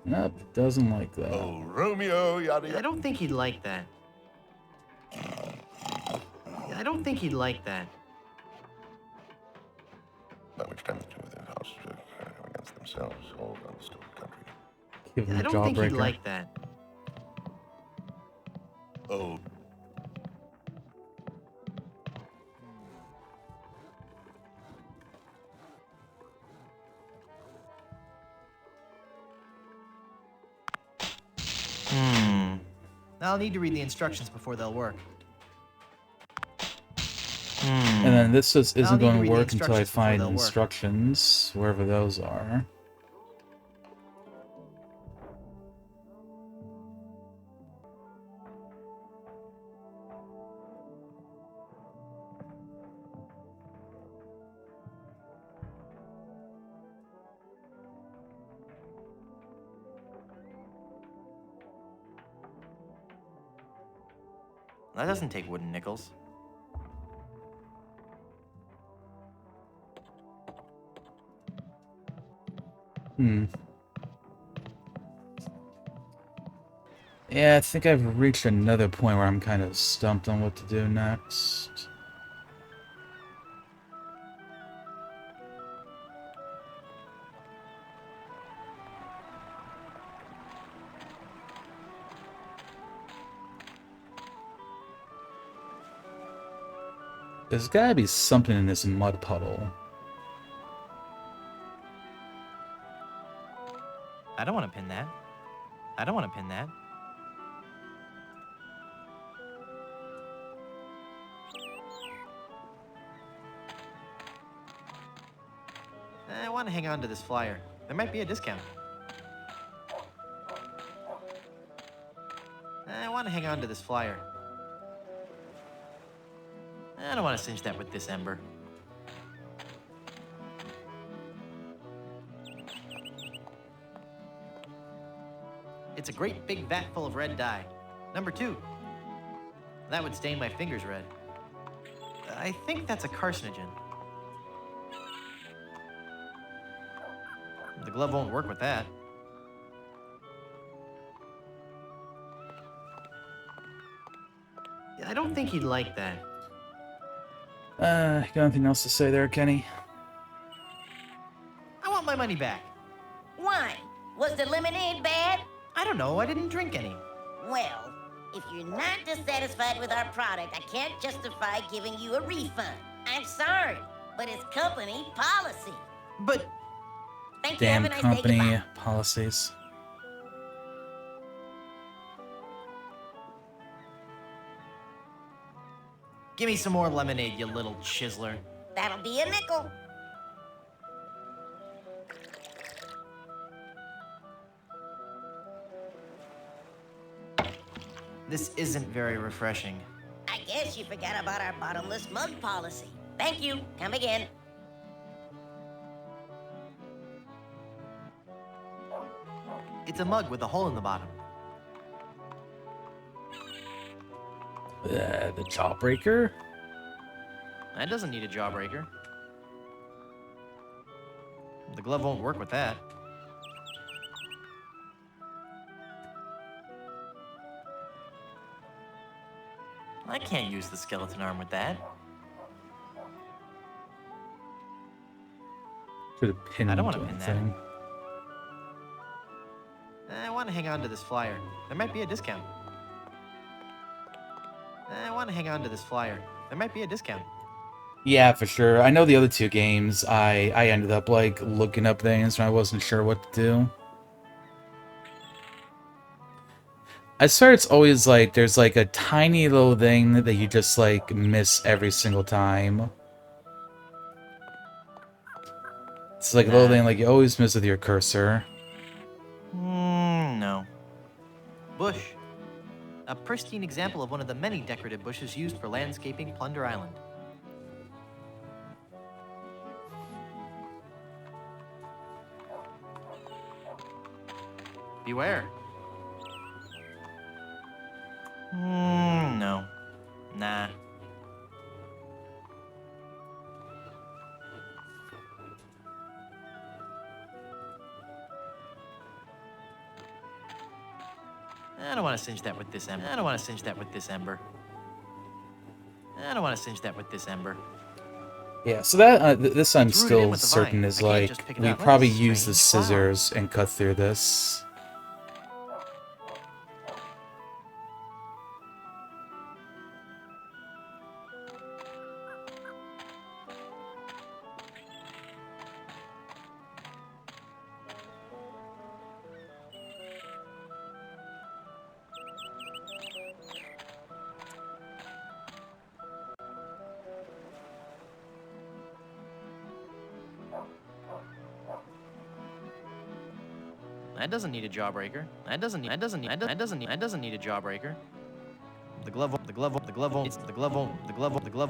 Nope, doesn't like that. Oh, Romeo, yada yada. I don't think he'd like that. I don't think he'd like that. By which time the two of their houses were against themselves, all around the stolen country. Give him I a don't think he'd jawbreaker. like that. Oh. I'll need to read the instructions before they'll work. And then this just I'll isn't need to going read to the work until I instructions before find they'll work. instructions, wherever those are. That doesn't take wooden nickels. Yeah, I think I've reached another point where I'm kind of stumped on what to do next. There's gotta be something in this mud puddle. I don't want to pin that. I don't want to pin that. I want to hang on to this flyer. There might be a discount. I want to hang on to this flyer. I don't want to cinch that with this ember. It's a great big vat full of red dye. Number 2. That would stain my fingers red. I think that's a carcinogen. The glove won't work with that. I don't think he'd like that. Got anything else to say there, Kenny? I want my money back. Why? Was the lemonade bad? I don't know, I didn't drink any. Well, if you're not dissatisfied with our product, I can't justify giving you a refund. I'm sorry, but it's company policy. But... Thank you, have Damn a nice day, company goodbye. policies. Give me some more lemonade, you little chiseler. That'll be a nickel. This isn't very refreshing. I guess you forgot about our bottomless mug policy. Thank you. Come again. It's a mug with a hole in the bottom. The Jawbreaker? That doesn't need a jawbreaker. The glove won't work with that. I can't use the skeleton arm with that. Could have pinned I don't want to the pin that. thing. I want to hang on to this flyer. There might be a discount. I want to hang on to this flyer. There might be a discount. Yeah, for sure. I know the other two games, I ended up, like, looking up things when I wasn't sure what to do. I swear it's always, like, there's, like, a tiny little thing that you just, like, miss every single time. It's like a little thing, like, you always miss with your cursor. No. Bush. A pristine example of one of the many decorative bushes used for landscaping Plunder Island. Beware. No. Nah. I don't want to singe that with this ember. I don't want to singe that with this ember. I don't want to singe that with this ember. Yeah, so that this I'm Threw it in still with the certain vine. is I can't like just pick it we up. What a probably use the strange flower. scissors and cut through this. That doesn't need a jawbreaker. That doesn't need a jawbreaker. The glove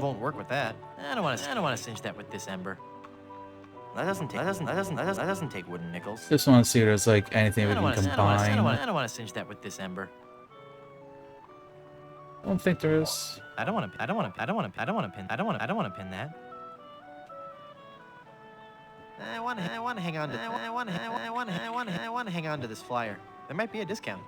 won't work with that. I don't want to singe that with this ember. That doesn't take wooden nickels. Just want to see if there's like anything we can combine. I don't want to singe that with this ember. I don't think there is. I don't want to pin that. I want to hang on to. I want to hang on to this flyer. There might be a discount.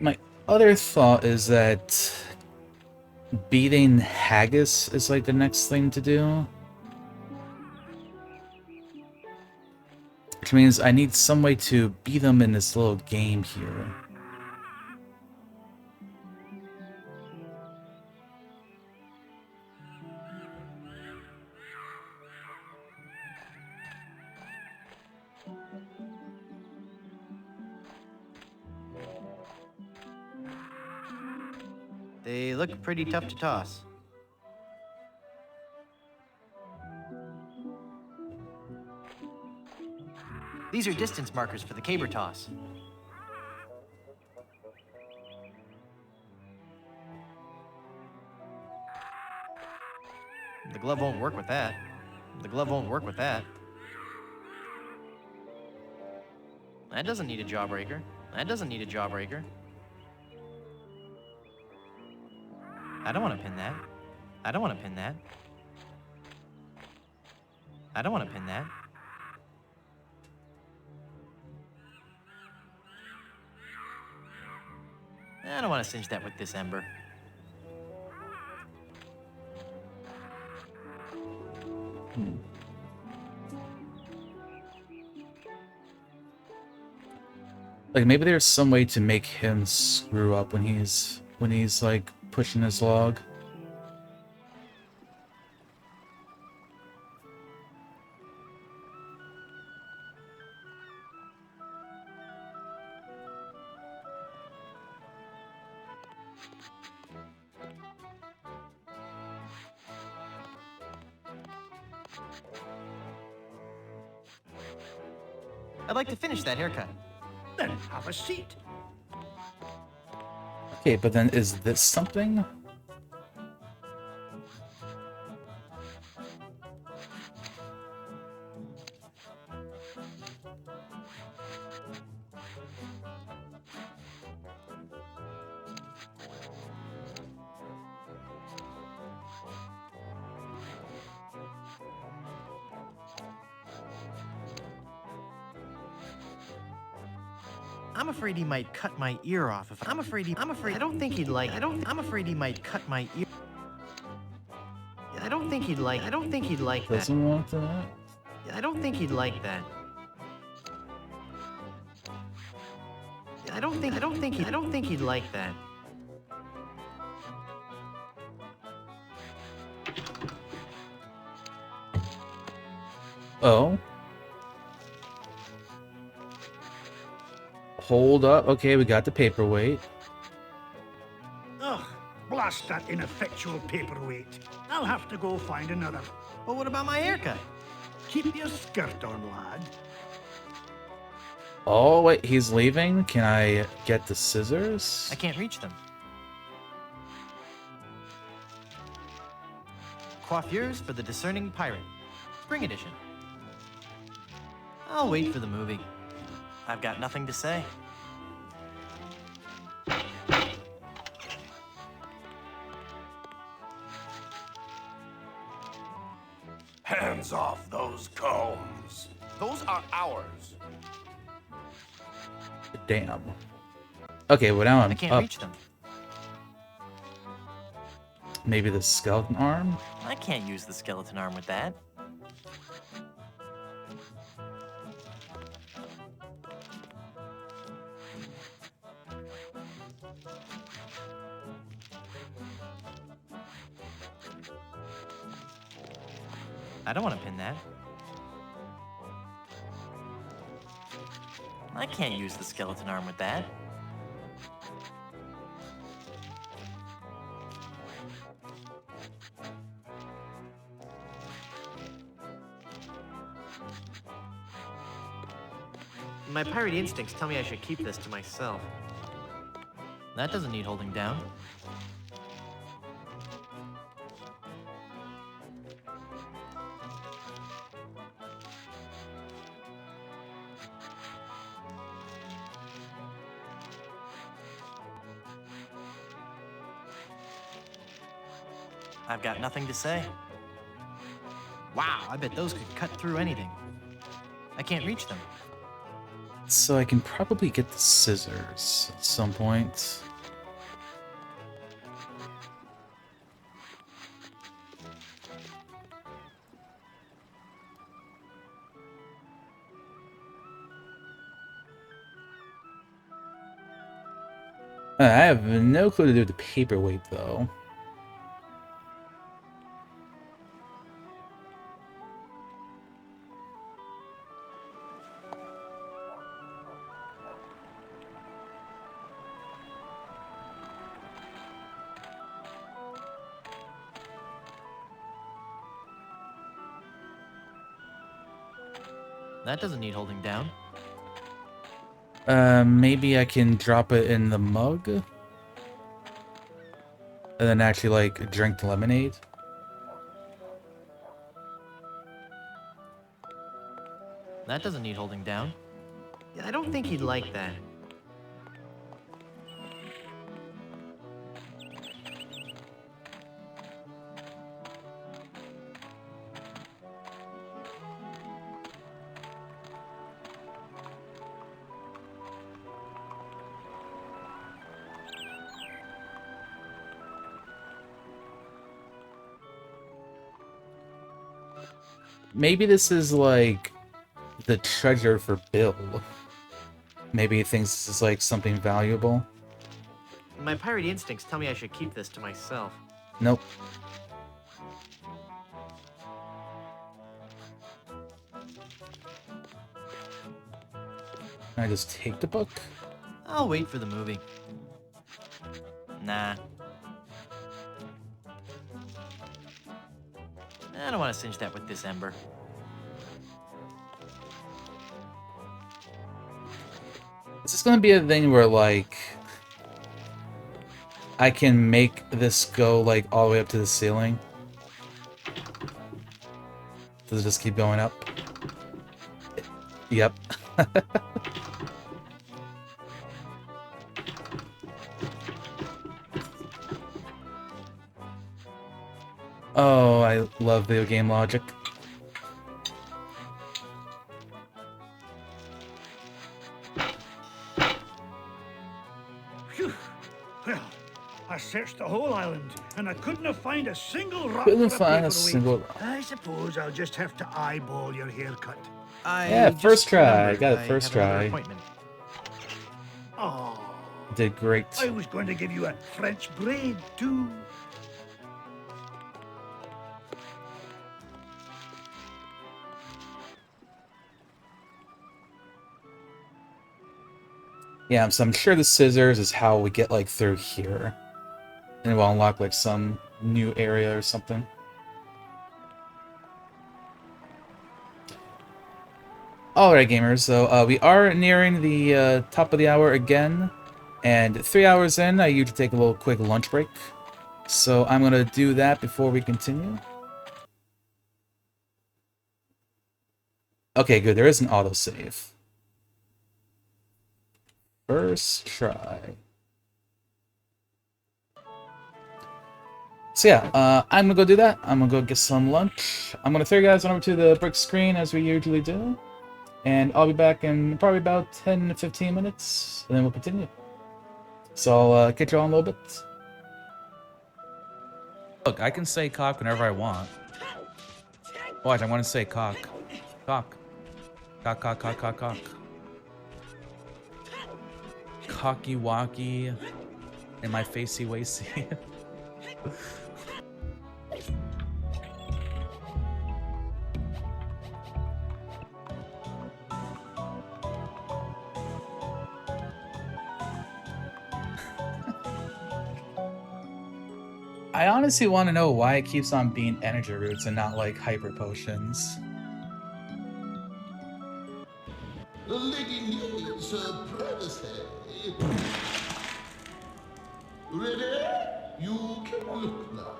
My other thought is that beating Haggis is like the next thing to do. Which means I need some way to beat him in this little game here. They look pretty tough to toss. These are distance markers for the caber toss. glove won't work with that. The glove won't work with that. That doesn't need a jawbreaker. That doesn't need a jawbreaker. I don't want to pin that. I don't want to pin that. I don't want to pin that. I don't want to cinch that with this ember. Like maybe there's some way to make him screw up when he's like pushing his log. I'd like to finish that haircut. Then have a seat. Okay, but then is this something? I'm afraid he might cut my ear off if I'm afraid I don't think he'd like I'm afraid he might cut my ear. I don't think he'd like that. Doesn't want that. I don't think he'd like that. I don't think he'd like that. Oh. Hold up. Okay, we got the paperweight. Ugh, blast that ineffectual paperweight. I'll have to go find another. Well, what about my haircut? Keep your skirt on, lad. Oh, wait, he's leaving? Can I get the scissors? I can't reach them. Coiffures for the Discerning Pirate. Spring edition. I'll wait for the movie. I've got nothing to say. Hands off those combs. Those are ours. Damn. Okay, well now I'm I can't up. reach them. Maybe the skeleton arm? I can't use the skeleton arm with that. I don't want to pin that. I can't use the skeleton arm with that. My pirate instincts tell me I should keep this to myself. That doesn't need holding down. I've got nothing to say. Wow, I bet those could cut through anything. I can't reach them. So I can probably get the scissors at some point. I have no clue to do with the paperweight, though. That doesn't need holding down. Maybe I can drop it in the mug? And then actually, like, drink the lemonade? That doesn't need holding down. Yeah, I don't think he'd like that. Maybe this is like the treasure for Bill. Maybe he thinks this is like something valuable. My pirate instincts tell me I should keep this to myself. Nope. Can I just take the book? I'll wait for the movie. Nah. I don't want to cinch that with this ember. Is this gonna be a thing where, like, I can make this go, like, all the way up to the ceiling? Does it just keep going up? Yep. Oh, I love video game logic. Phew. Well, I searched the whole island, and I couldn't find a single rock Couldn't for find a paperweight. single rock. I suppose I'll just have to eyeball your haircut. Yeah, first try. Got it first try. Oh, Did great. I was going to give you a French braid, too. Yeah, so I'm sure the scissors is how we get, like, through here. And we'll unlock, like, some new area or something. Alright, gamers, so we are nearing the top of the hour again. And 3 hours in, I usually take a little quick lunch break. So I'm going to do that before we continue. Okay, good. There is an autosave. First try. So yeah, I'm gonna go do that. I'm gonna go get some lunch. I'm gonna throw you guys on over to the brick screen as we usually do. And I'll be back in probably about 10 to 15 minutes, and then we'll continue. So I'll catch you all in a little bit. Look, I can say cock whenever I want. Watch, I want to say cock. Cock. Cock, cock, cock, cock, cock. Cocky walkie in my facey wacy. I honestly want to know why it keeps on being energy roots and not like hyper potions. The lady needs her privacy. Ready? You can look now.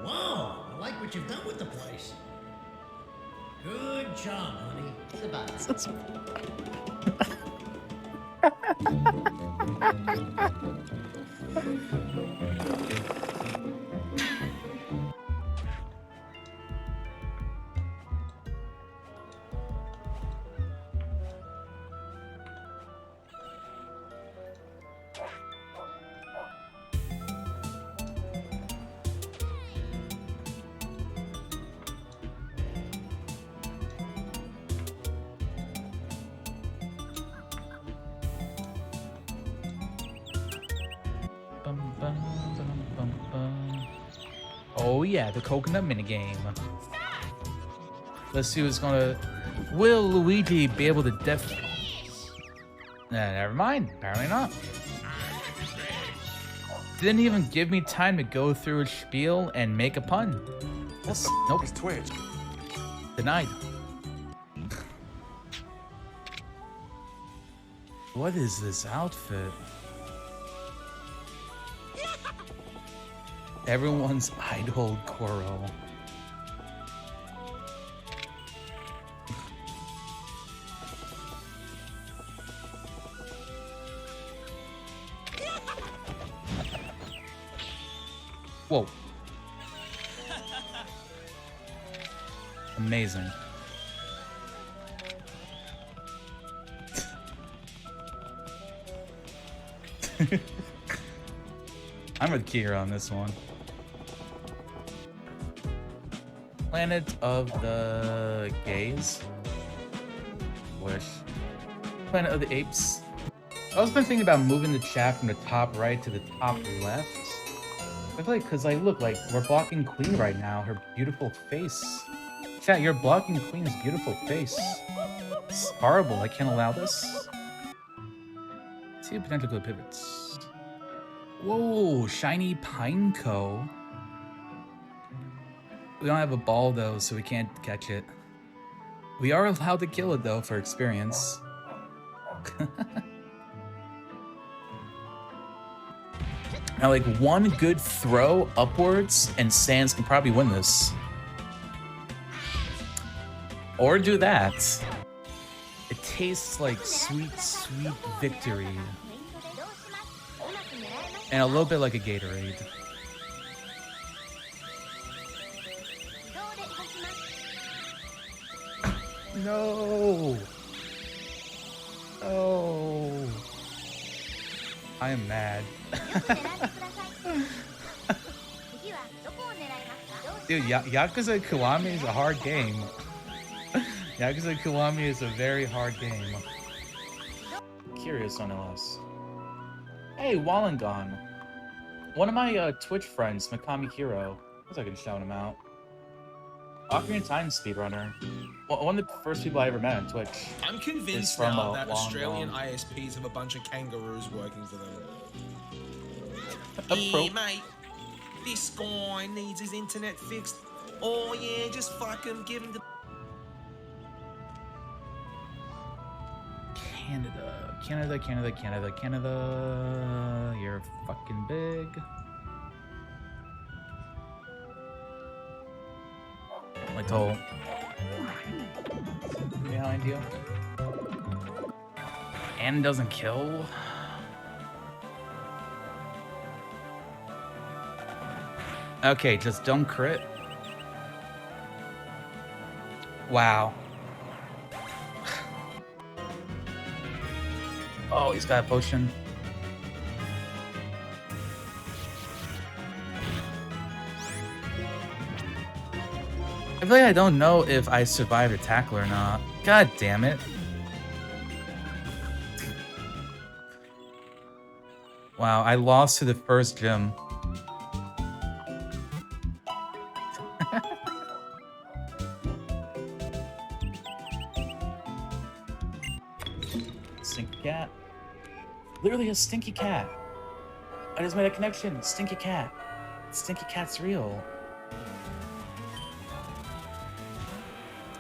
Wow, I like what you've done with the place. Good job, honey. Oh yeah, the coconut minigame. Let's see who's gonna... Will Luigi be able to never mind. Apparently not. Didn't even give me time to go through a spiel and make a pun. Nope. Denied. What is this outfit? Everyone's idol Goro. Whoa. Amazing. I'm with Kira on this one. Planet of the Gays. Wish. Planet of the Apes. I was been thinking about moving the chat from the top right to the top left. I feel like, because like, look, like, we're blocking Queen right now. Her beautiful face. Chat, you're blocking Queen's beautiful face. It's horrible. I can't allow this. See potential good pivots. Whoa, shiny Pineco. We don't have a ball though, so we can't catch it. We are allowed to kill it though for experience. Now, like, one good throw upwards, and Sans can probably win this. Or do that. It tastes like sweet, sweet victory. And a little bit like a Gatorade. No! Oh! I am mad. Dude, Yakuza Kiwami is a hard game. Yakuza Kiwami is a very hard game. Curious on LS. Hey, Wallengon. One of my Twitch friends, Mikami Hiro. I guess I can shout him out. Ocarina of Time speedrunner. One of the first people I ever met on Twitch. I'm convinced now that Australian ISPs have a bunch of kangaroos working for them. Hey, mate, this guy needs his internet fixed. Oh yeah, just fucking give him the... Canada. You're fucking big. Like told. Behind you. And doesn't kill. Okay, just don't crit. Wow. Oh, he's got a potion. I feel like I don't know if I survived a tackle or not. God damn it. Wow, I lost to the first gym. Stinky cat. Literally a stinky cat. I just made a connection. Stinky cat. Stinky cat's real.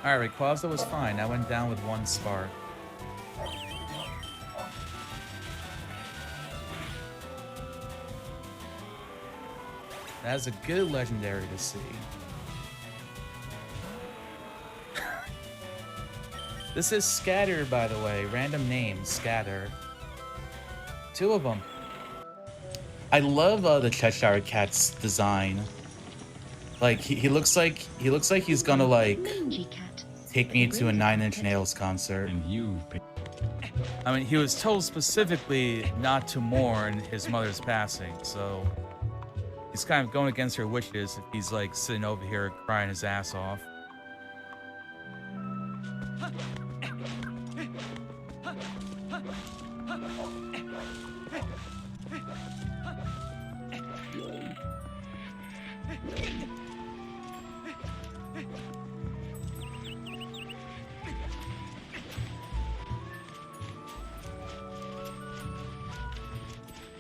Alright, Rayquaza was fine. I went down with one spark. That's a good legendary to see. This is Scatter, by the way. Random name, Scatter. Two of them. I love the Cheshire Cat's design. Like he looks like he's gonna like take me to a Nine Inch Nails concert. And I mean, he was told specifically not to mourn his mother's passing, so he's kind of going against her wishes if he's like sitting over here crying his ass off.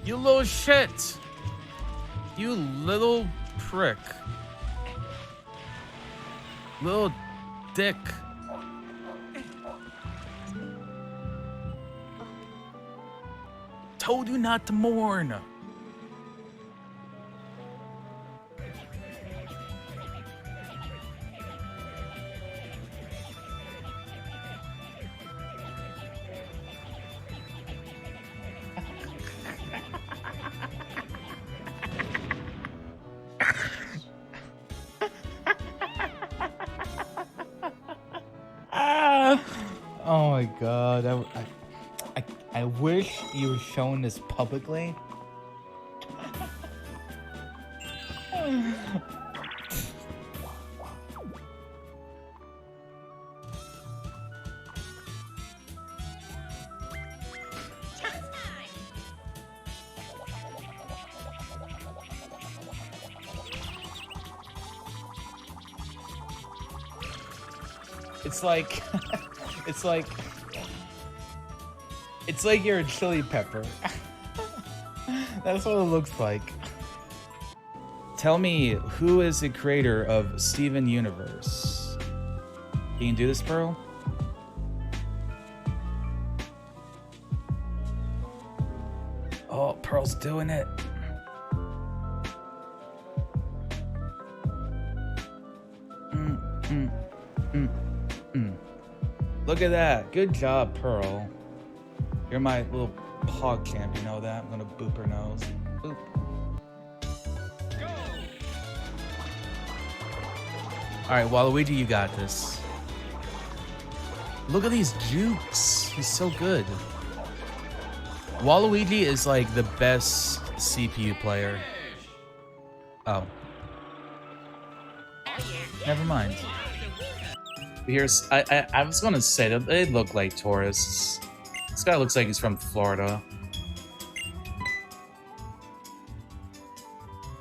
You little shit! You little prick. Little dick. Told you not to mourn. my god. I wish you were showing this publicly. It's like, it's like you're a chili pepper. That's what it looks like. Tell me, who is the creator of Steven Universe? Can you do this, Pearl? Oh, Pearl's doing it. Look at that. Good job, Pearl. You're my little pog champ, you know that? I'm gonna boop her nose. Boop. Alright, Waluigi, you got this. Look at these jukes. He's so good. Waluigi is like the best CPU player. Oh. Never mind. Here's I was gonna say that they look like tourists. This guy looks like he's from Florida.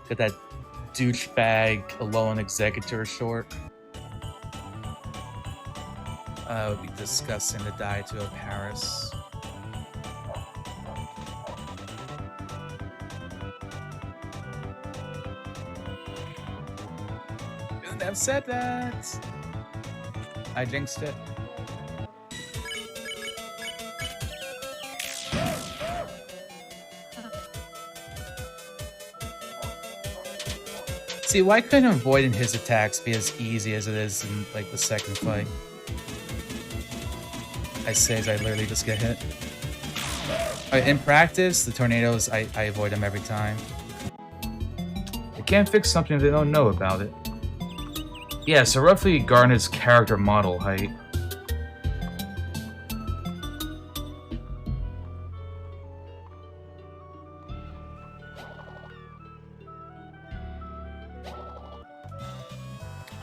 Got that douchebag alone executor short. It would be disgusting to die to a Paris. Shouldn't have said that. I jinxed it. See, why couldn't avoiding his attacks be as easy as it is in like the second fight? I say as I literally just get hit. In practice, the tornadoes, I avoid them every time. They can't fix something if they don't know about it. Yeah, so roughly Garnet's character model height.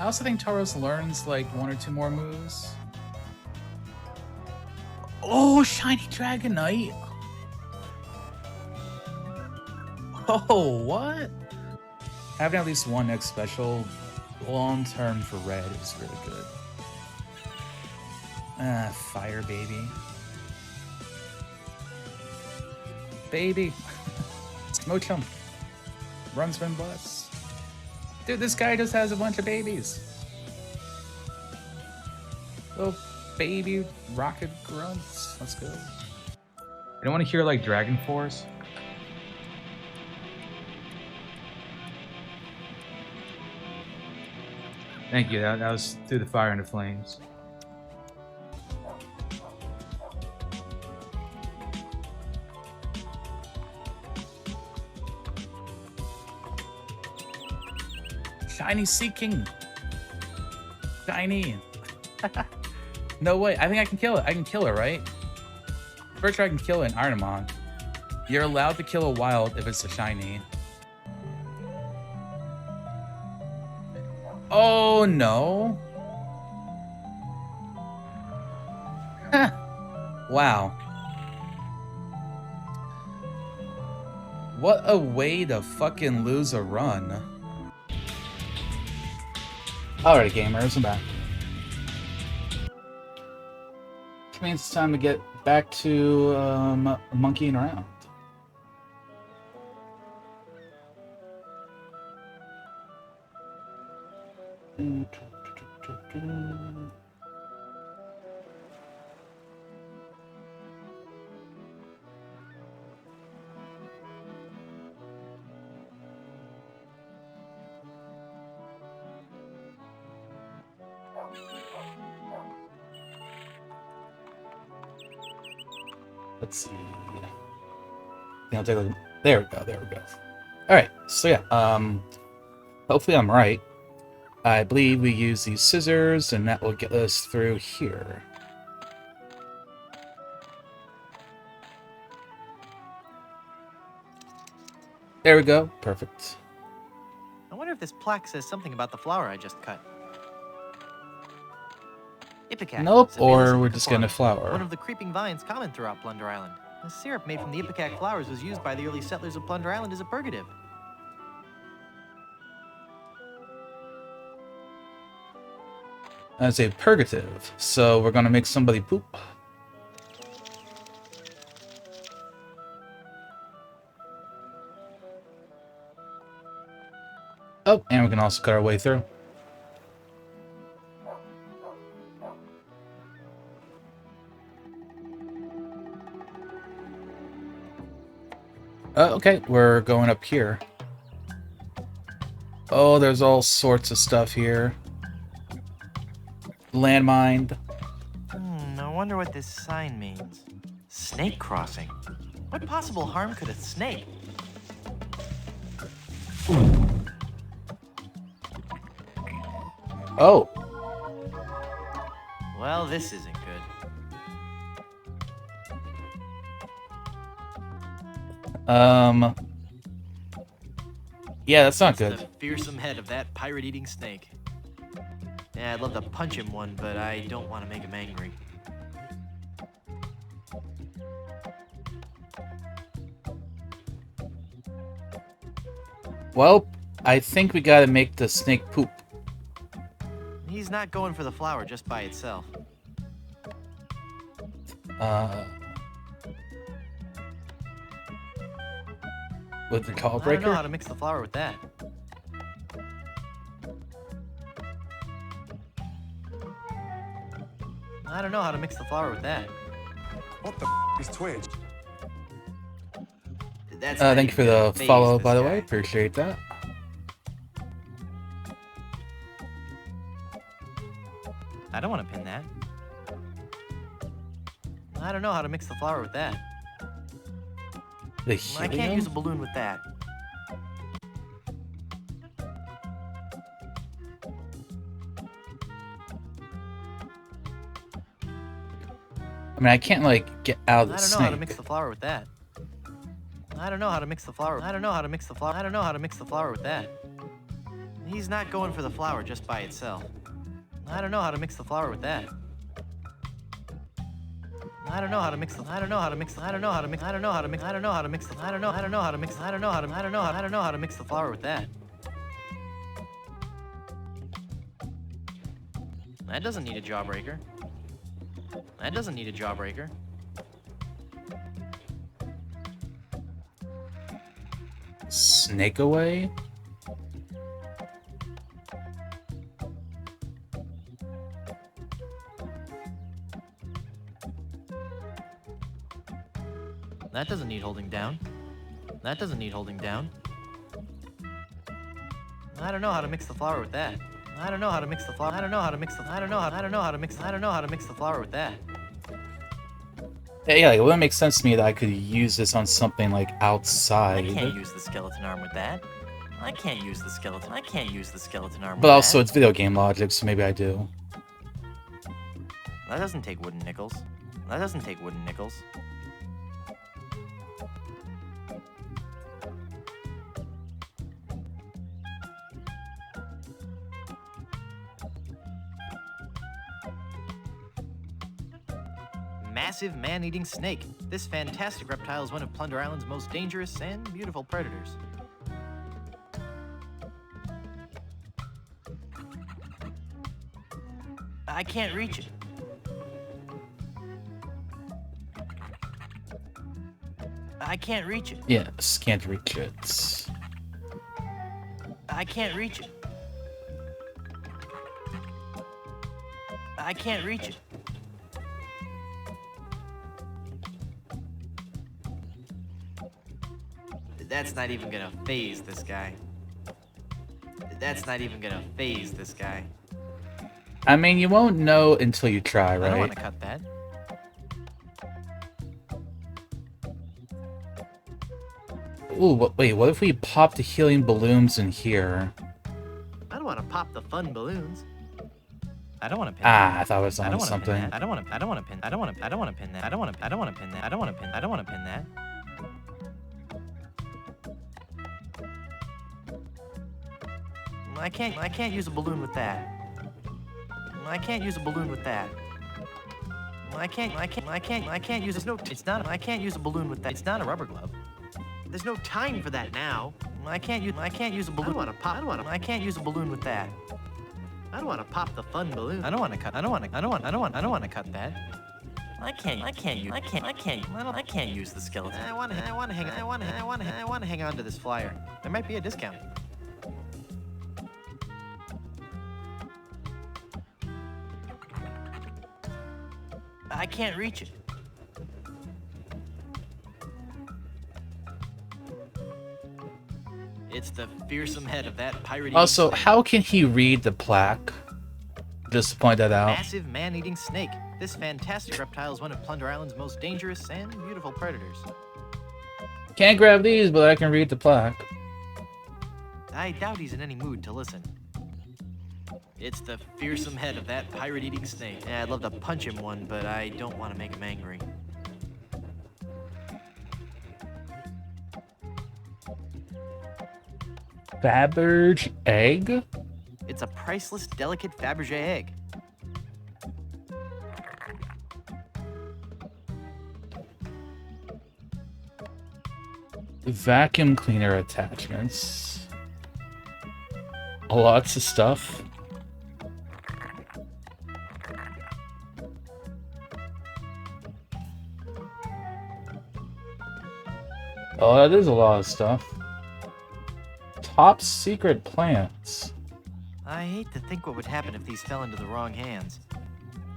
I also think Tauros learns like 1 or 2 more moves. Oh, shiny Dragonite! Oh, what? Having at least one next special long term for red is really good. Ah, fire baby. Baby. Smooch him. Runs from bus. Dude, this guy just has a bunch of babies. Little baby rocket grunts. Let's go. I don't want to hear like Dragon Force. Thank you. That was through the fire and the flames. Shiny Sea King. Shiny. No way. I think I can kill it. I can kill it, right? First try I can kill it in Artemon. You're allowed to kill a wild if it's a shiny. Oh no. Wow. What a way to fucking lose a run. Alright, gamers, I'm back. Which means it's time to get back to monkeying around. Let's see. I'll take a, there we go. There we go. All right. So yeah. Hopefully I'm right. I believe we use these scissors, and that will get us through here. There we go. Perfect. I wonder if this plaque says something about the flower I just cut. Ipecac. Nope, Sabinus or we're just getting a incomplora, flower. One of the creeping vines common throughout Plunder Island. The syrup made from the Ipecac flowers was used by the early settlers of Plunder Island as a purgative. As a purgative, so we're gonna make somebody poop. Oh, and we can also cut our way through. Okay, we're going up here. Oh, there's all sorts of stuff here. Landmine. I wonder what this sign means. Snake crossing. What possible harm could a snake? Oh. Well, this isn't good. Yeah, that's not It's good. the fearsome head of that pirate-eating snake. Yeah, I'd love to punch him one, but I don't want to make him angry. Well, I think we gotta make the snake poop. He's not going for the flower just by itself. With the call I don't know breaker? how to mix the flower with that. I don't know how to mix the flower with that. What the is Twitch? That's not Thank you for even the gonna faze follow, this by the guy. way. Appreciate that. I don't want to pin that. I don't know how to mix the flower with that. The I can't helium? use a balloon with that. I mean, I can't, like, get out of the I don't know how to snake. mix the flower with that. I don't know how to mix the flower. I don't know how to mix the flower. I don't know how to mix the flower with that. He's not going for the flower just by itself. I don't know how to mix the flower with that. I don't know how to mix the. I don't know how to mix. I don't know how to mix. I don't know how to mix. I don't know how to mix. I don't know. I don't know how to mix. I don't know how to. I don't know. I don't know how to mix the flower with that. That doesn't need a jawbreaker. That doesn't need a jawbreaker. Snake away? That doesn't need holding down. That doesn't need holding down. I don't know how to mix the flower with that. I don't know how to mix the flower. I don't know how to mix the. I don't know how. I don't know how to mix. I don't know how to mix the flower with that. Yeah, like, it wouldn't make sense to me that I could use this on something, like, I outside. can't use the skeleton arm with that. I can't use the skeleton. I can't use the skeleton arm. But with also, that. it's video game logic, so maybe I do. That doesn't take wooden nickels. That doesn't take wooden nickels. Massive man-eating snake. This fantastic reptile is one of Plunder Island's most dangerous and beautiful predators. I can't reach it. I can't reach it. Yes, can't reach it. I can't reach it. I can't reach it. That's not even gonna phase this guy. That's not even gonna phase this guy. I mean, you won't know until you try, I don't want right? to cut that. Ooh, wait, what if we pop the helium balloons in here? I don't want to pop the fun balloons. I don't want to pin. Ah, that. I thought I was I on don't wanna something. Pin that. I don't want to. I don't want to pin. I don't want to. I don't want to pin that. I don't want to. I don't want to pin that. I don't want to pin. I don't want to pin that. I can't use a balloon with that. I can't use a balloon with that. I can't use it's not I can't use a balloon with that. It's not a rubber glove. There's no time for that now. I can't use a balloon. I can't use a balloon with that. I don't want to pop the fun balloon. I don't want to cut that. I can't use the skeleton. I want to hang on to this flyer. There might be a discount. I can't reach it. It's the fearsome head of that pirate. Also, how can he read the plaque? Just to point that out. Massive man-eating snake. This fantastic reptile is one of Plunder Island's most dangerous and beautiful predators. Can't grab these, but I can read the plaque. I doubt he's in any mood to listen. It's the fearsome head of that pirate-eating snake. Yeah, I'd love to punch him one, but I don't want to make him angry. Faberge egg? It's a priceless, delicate Fabergé egg. Vacuum cleaner attachments. Lots of stuff. Oh, that is a lot of stuff. Top secret plants. I hate to think what would happen if these fell into the wrong hands.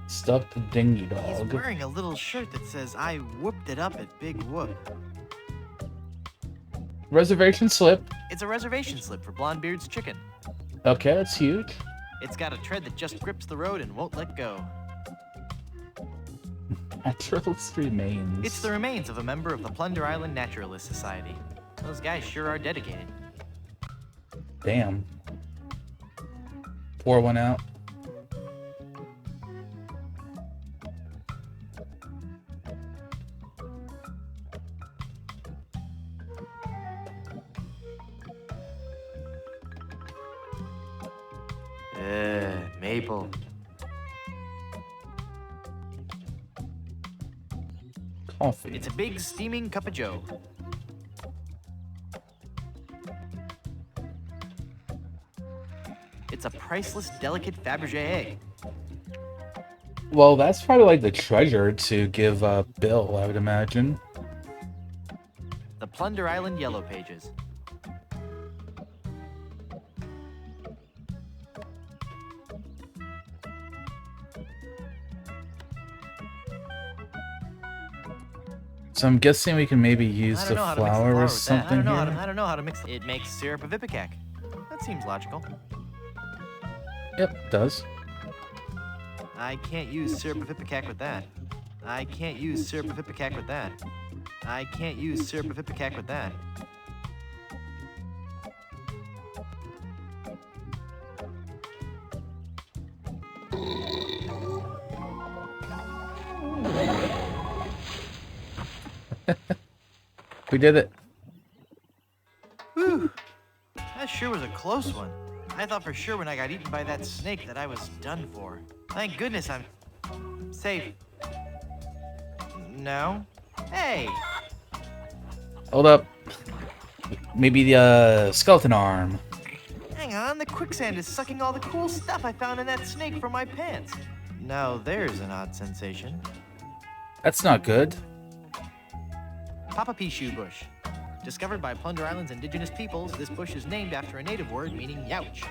Stuffed dingy dog. He's wearing a little shirt that says, "I whooped it up at Big Whoop." Reservation slip. It's a reservation slip for Blondebeard's chicken. Okay, that's huge. It's got a tread that just grips the road and won't let go. Naturalist remains. It's the remains of a member of the Plunder Island Naturalist Society. Those guys sure are dedicated. Damn. Pour one out. Maple. Coffee. It's a big steaming cup of joe. It's a priceless, delicate Fabergé egg. Well, that's probably like the treasure to give Bill, I would imagine. The Plunder Island Yellow Pages. So I'm guessing we can maybe use the flour or something here. I don't know how to mix it. It makes syrup of Ipecac. That seems logical. Yep, it does. I can't use syrup of Ipecac with that. I can't use syrup of Ipecac with that. I can't use syrup of Ipecac with that. We did it. Whew. That sure was a close one. I thought for sure when I got eaten by that snake that I was done for. Thank goodness I'm safe. No? Hey! Hold up. Maybe the skeleton arm. Hang on, the quicksand is sucking all the cool stuff I found in that snake from my pants. Now there's an odd sensation. That's not good. Papa Shoe bush. Discovered by Plunder Island's indigenous peoples, this bush is named after a native word meaning youch.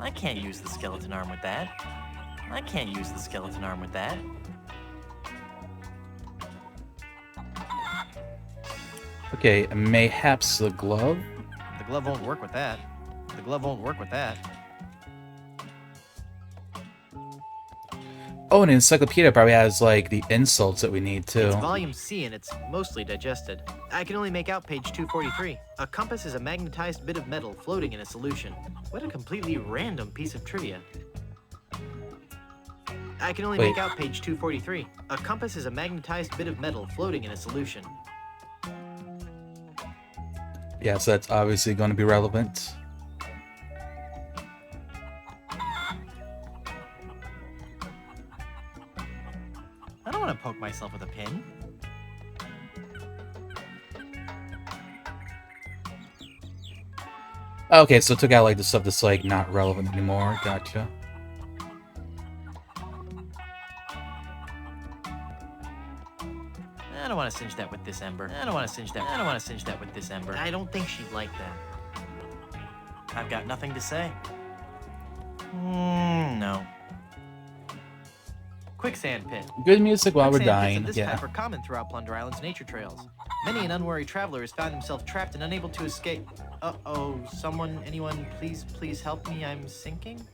I can't use the skeleton arm with that. I can't use the skeleton arm with that. Okay, mayhaps the glove? The glove won't work with that. The glove won't work with that. Oh, and Encyclopedia probably has like the insults that we need too. It's volume C and it's mostly digested. I can only make out page 243. A compass is a magnetized bit of metal floating in a solution. What a completely random piece of trivia. I can only make out page 243. A compass is a magnetized bit of metal floating in a solution. Yeah, so that's obviously going to be relevant. I don't want to poke myself with a pin. Okay, so it took out like the stuff that's like not relevant anymore. Gotcha. I don't want to singe that with this ember. I don't want to singe that. I don't want to singe that with this ember. I don't think she'd like that. I've got nothing to say. No. Quicksand pit. Good music while we're Quicksand pits dying. of this Yeah. type are common throughout Plunder Island's nature trails. Many an unwary traveler has found himself trapped and unable to escape. Uh-oh, anyone, please help me, I'm sinking?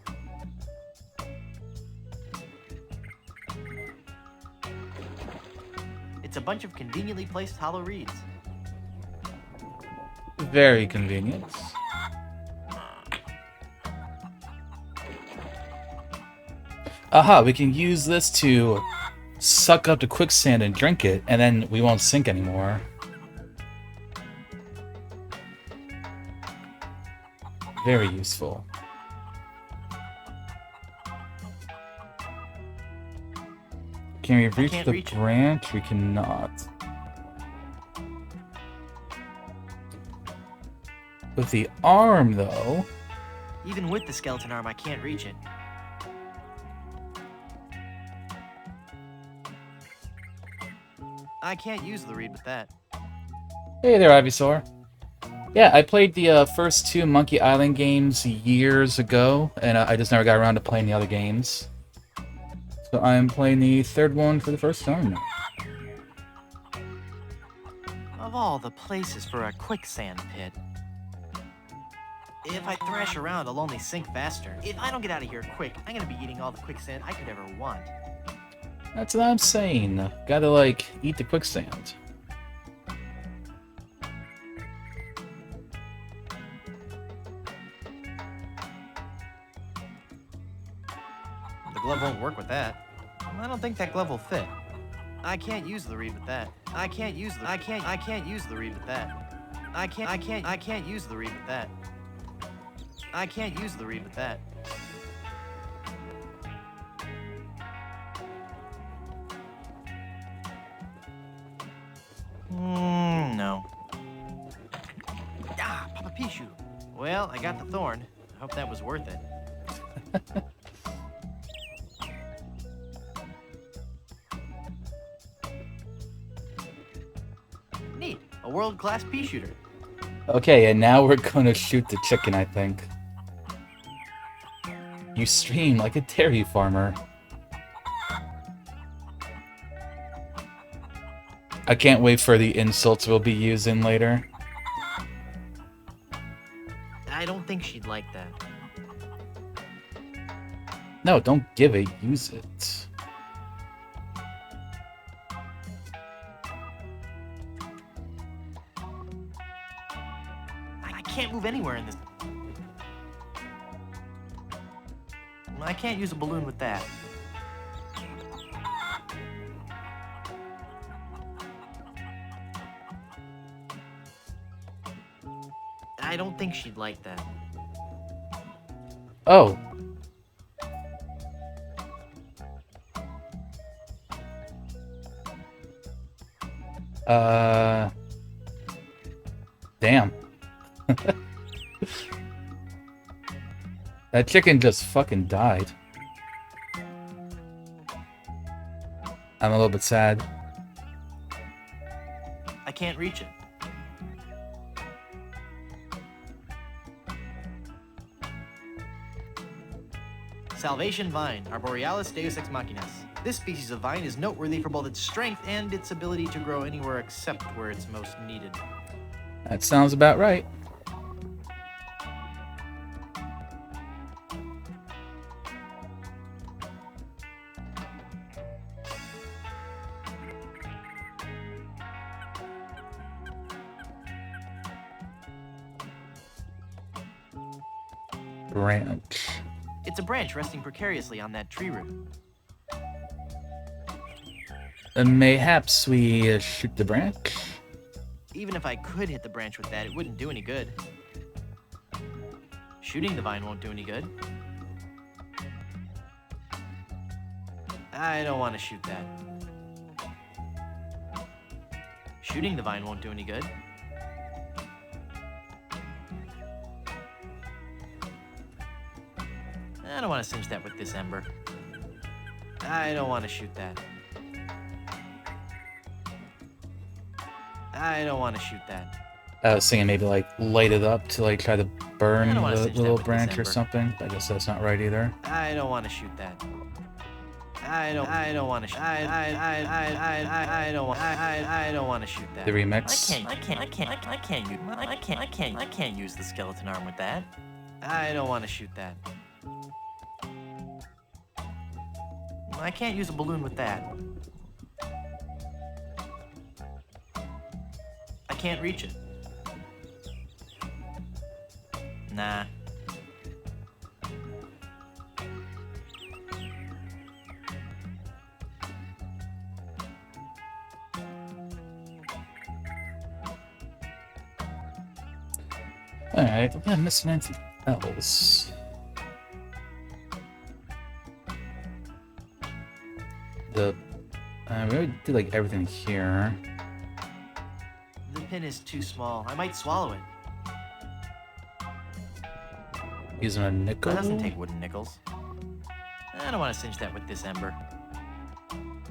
It's a bunch of conveniently placed hollow reeds. Very convenient. Aha, we can use this to suck up the quicksand and drink it, and then we won't sink anymore. Very useful. Can we reach the branch? We cannot. With the arm, though... Even with the skeleton arm, I can't reach it. I can't use the reed with that. Hey there, Ivysaur. Yeah, I played the first two Monkey Island games years ago, and I just never got around to playing the other games. So I'm playing the third one for the first time now. Of all the places for a quicksand pit. If I thrash around, I'll only sink faster. If I don't get out of here quick, I'm gonna be eating all the quicksand I could ever want. That's what I'm saying. Gotta, like, eat the quicksand. The glove won't work with that. I don't think that glove will fit. I can't use the reed with that. I can't use the reed with that. I can't use the reed with that. I can't use the reed with that. No. Ah, Papa Pichu. Well, I got the thorn. I hope that was worth it. Neat. A world-class pea shooter. Okay, and now we're gonna shoot the chicken, I think. You stream like a dairy farmer. I can't wait for the insults we'll be using later. I don't think she'd like that. No, don't give it, use it. I can't move anywhere in this. I can't use a balloon with that. I don't think she'd like that. Oh. Damn. That chicken just fucking died. I'm a little bit sad. I can't reach it. Salvation Vine, Arborealis Deus Ex Machinas. This species of vine is noteworthy for both its strength and its ability to grow anywhere except where it's most needed. That sounds about right. branch? It's a branch resting precariously on that tree root. Mayhaps we shoot the branch? Even if I could hit the branch with that, it wouldn't do any good. Shooting the vine won't do any good. I don't want to shoot that. Shooting the vine won't do any good. I don't want to singe that with this ember. I don't want to shoot that. I don't want to shoot that. I was thinking maybe like light it up to like try to burn the little branch or ember. something. I guess that's not right either. I don't want to shoot that. I don't want to shoot. I don't want to shoot that. The remix. I can't use the skeleton arm with that. I don't want to shoot that. I can't use a balloon with that. I can't reach it. Nah. Alright, I'm missing anything else. We already did like everything here. The pin is too small. I might swallow it. Using a nickel? That doesn't take wooden nickels. I don't want to cinch that with this ember.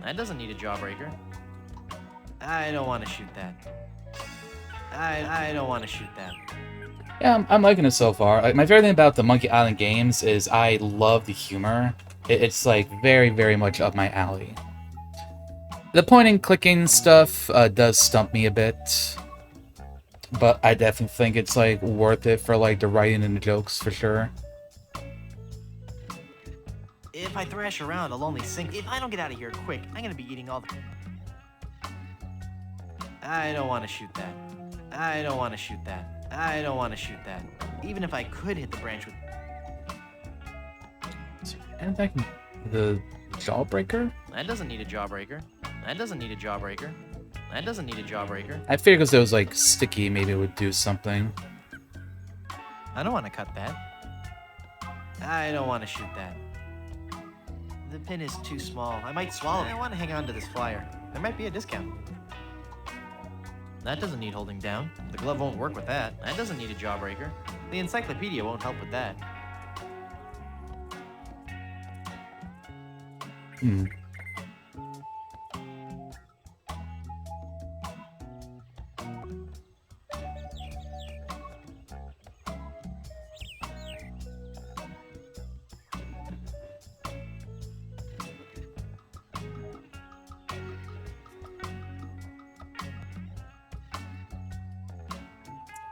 That doesn't need a jawbreaker. I don't want to shoot that. I don't want to shoot that. Yeah, I'm liking it so far. Like, my favorite thing about the Monkey Island games is I love the humor. It's like very, very much up my alley. The pointing, clicking stuff does stump me a bit, but I definitely think it's like worth it for like the writing and the jokes for sure. If I thrash around, I'll only sink. If I don't get out of here quick, I'm gonna be eating all the... I don't want to shoot that. I don't want to shoot that. I don't want to shoot that. Even if I could hit the branch with... And back the jawbreaker? That doesn't need a jawbreaker. That doesn't need a jawbreaker. That doesn't need a jawbreaker. I figured because it was like sticky, maybe it would do something. I don't want to cut that. I don't want to shoot that. The pin is too small. I might swallow it. I want to hang on to this flyer. There might be a discount. That doesn't need holding down. The glove won't work with that. That doesn't need a jawbreaker. The encyclopedia won't help with that. Hmm.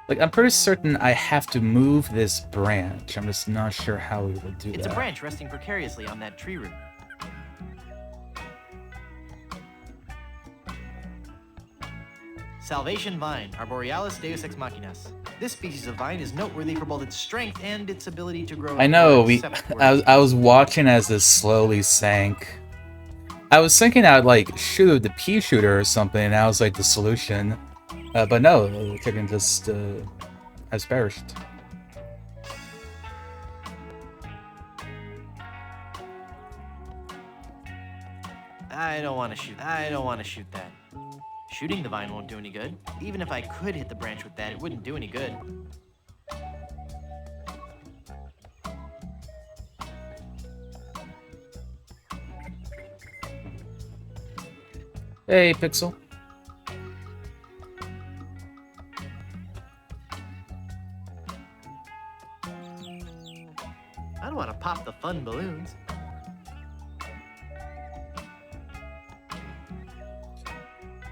Like, I'm pretty certain I have to move this branch. I'm just not sure how we would do that. It's a branch resting precariously on that tree root. Salvation Vine, Arborealis Deus Ex Machinas. This species of vine is noteworthy for both its strength and its ability to grow. I know, I was watching as this slowly sank. I was thinking I'd like shoot the pea shooter or something, and that was like the solution. But no, the chicken just has perished. I don't want to shoot. I don't want to shoot that. Shooting the vine won't do any good. Even if I could hit the branch with that, it wouldn't do any good. Hey, Pixel. I don't want to pop the fun balloons.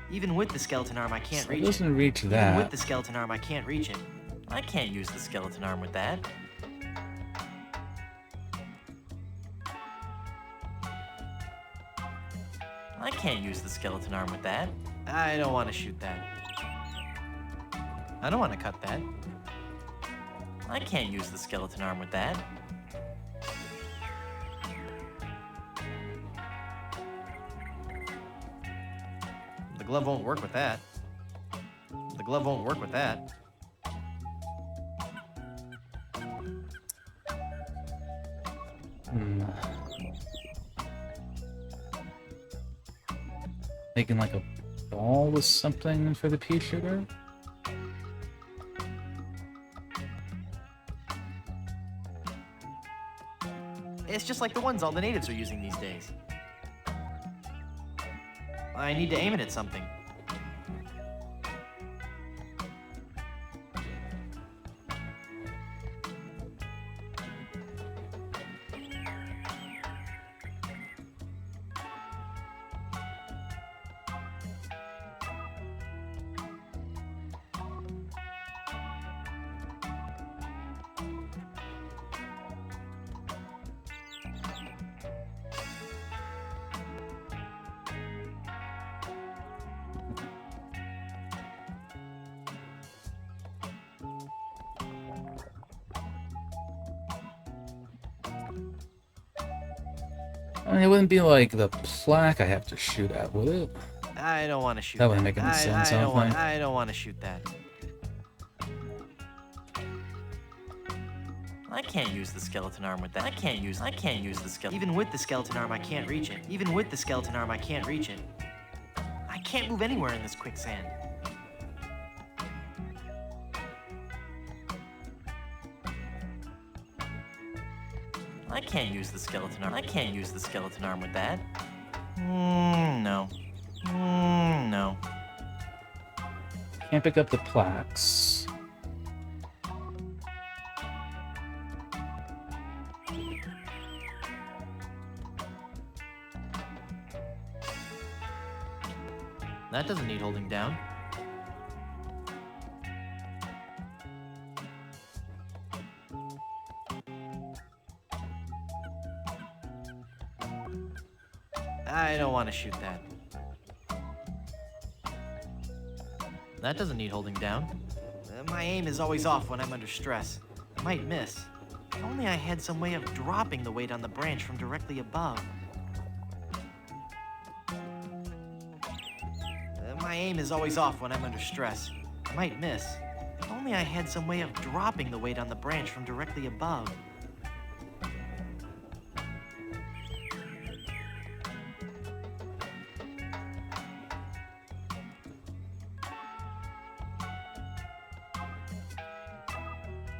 Even with the skeleton arm, I can't reach it. It doesn't reach Even that. with the skeleton arm, I can't reach it. I can't use the skeleton arm with that. I can't use the skeleton arm with that. I don't want to shoot that. I don't want to cut that. I can't use the skeleton arm with that. The glove won't work with that. The glove won't work with that. Making like a ball with something for the pea shooter? It's just like the ones all the natives are using these days. I need to aim it at something. I mean, it wouldn't be like the plaque I have to shoot at, would it? I don't want to shoot That wouldn't make any sense, I don't think. I don't want to shoot that. I can't use the skeleton arm with that. I can't use the skeleton. Even with the skeleton arm, I can't reach it. Even with the skeleton arm, I can't reach it. I can't move anywhere in this quicksand. I can't use the skeleton arm. I can't use the skeleton arm with that. No. No. Can't pick up the plaques. That doesn't need holding down. I don't want to shoot that. That doesn't need holding down. My aim is always off when I'm under stress. I might miss. If only I had some way of dropping the weight on the branch from directly above. My aim is always off when I'm under stress. I might miss. If only I had some way of dropping the weight on the branch from directly above.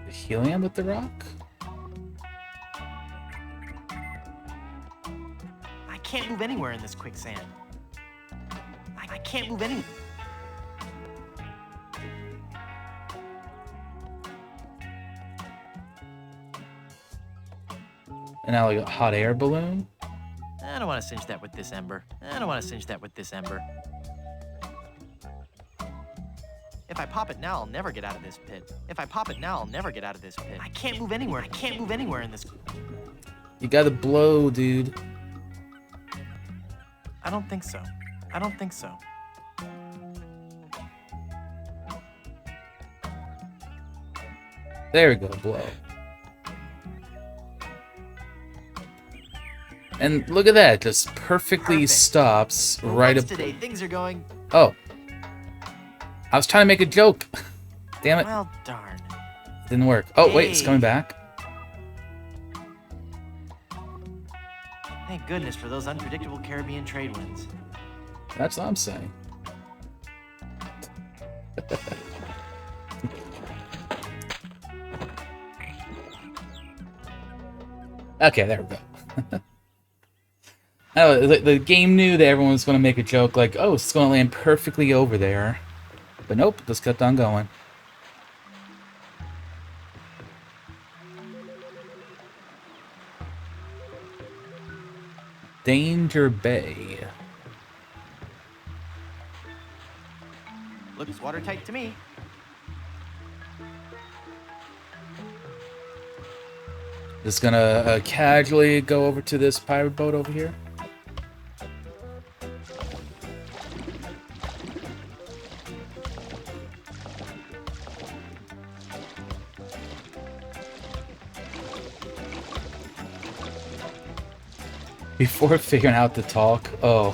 Helium with the rock? I can't move anywhere in this quicksand. I can't move anywhere. And now like a hot air balloon? I don't want to singe that with this ember. I don't want to singe that with this ember. If I pop it now, I'll never get out of this pit. If I pop it now, I'll never get out of this pit. I can't move anywhere. I can't move anywhere in this. You gotta blow, dude. I don't think so. I don't think so. There we go, blow. And look at that, just perfectly stops For right once up. today, things are going. Oh. I was trying to make a joke. Damn it. Well, darn. Didn't work. Oh, wait, it's coming back. Thank goodness for those unpredictable Caribbean trade winds. That's what I'm saying. Okay, there we go. Oh, the game knew that everyone was going to make a joke like, oh, it's going to land perfectly over there. But nope, just kept on going. Danger Bay. Looks watertight to me. Just gonna casually go over to this pirate boat over here. before figuring out to talk. Oh.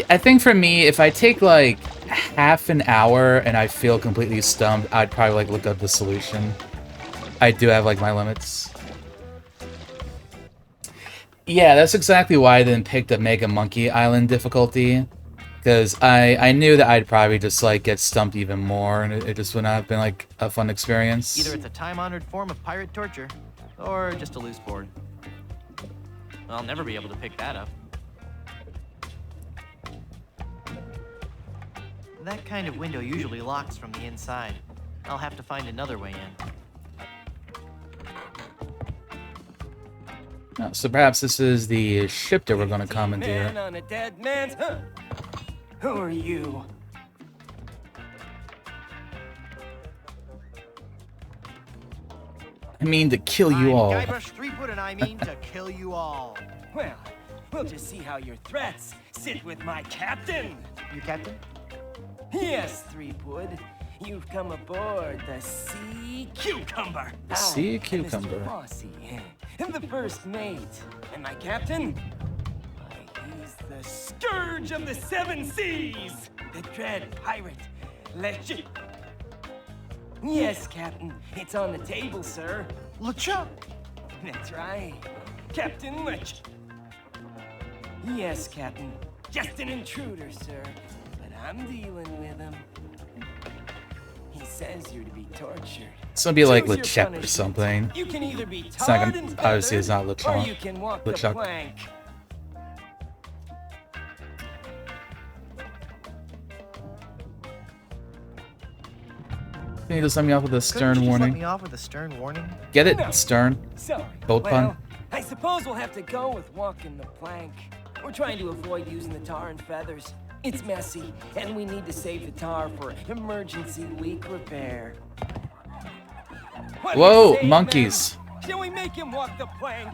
I think for me, if I take like half an hour and I feel completely stumped, I'd probably like look up the solution. I do have like my limits. Yeah, that's exactly why I didn't pick the Mega Monkey Island difficulty. Because I knew that I'd probably just like get stumped even more, and it just would not have been like a fun experience. Either it's a time-honored form of pirate torture, or just a loose board. I'll never be able to pick that up. That kind of window usually locks from the inside. I'll have to find another way in. Oh, so perhaps this is the ship that we're going to commandeer. Man on a dead man's... Huh. Who are you? I mean to kill you all. Guybrush Threepwood, and I mean to kill you all. Well, we'll just see how your threats sit with my captain. Your captain? Yes, Threepwood. You've come aboard the Sea Cucumber. The Sea Cucumber. Mr. Fossey, and the first mate. And my captain? He's the scourge of the seven seas. The dread pirate, LeChuck. Yes, Captain. It's on the table, sir. LeChuck? That's right. Captain LeChuck. Yes, Captain. Just an intruder, sir. But I'm dealing with him. He says you're to be tortured. It's gonna be like Choose your LeChuck or punishment. something. You can either be It's not tarred gonna. and Obviously, it's not feathered, or you LeChuck. can walk the LeChuck. plank. Can you just let me off with a stern Couldn't you just warning? let me off with a stern warning? Get it? No. Stern. Sorry. Boat well, pun. I suppose we'll have to go with walking the plank. We're trying to avoid using the tar and feathers. It's messy, and we need to save the tar for emergency leak repair. What do you Whoa, say, monkeys. man? Shall we make him walk the plank?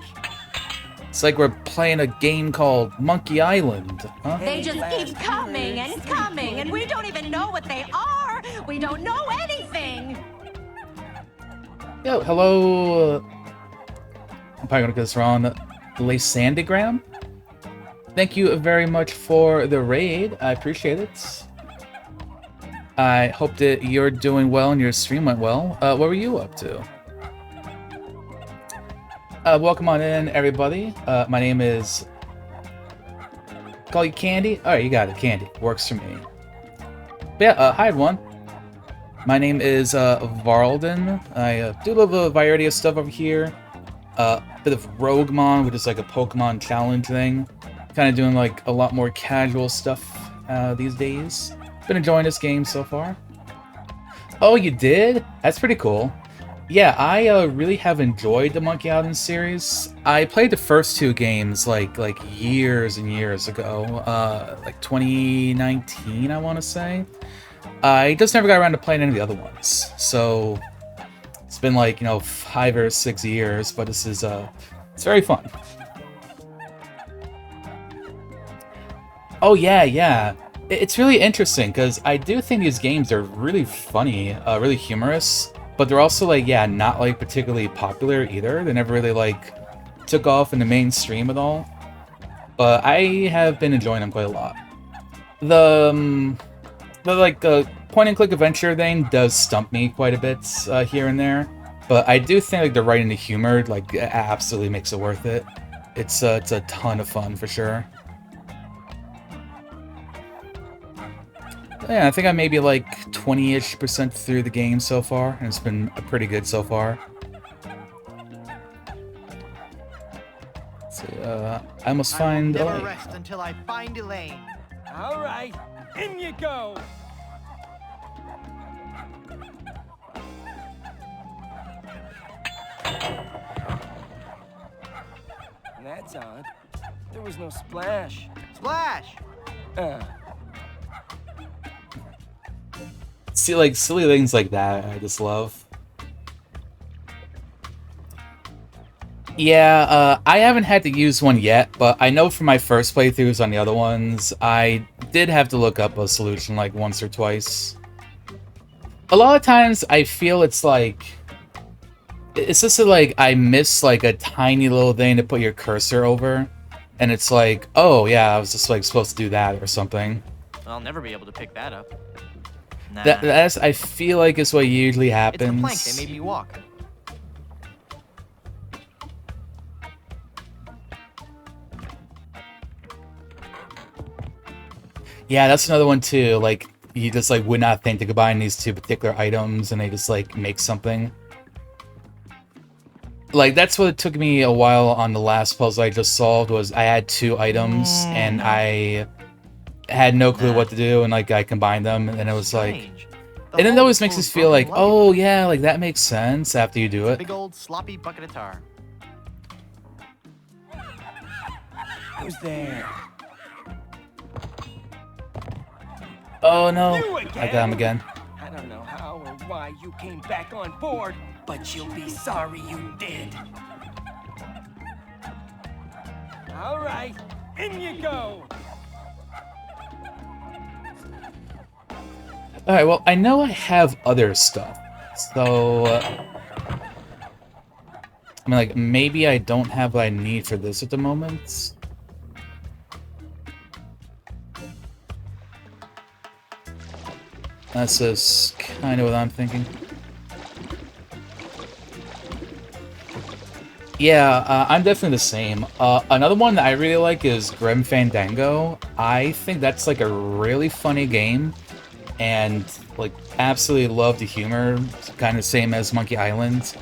It's like we're playing a game called Monkey Island. Huh? They just keep coming and coming, and we don't even know what they are. We don't know anything. Yo, hello. I'm probably gonna get this wrong. Lysandigram? Thank you very much for the raid. I appreciate it. I hope that you're doing well and your stream went well. What were you up to? Welcome on in, everybody. My name is... Call you Candy? Alright, you got it. Candy. Works for me. But yeah, hi everyone. My name is Varlden. I do love a variety of stuff over here. Bit of Roguemon, which is like a Pokemon challenge thing. Kind of doing like a lot more casual stuff these days. Been enjoying this game so far. Oh, you did? That's pretty cool. Yeah, I really have enjoyed the Monkey Island series. I played the first two games like years and years ago, like 2019, I want to say. I just never got around to playing any of the other ones, so it's been like 5 or 6 years. But this is it's very fun. Oh yeah. It's really interesting because I do think these games are really funny, really humorous. But they're also like, yeah, not like particularly popular either. They never really like took off in the mainstream at all. But I have been enjoying them quite a lot. The like point and click adventure thing does stump me quite a bit here and there. But I do think like the writing, the humor, like absolutely makes it worth it. It's a ton of fun for sure. Yeah, I think I'm maybe like 20-ish% through the game so far, and it's been pretty good so far. So, I must find Never Elaine. rest until I find Elaine. All right, in you go. That's odd. There was no splash. Splash! See, like, silly things like that, I just love. Yeah, I haven't had to use one yet, but I know from my first playthroughs on the other ones, I did have to look up a solution like once or twice. A lot of times, I feel it's like... It's just that, like, I miss like a tiny little thing to put your cursor over, and it's like, oh yeah, I was just like supposed to do that or something. I'll never be able to pick that up. Nah. That's I feel like is what usually It's the plank happens. they made me walk. Yeah, that's another one too. Like, you just like would not think to combine these two particular items, and they just like make something. Like, that's what it took me a while on the last puzzle I just solved, was I had two items and I had no clue what to do, and like I combined them, and it was like, and it always makes us feel like, oh yeah, like that makes sense after you do it. Big old sloppy bucket of tar. Who's there? Oh no, You I got him again. I don't know how or why you came back on board, but you'll be sorry you did. All right, in you go. Alright, well, I know I have other stuff, so... I mean, like, maybe I don't have what I need for this at the moment. That's just kind of what I'm thinking. Yeah, I'm definitely the same. Another one that I really like is Grim Fandango. I think that's like a really funny game, and like absolutely love the humor, kind of same as Monkey Island.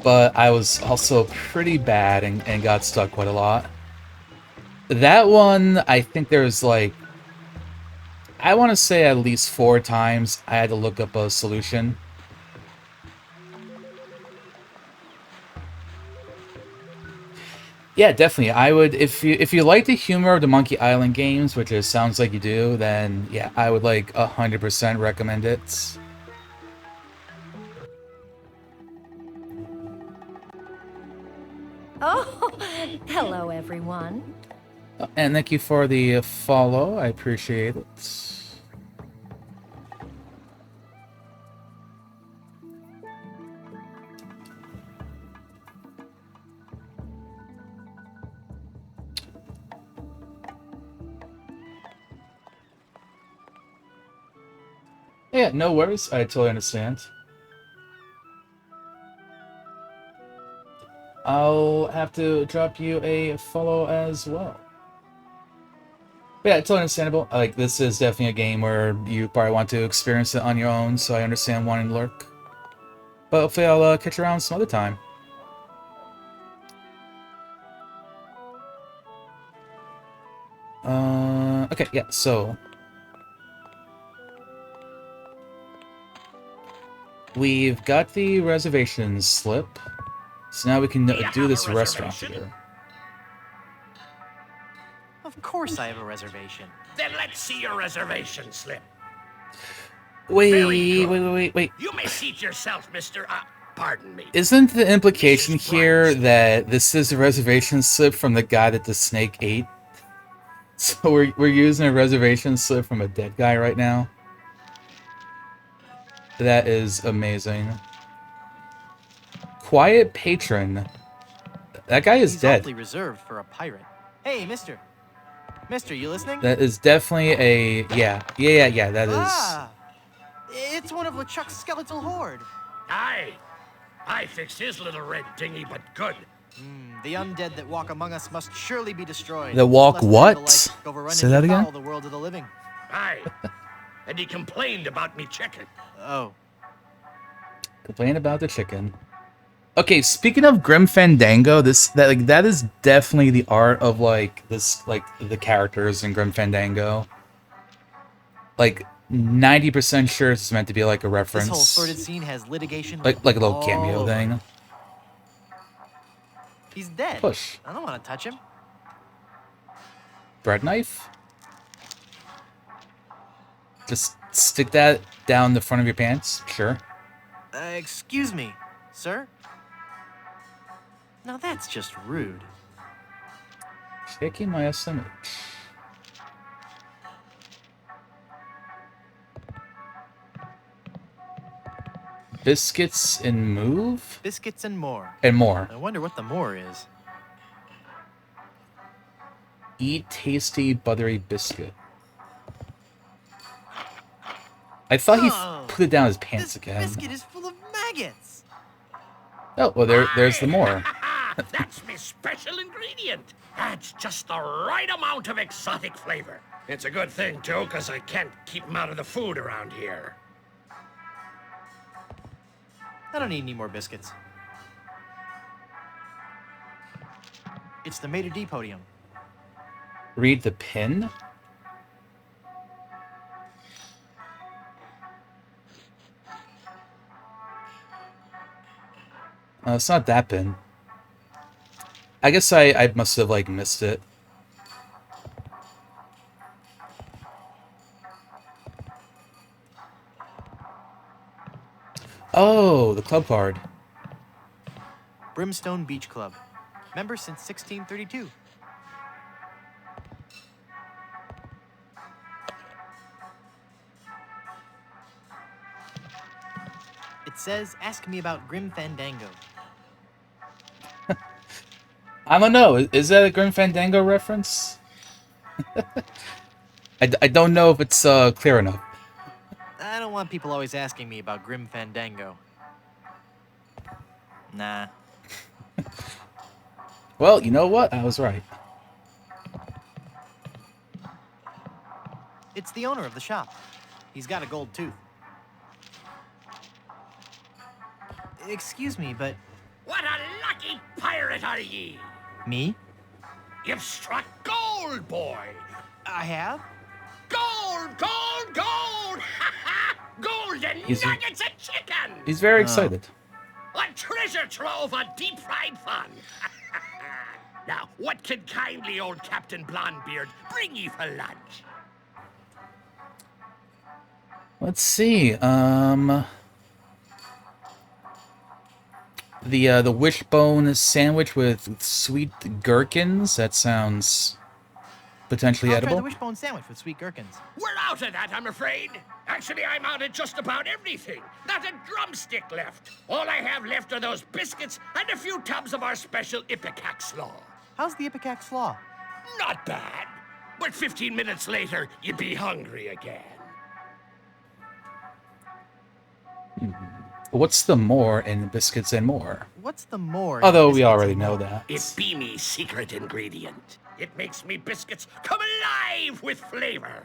But I was also pretty bad and got stuck quite a lot. That one, I think there's like, I want to say at least 4 times I had to look up a solution. Yeah, definitely. I would, if you like the humor of the Monkey Island games, which it sounds like you do, then yeah, I would like 100% recommend it. Oh, hello, everyone. And thank you for the follow. I appreciate it. Yeah, no worries. I totally understand. I'll have to drop you a follow as well. But yeah, it's totally understandable. Like, this is definitely a game where you probably want to experience it on your own, so I understand wanting to lurk. But hopefully I'll catch you around some other time. Okay, yeah, so... we've got the reservation slip, so now we can do this restaurant here. Of course I have a reservation. Then let's see your reservation slip. Wait. You may seat yourself, Mr. Pardon me. Isn't the implication here that this is a reservation slip from the guy that the snake ate? So we're using a reservation slip from a dead guy right now? That is amazing. Quiet Patron. That guy is dead. Awfully reserved for a pirate. Hey, mister. Mister, you listening? That is definitely a... Yeah, that is... Ah! It's one of LeChuck's skeletal horde. Aye. I fixed his little red dinghy, but good. The undead that walk among us must surely be destroyed. That walk lest what? the like go running Say that again? foul the world of the living. Aye. And he complained about me chicken. Oh. Complain about the chicken. Okay, speaking of Grim Fandango, that is definitely the art of like the characters in Grim Fandango. Like 90% sure it's meant to be like a reference. This whole sordid scene has litigation. Like a little all cameo over. thing. He's dead. Push. I don't want to touch him. Bread knife? Just stick that down the front of your pants? Sure. Excuse me, sir? Now that's just rude. Shaking my SMH. biscuits and move? Biscuits and more. And more. I wonder what the more is. Eat tasty buttery biscuit. I thought he put it down his pants again. Biscuit is full of maggots. Oh, well, there's the more. That's my special ingredient. Adds just the right amount of exotic flavor. It's a good thing, too, because I can't keep them out of the food around here. I don't need any more biscuits. It's the maitre d' podium. Read the pin? It's not that pin. I guess I must have, like, missed it. Oh, the club card. Brimstone Beach Club. Member since 1632. It says, ask me about Grim Fandango. I don't know. Is that a Grim Fandango reference? I don't know if it's clear enough. I don't want people always asking me about Grim Fandango. Nah. Well, you know what? I was right. It's the owner of the shop. He's got a gold tooth. Excuse me, but... What a lucky pirate are ye! Me? You've struck gold, boy! I have? Gold, gold, gold! Ha ha! Golden nuggets of chicken! He's very excited. A treasure trove of deep-fried fun! Now, what can kindly old Captain Blondebeard bring ye for lunch? Let's see. The wishbone sandwich with sweet gherkins. That sounds potentially I'll edible. try the wishbone sandwich with sweet gherkins. We're out of that, I'm afraid. Actually, I'm out of just about everything. Not a drumstick left. All I have left are those biscuits and a few tubs of our special Ipecac slaw. How's the Ipecac slaw? Not bad. But 15 minutes later, you'd be hungry again. What's the more in biscuits and more? What's the more? Although we already know that. It be me secret ingredient. It makes me biscuits come alive with flavor.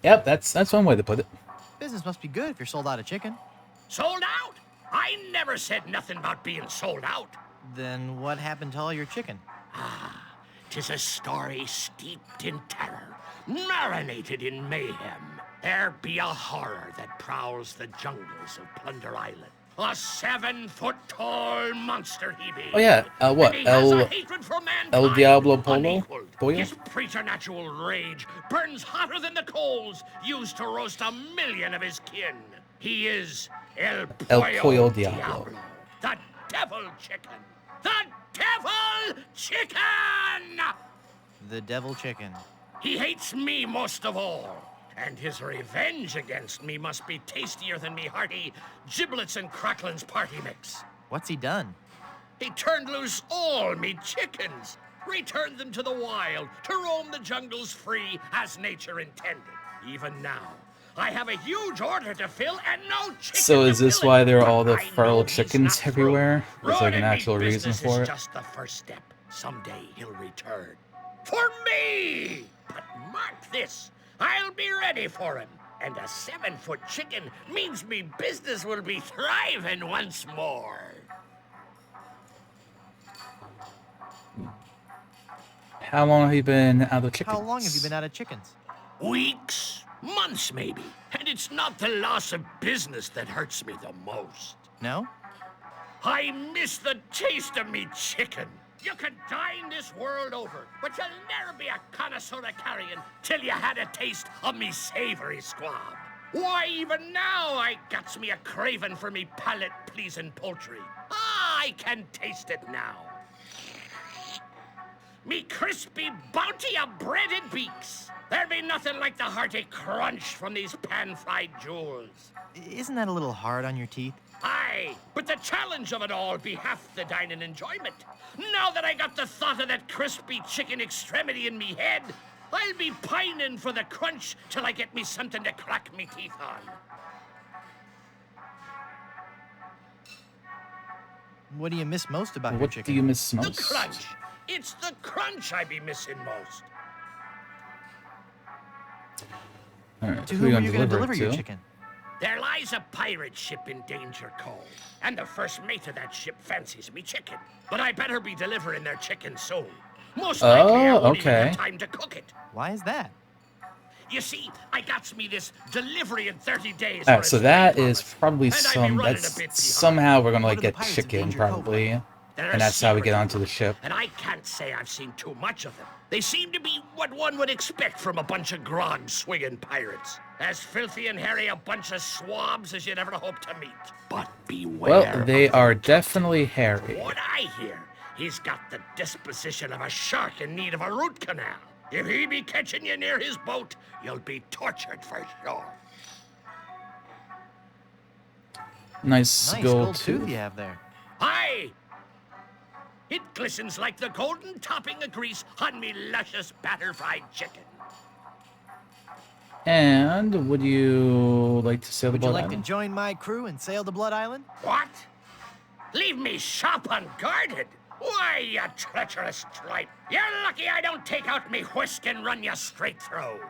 Yep, that's one way to put it. Business must be good if you're sold out of chicken. Sold out? I never said nothing about being sold out. Then what happened to all your chicken? Ah, 'tis a story steeped in terror, marinated in mayhem. There be a horror that prowls the jungles of Plunder Island. A 7-foot-tall monster he be. Oh yeah, what? And he has a hatred for mankind El Diablo Polo? unequaled. Pollo? His preternatural rage burns hotter than the coals used to roast 1,000,000 of his kin. He is El Pollo Diablo. The devil chicken. The devil chicken! The devil chicken. He hates me most of all. And his revenge against me must be tastier than me hearty giblets and cracklins party mix. What's he done? He turned loose all me chickens, returned them to the wild to roam the jungles free as nature intended. Even now, I have a huge order to fill and no chicken. So is this why there are all the I know feral he's chickens not everywhere? There's like an Ruining me actual reason business for is it. just the first step. Someday he'll return. For me! But mark this. I'll be ready for him. And a 7-foot chicken means me business will be thriving once more. How long have you been out of chickens? How long have you been out of chickens? Weeks, months maybe. And it's not the loss of business that hurts me the most. No? I miss the taste of me chicken. You could dine this world over, but you'll never be a connoisseur of carrion till you had a taste of me savory squab. Why, even now I gets me a craving for me palate-pleasing poultry. Ah, I can taste it now. Me crispy bounty of bread and beaks. There be nothing like the hearty crunch from these pan-fried jewels. Isn't that a little hard on your teeth? Aye, but the challenge of it all be half the dining enjoyment. Now that I got the thought of that crispy chicken extremity in me head, I'll be pining for the crunch till I get me something to crack me teeth on. What do you miss most about your What chicken? do you miss The most? crunch. It's the crunch I be missing most. Alright, To who are whom are you you gonna going to deliver deliver it your to? chicken? There lies a pirate ship in Danger Cove, and the first mate of that ship fancies me chicken. But I better be delivering their chicken soon. Most likely I won't even have time to cook it. Why is that? You see, I got me this delivery in 30 days. Alright, so that is probably somehow we're gonna like get chicken probably. And that's how we get onto the ship. And I can't say I've seen too much of them. They seem to be what one would expect from a bunch of grog-swinging pirates. As filthy and hairy a bunch of swabs as you'd ever hope to meet. But beware. Well, they are definitely hairy. What I hear, he's got the disposition of a shark in need of a root canal. If he be catching you near his boat, you'll be tortured for sure. Nice gold tooth you have there. Aye! It glistens like the golden topping of grease on me luscious batter-fried chicken. And would you like to sail the Would you boat like island? to join my crew and sail to Blood Island? What? Leave me shop unguarded? Why, you treacherous tripe! You're lucky I don't take out me whisk and run you straight through.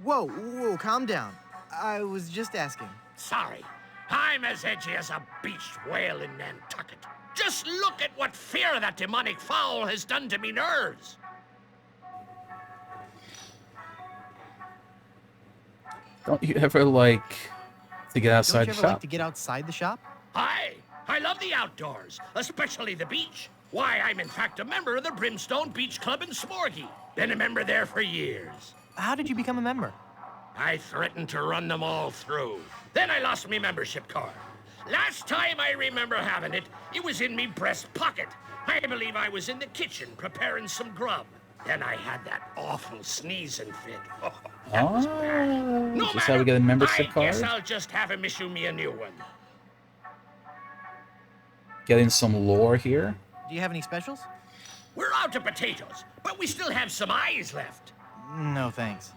Whoa, calm down. I was just asking. Sorry, I'm as edgy as a beached whale in Nantucket. Just look at what fear of that demonic fowl has done to me nerves. Don't you ever like to get Don't outside you the ever shop? like to get outside the shop? Aye, I love the outdoors, especially the beach. Why, I'm in fact a member of the Brimstone Beach Club in Smorgy. Been a member there for years. How did you become a member? I threatened to run them all through. Then I lost me membership card. Last time I remember having it, it was in me breast pocket. I believe I was in the kitchen preparing some grub. Then I had that awful sneezing fit. Oh, No is this matter. how we get a membership I card? guess I'll just have him issue me a new one. Getting some lore here. Do you have any specials? We're out of potatoes, but we still have some eyes left. No, thanks.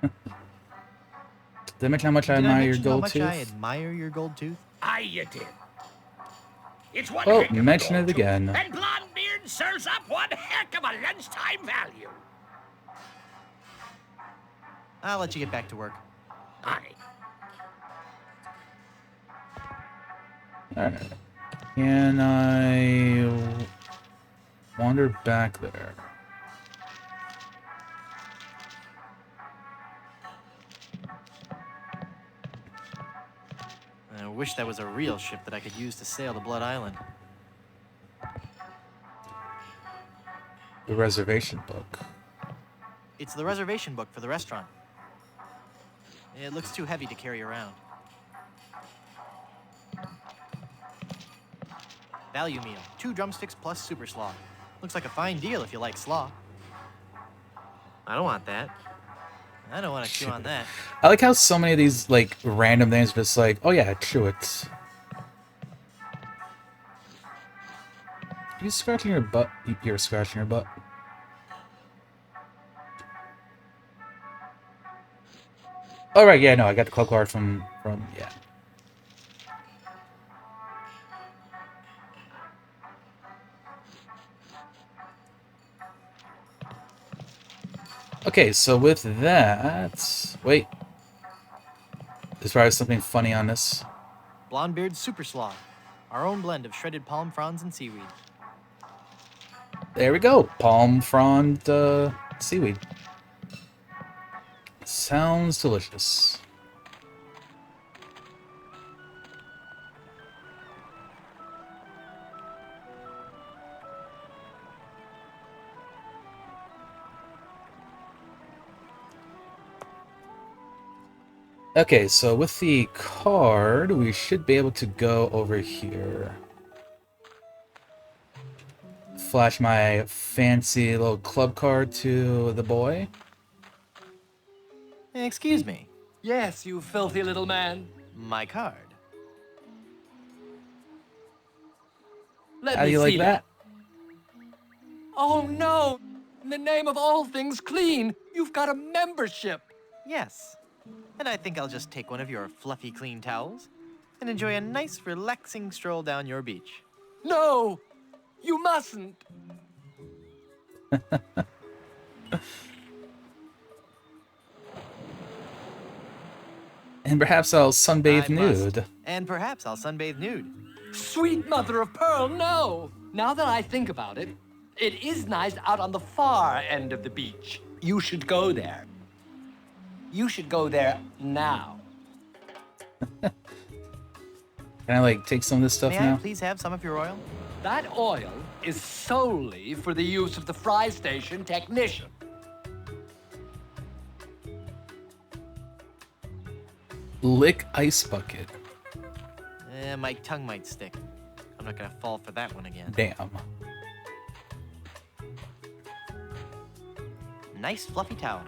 Did I mention how much I Did admire your mention how gold much tooth? I admire your gold tooth? Aye, you did. It's one Oh, heck of a mention gold it again. tooth, and Blondebeard serves up one heck of a lunchtime value. I'll let you get back to work. Aye. Alright. Can I wander back there? I wish that was a real ship that I could use to sail to Blood Island. The reservation book. It's the reservation book for the restaurant. It looks too heavy to carry around. Value meal. 2 drumsticks plus super slaw. Looks like a fine deal if you like slaw. I don't want that. I don't want to chew on that. I like how so many of these like random names are just like, oh yeah, chew it. You scratching your butt? You're scratching your butt. Oh right, yeah, no, I got the club card from yeah. Okay, so with that, wait. There's probably something funny on this. Blondebeard super slaw. Our own blend of shredded palm fronds and seaweed. There we go, palm frond seaweed. Sounds delicious. Okay, so with the card, we should be able to go over here. Flash my fancy little club card to the boy. Excuse me. Yes, you filthy little man. My card. Let How me do you see like that? Oh no! In the name of all things clean, you've got a membership. Yes. And I think I'll just take one of your fluffy clean towels and enjoy a nice relaxing stroll down your beach. No! You mustn't! And perhaps I'll sunbathe I must. nude. And perhaps I'll sunbathe nude. Sweet mother of pearl, no! Now that I think about it, it is nice out on the far end of the beach. You should go there. You should go there now. Can I like take some of this stuff May now? I please have some of your oil? That oil is solely for the use of the fry station technician. Lick ice bucket. My tongue might stick. I'm not gonna fall for that one again. Damn. Nice fluffy towel.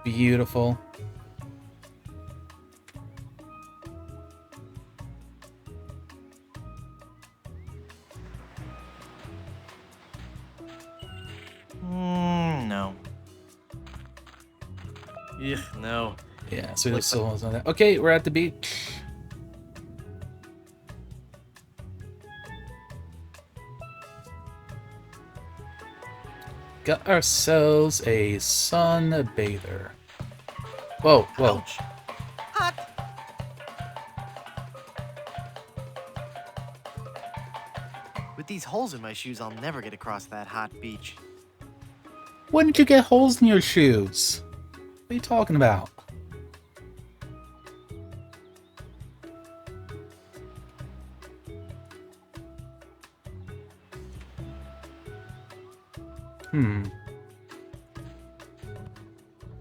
Beautiful. No. Ugh, no. Yeah, so the souls on that. Okay, we're at the beach. Got ourselves a sunbather. Whoa, whoa. Ouch. Hot. With these holes in my shoes, I'll never get across that hot beach. When did you get holes in your shoes? What are you talking about?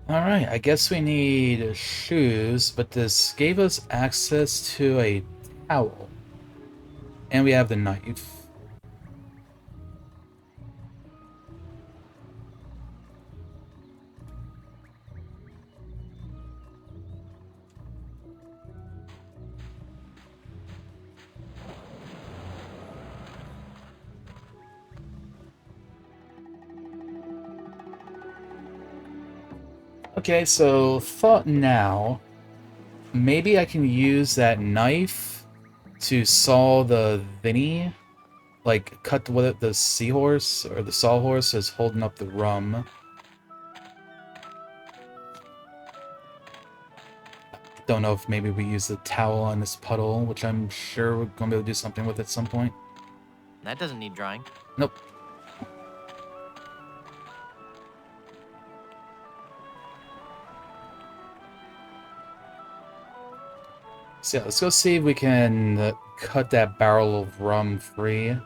Alright, I guess we need shoes, but this gave us access to a towel. And we have the knife. Okay, so thought now, maybe I can use that knife to saw the Vinny, like cut the seahorse or the sawhorse is holding up the rum. Don't know if maybe we use the towel on this puddle, which I'm sure we're gonna be able to do something with at some point. That doesn't need drying. Nope. So yeah, let's go see if we can cut that barrel of rum free.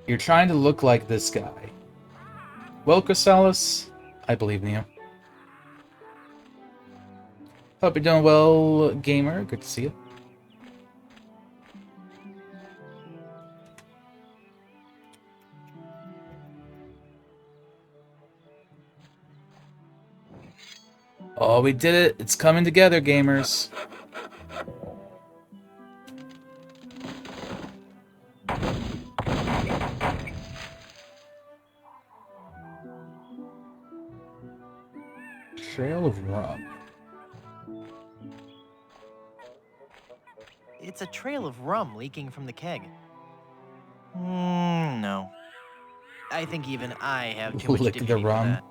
You're trying to look like this guy. Well, Chrysalis, I believe in you. Hope you're doing well, gamer. Good to see you. Oh, we did it. It's coming together, gamers. Trail of rum. It's a trail of rum leaking from the keg. No. I think even I have too much Lick dignity the for rum. that.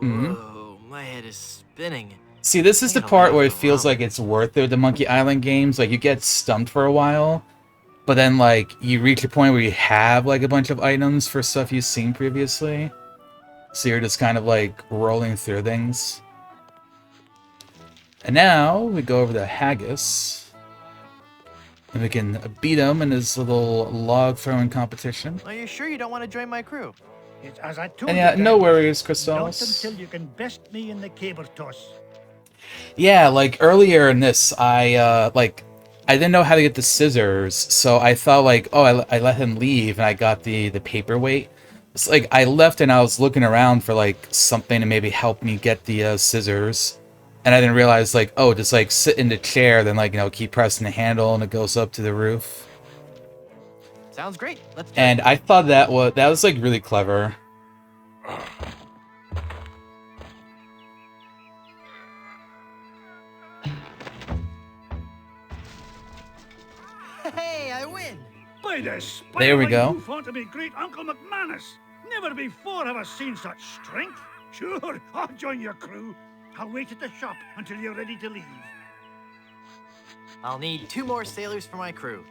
Whoa, my head is spinning. See, this is the part where it feels like it's worth it with the Monkey Island games. Like, you get stumped for a while, but then, like, you reach a point where you have, like, a bunch of items for stuff you've seen previously. So you're just kind of, like, rolling through things. And now, we go over to Haggis. And we can beat him in his little log-throwing competition. Are you sure you don't want to join my crew? It's as I told And yeah, you, no guys, worries, not Chrysalis. until you can best me in the caber toss. Yeah, like earlier in this, I didn't know how to get the scissors, so I thought like, oh, I let him leave, and I got the paperweight. It's like I left and I was looking around for like something to maybe help me get the scissors, and I didn't realize like, oh, just like sit in the chair, then like keep pressing the handle, and it goes up to the roof. Sounds great. Let's do And it. I thought that was like really clever. Hey, I win! By the There we spider go. you fought to be great Uncle McManus. Never before have I seen such strength. Sure, I'll join your crew. I'll wait at the shop until you're ready to leave. I'll need 2 more sailors for my crew.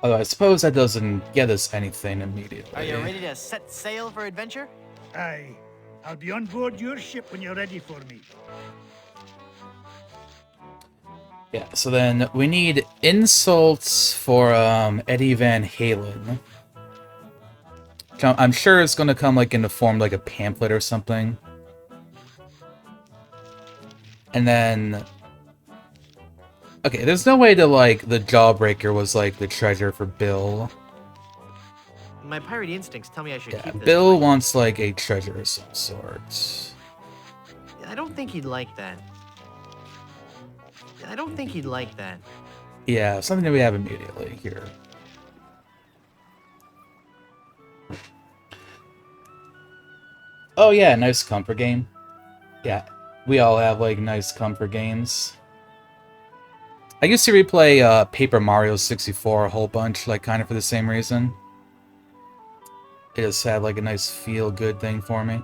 Although I suppose that doesn't get us anything immediately. Are you ready to set sail for adventure? Aye. I'll be on board your ship when you're ready for me. Yeah, so then we need insults for Eddie Van Halen. I'm sure it's gonna come like in the form like a pamphlet or something. And then okay, there's no way to like the Jawbreaker was like the treasure for Bill. My pirate instincts tell me I should Yeah, keep this. Bill wants like a treasure of some sort. I don't think he'd like that. I don't think he'd like that. Yeah, something that we have immediately here. Oh yeah, nice comfort game. Yeah, we all have like nice comfort games. I used to replay Paper Mario 64 a whole bunch, like kind of for the same reason. It just had like a nice feel-good thing for me.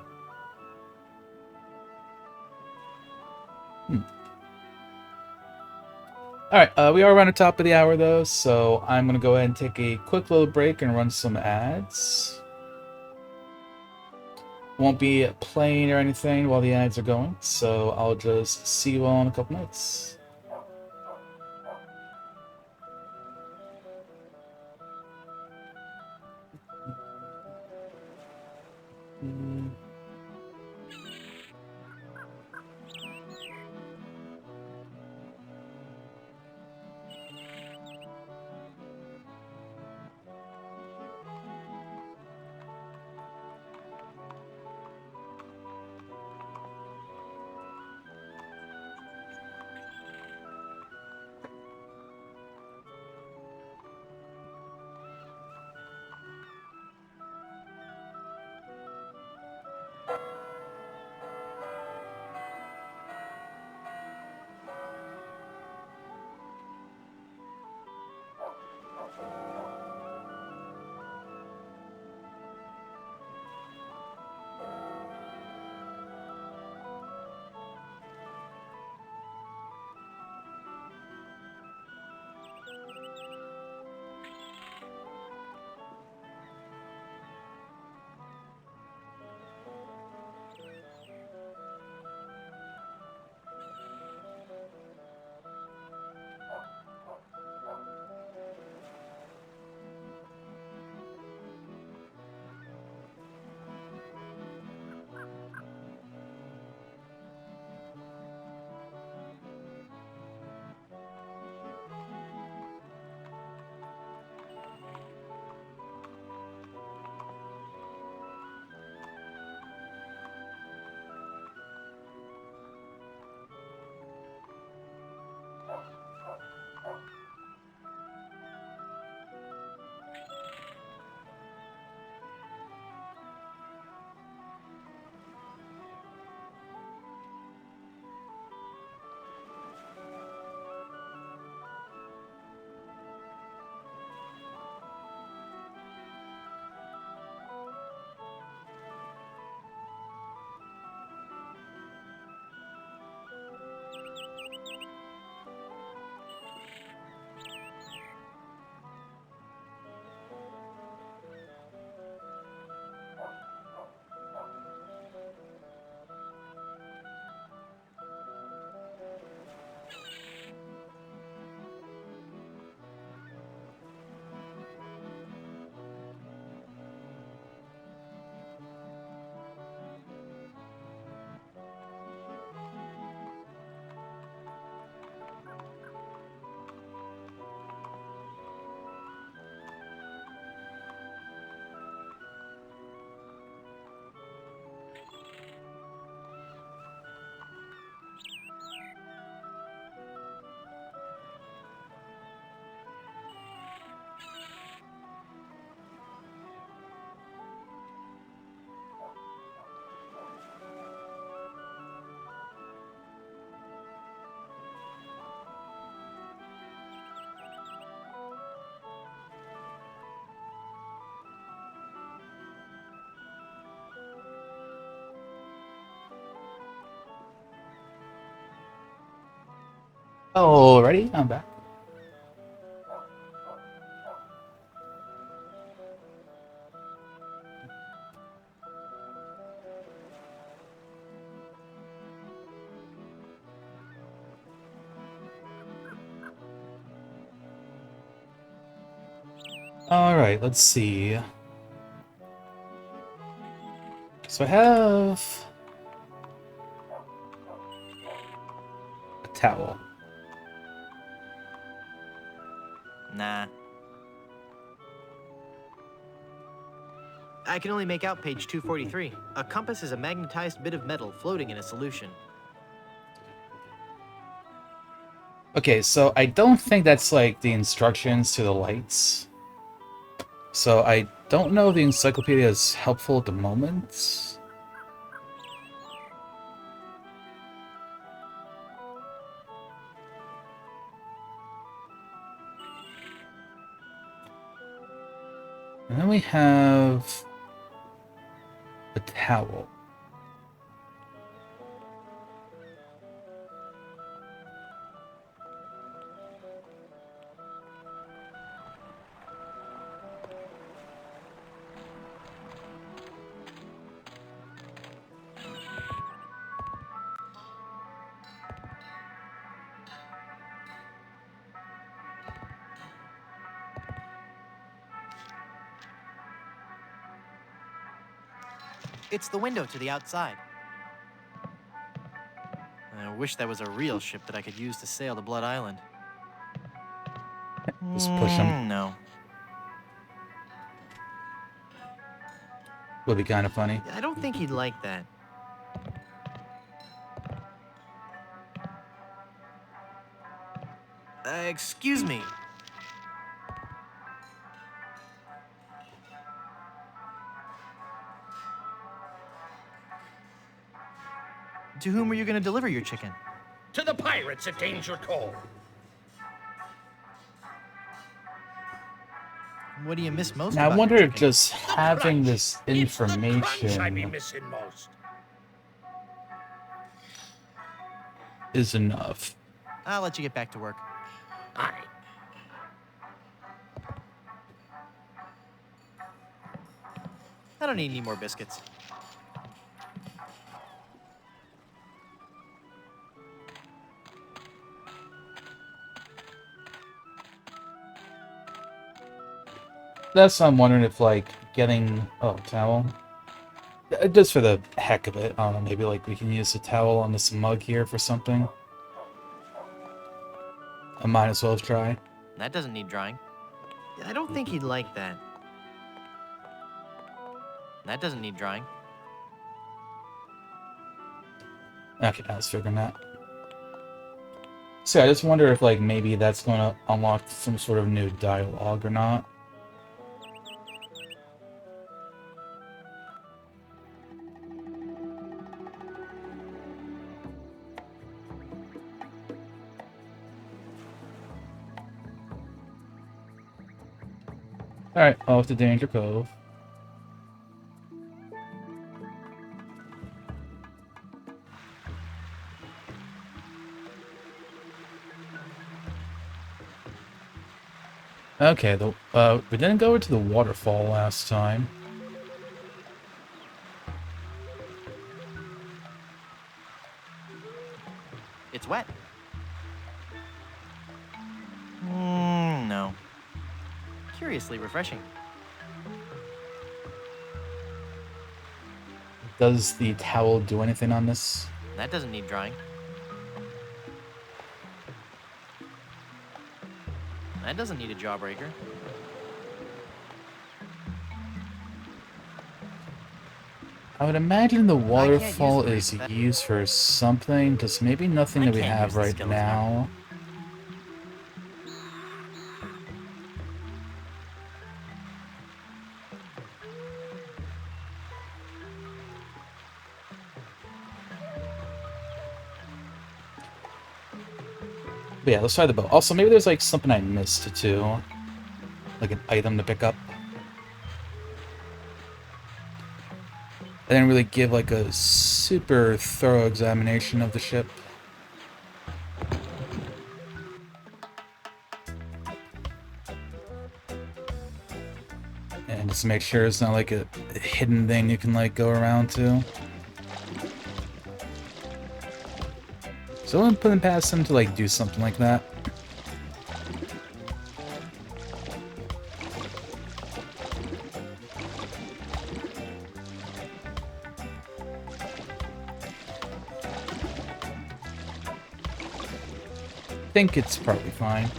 Alright, we are around the top of the hour though, so I'm gonna go ahead and take a quick little break and run some ads. Won't be playing or anything while the ads are going, so I'll just see you all in a couple minutes. Alrighty, I'm back. Alright, let's see. So I have a towel. Nah. I can only make out page 243. A compass is a magnetized bit of metal floating in a solution. Okay, so I don't think that's like the instructions to the lights. So I don't know if the encyclopedia is helpful at the moment. And then we have a towel. It's the window to the outside. I wish there was a real ship that I could use to sail to Blood Island. Just push him. No. Would be kind of funny. I don't think he'd like that. Excuse me. To whom are you going to deliver your chicken? To the pirates at Danger Cove. What do you miss most Now I about wonder your if chicken? just having this I be information missing most. is enough. I'll let you get back to work. Aye. I don't need any more biscuits. That's why I'm wondering if, like, getting... Oh, towel? Just for the heck of it. I don't know, maybe, like, we can use the towel on this mug here for something. I might as well try. That doesn't need drying. I don't think he'd like that. That doesn't need drying. Okay, I was figuring that. So I just wonder if, like, maybe that's going to unlock some sort of new dialogue or not. Alright, off to Danger Cove. Okay, we didn't go into the waterfall last time. It's wet. No. Curiously refreshing. Does the towel do anything on this? That doesn't need drying. That doesn't need a jawbreaker. I would imagine the use waterfall the is reef. used for something, just maybe nothing that we can't have use the right skeleton. now. But yeah, let's try the boat. Also, maybe there's like something I missed too. Like an item to pick up. I didn't really give like a super thorough examination of the ship. And just make sure it's not like a hidden thing you can like go around to. So I'm putting past him to like do something like that. I think it's probably fine.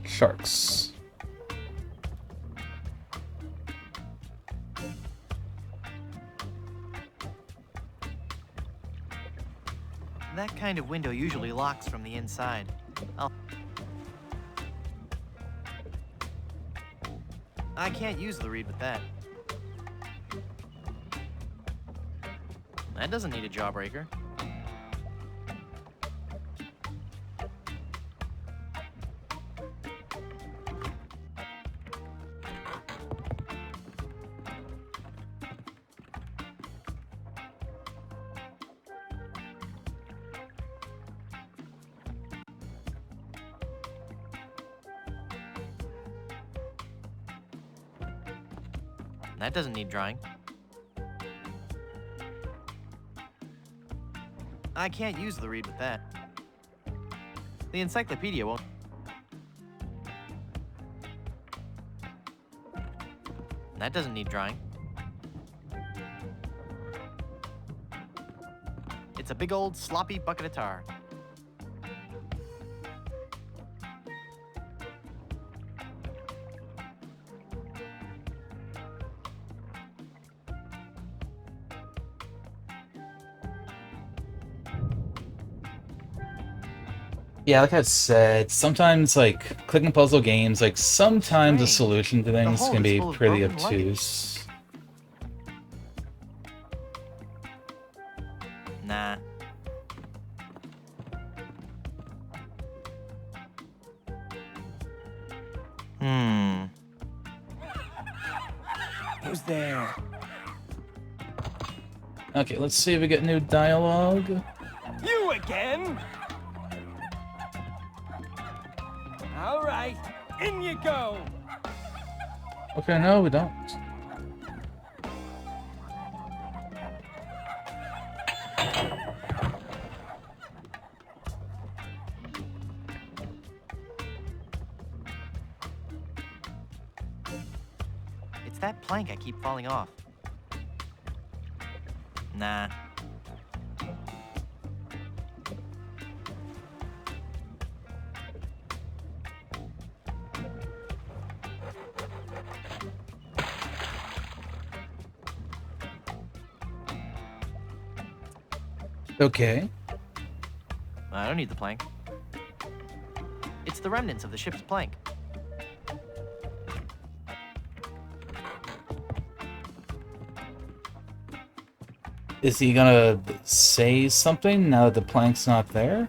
Sharks. That kind of window usually locks from the inside. I can't use the reed with that. That doesn't need a jawbreaker. That doesn't need drying. I can't use the reed with that. The encyclopedia won't. That doesn't need drying. It's a big old sloppy bucket of tar. Yeah, like I said, sometimes like clicking puzzle games, like sometimes the solution to things can be pretty obtuse. Nah. Who's there? Okay, let's see if we get new dialogue. You again? All right, in you go. Okay, no, we don't. It's that plank I keep falling off. Nah. Okay. I don't need the plank. It's the remnants of the ship's plank. Is he gonna say something now that the plank's not there?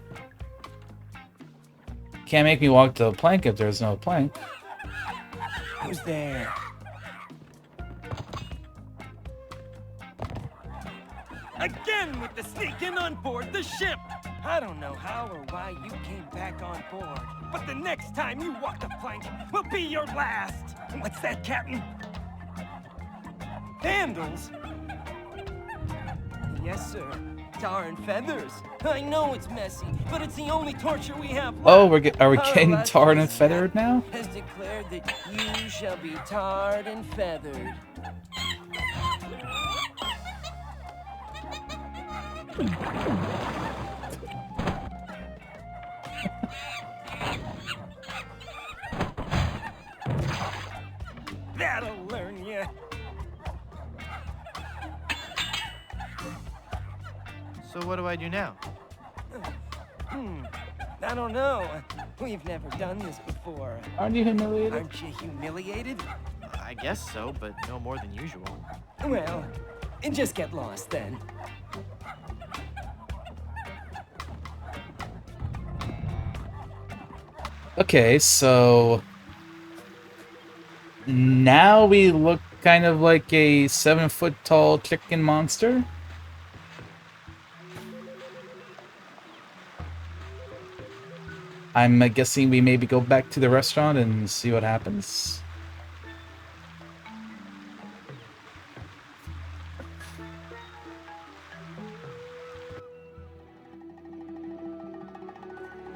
Can't make me walk the plank if there's no plank. Who's there? Again with the sneaking on board the ship! I don't know how or why you came back on board, but the next time you walk the plank will be your last! What's that, Captain? Vandals? Yes, sir. Tar and feathers. I know it's messy, but it's the only torture we have left. Oh, are we Our getting last tarred and priest feathered now? has declared that you shall be tarred and feathered. That'll learn you. So what do I do now? I don't know. We've never done this before. Aren't you humiliated? Aren't you humiliated? I guess so, but no more than usual. Well, just get lost then. Okay, so now we look kind of like a 7-foot-tall chicken monster. I'm guessing we maybe go back to the restaurant and see what happens.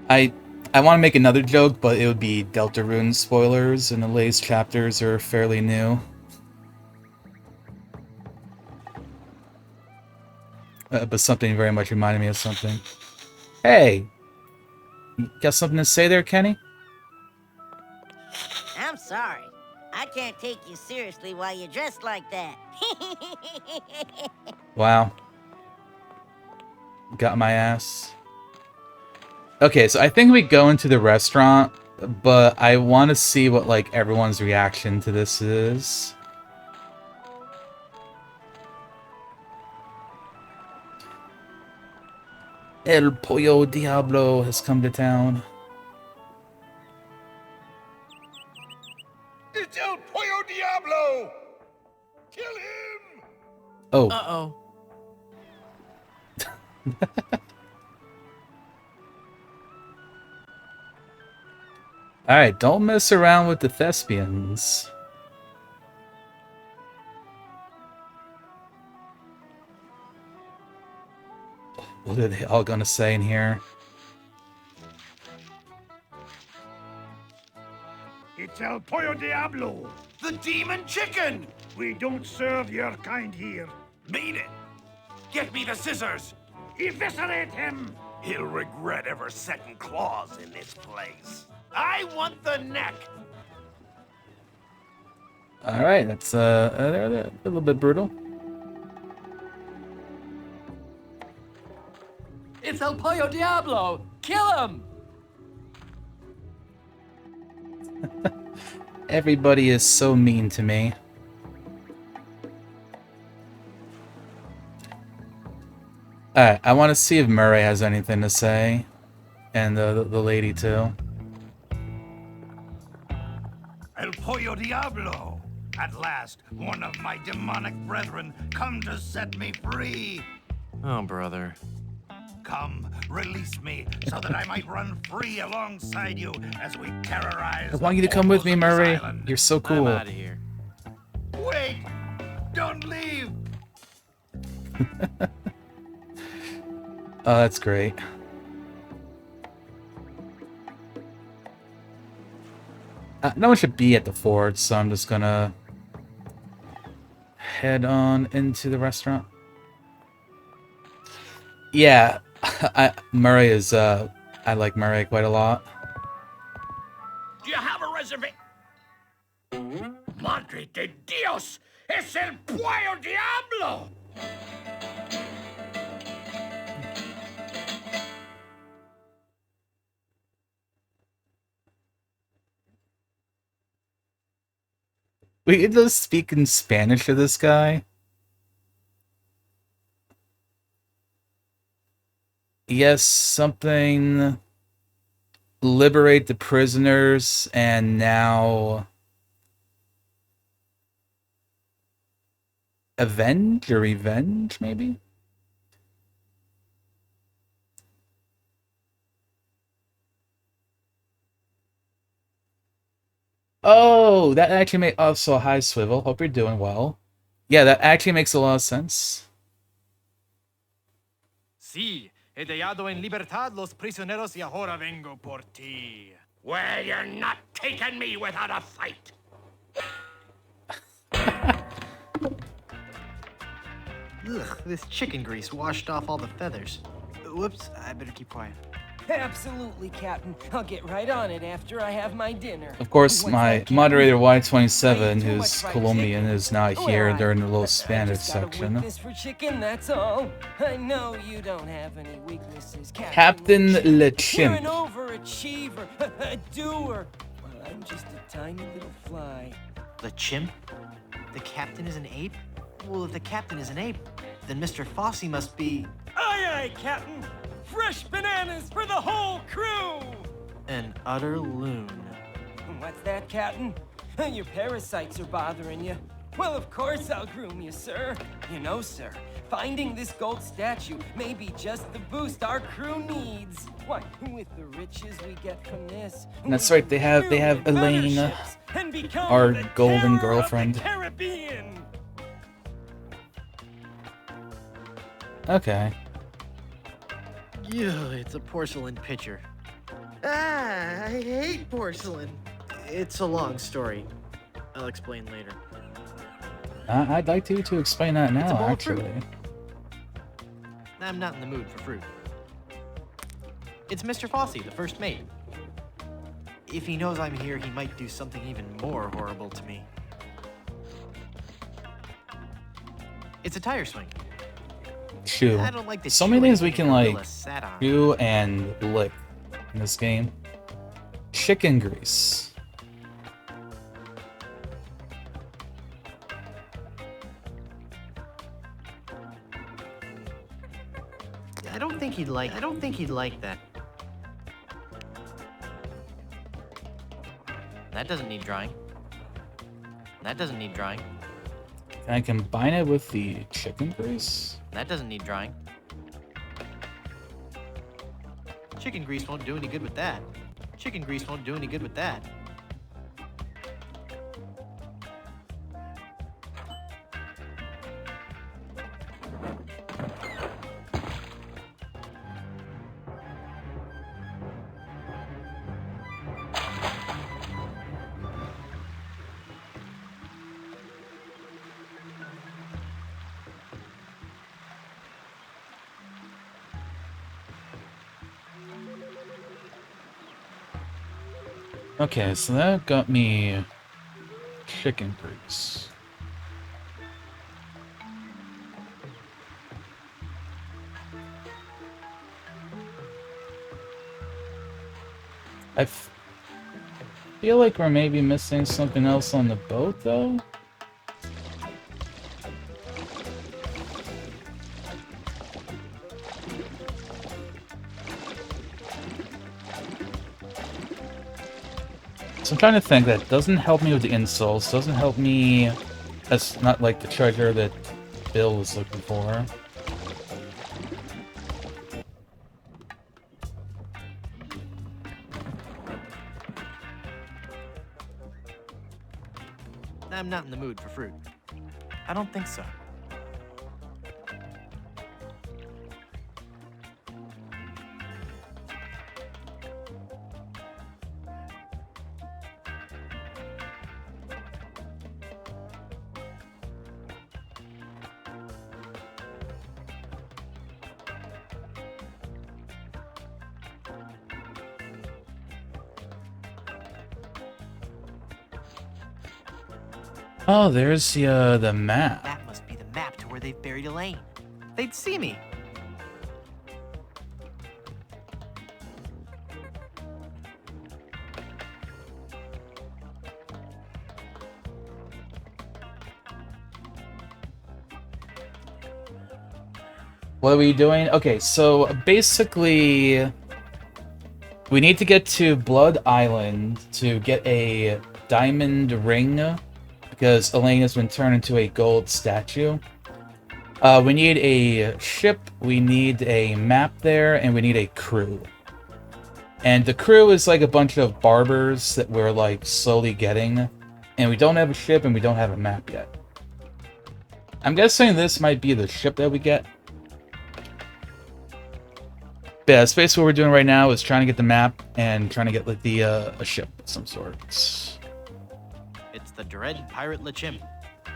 I want to make another joke, but it would be Deltarune spoilers, and the latest chapters are fairly new. But something very much reminded me of something. Hey! You got something to say there, Kenny? I'm sorry. I can't take you seriously while you're dressed like that. Wow. Got my ass. Okay, so I think we go into the restaurant, but I want to see what, like, everyone's reaction to this is. El Pollo Diablo has come to town. It's El Pollo Diablo! Kill him! Oh. Uh-oh. Alright, don't mess around with the thespians. What are they all gonna say in here? It's El Pollo Diablo! The demon chicken! We don't serve your kind here. Mean it! Get me the scissors! Eviscerate him! He'll regret ever setting claws in this place. I want the neck! Alright, that's a little bit brutal. It's El Pollo Diablo! Kill him! Everybody is so mean to me. Alright, I want to see if Murray has anything to say. And the lady too. El Pollo Diablo! At last, one of my demonic brethren come to set me free. Oh, brother. Come, release me, so that I might run free alongside you as we terrorize. I want you to come with me, Murray. You're so cool. I'm out of here. Wait! Don't leave! Oh, that's great. No one should be at the fort, so I'm just gonna head on into the restaurant. Yeah, Murray is, I like Murray quite a lot. Do you have a reservation? Madre de Dios! Es el Pollo Diablo! We could just speak in Spanish to this guy. Yes, something. Liberate the prisoners, and now avenge or revenge, maybe? Oh, that actually makes... Also, hi, Swivel. Hope you're doing well. Yeah, that actually makes a lot of sense. Sí, he dejado en libertad los prisioneros y ahora vengo por ti. Well, you're not taking me without a fight. Ugh, this chicken grease washed off all the feathers. Whoops, I better keep quiet. Absolutely, Captain. I'll get right on it after I have my dinner. Of course, What's my that, moderator Y27, Too much who's fried Colombian, is not Well, here I- during the little I Spanish just got a section. weakness for chicken, that's all. I know you don't have any weaknesses, Captain Le You're Chimp. an overachiever, a doer. Well, I'm just a tiny little fly. The chimp? The captain is an ape? Well, if the captain is an ape, then Mr. Fossey must be Aye, aye, Captain. Fresh bananas for the whole crew. an utter loon. What's that, Captain? Your parasites are bothering you. Well, of course I'll groom you, sir. You know, sir, finding this gold statue may be just the boost our crew needs. Why, with the riches we get from this... That's right, they have Elaine, our golden girlfriend. Caribbean. Okay. Yeah, it's a porcelain pitcher. Ah, I hate porcelain. It's a long story. I'll explain later. I'd like you to explain that It's a now, bowl of actually. fruit. I'm not in the mood for fruit. It's Mr. Fossey, the first mate. If he knows I'm here, he might do something even more horrible to me. It's a tire swing. Chew. I don't like the So many things we chewing can gorilla like sat on. chew and lick in this game. Chicken grease. I don't think he'd like that. That doesn't need drying. That doesn't need drying. Can I combine it with the chicken grease? That doesn't need drying. Chicken grease won't do any good with that. Chicken grease won't do any good with that. Okay, so that got me chicken grease. I feel like we're maybe missing something else on the boat, though. So I'm trying to think. That doesn't help me with the insults, doesn't help me... That's not like the treasure that Bill was looking for. I'm not in the mood for fruit. I don't think so. Oh, there's the map. That must be the map to where they've buried Elaine. They'd see me. What are we doing? Okay, so basically, we need to get to Blood Island to get a diamond ring, because Elaine has been turned into a gold statue. We need a ship, we need a map there, and we need a crew. And the crew is like a bunch of barbers that we're like slowly getting. And we don't have a ship and we don't have a map yet. I'm guessing this might be the ship that we get. But yeah, that's basically what we're doing right now, is trying to get the map and trying to get like the a ship of some sort. It's the dread pirate LeChimp.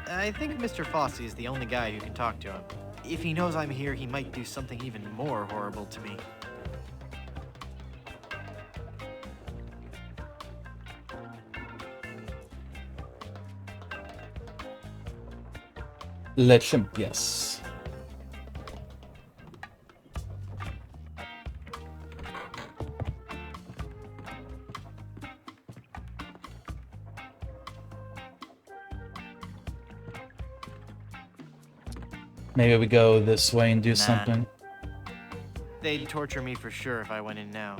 I think Mr. Fossey is the only guy who can talk to him. If he knows I'm here, he might do something even more horrible to me. LeChimp, yes. Maybe we go this way and do something. They'd torture me for sure if I went in now.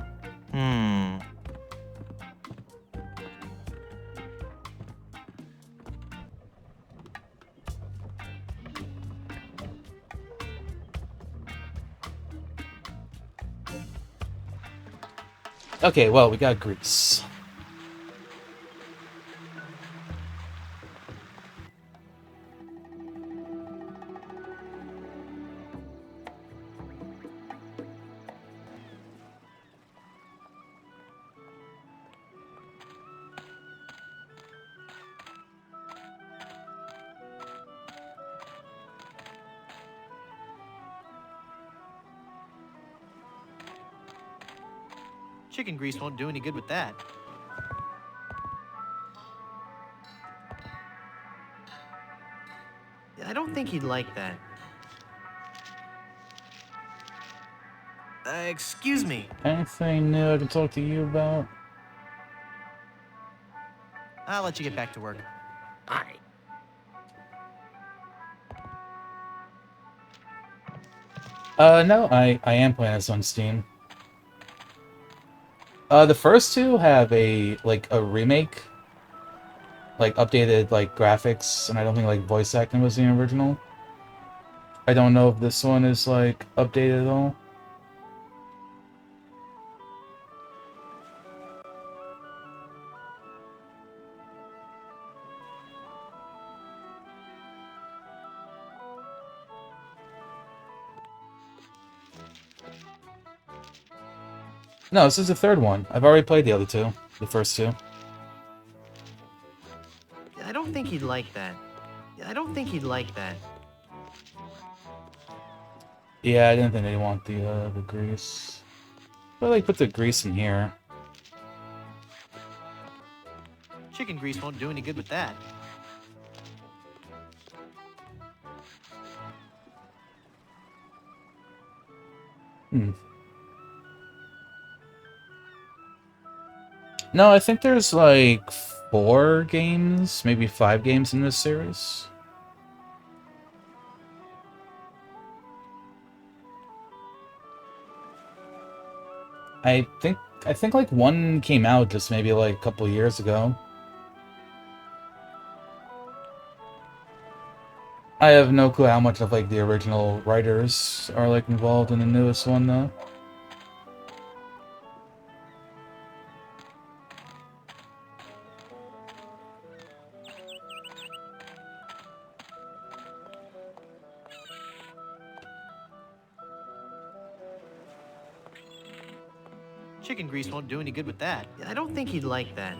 Okay, well, we got grease. Chicken grease won't do any good with that. I don't think he'd like that. Excuse me. Anything new I can talk to you about? I'll let you get back to work. Aye. No, I am playing this on Steam. The first two have a remake, like updated like graphics, and I don't think like voice acting was the original. I don't know if this one is like updated at all. No, this is the third one. I've already played the other two, the first two. I don't think he'd like that. I don't think he'd like that. Yeah, I didn't think they want the grease. But like put the grease in here. Chicken grease won't do any good with that. Hmm. No, I think there's like 4 games, maybe 5 games in this series. I think like one came out just maybe like a couple years ago. I have no clue how much of like the original writers are like involved in the newest one though. Chicken grease won't do any good with that. I don't think he'd like that.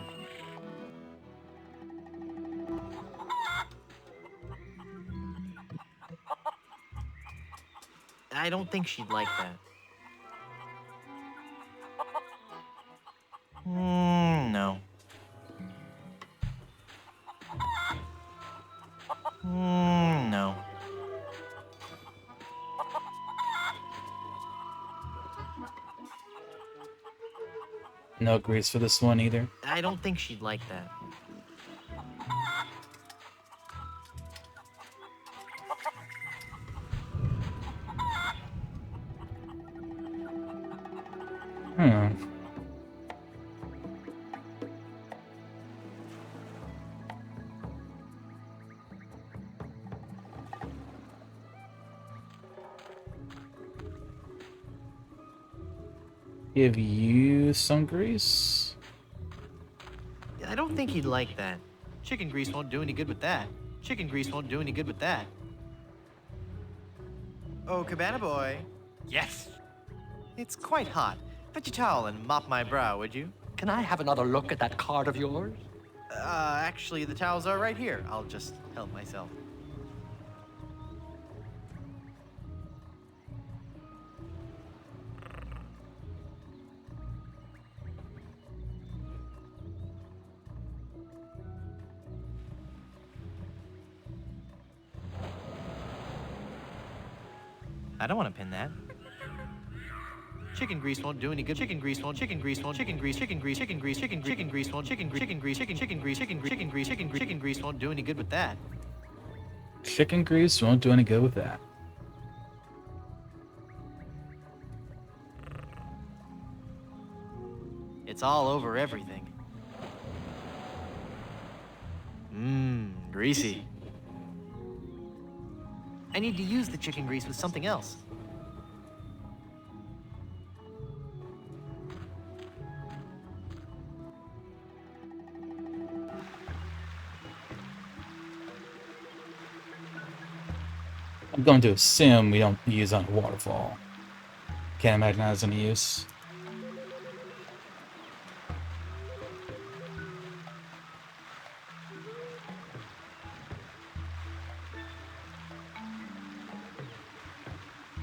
I don't think she'd like that. No. No. No grease for this one either. I don't think she'd like that. Hmm. Give you some grease? I don't think he'd like that. Chicken grease won't do any good with that. Chicken grease won't do any good with that. Oh, Cabana Boy. Yes. It's quite hot. Fetch a towel and mop my brow, would you? Can I have another look at that card of yours? Actually, the towels are right here. I'll just help myself. I don't want to pin that. Chicken grease won't do any good. Chicken grease won't. Chicken grease won't. Chicken grease. Chicken grease. Chicken grease. Chicken grease won't. Chicken grease. Chicken grease. Chicken grease. Chicken grease won't do any good with that. Chicken grease won't do any good with that. It's all over everything. Greasy. I need to use the chicken grease with something else. I'm going to assume we don't use on a waterfall. Can't imagine that has any use.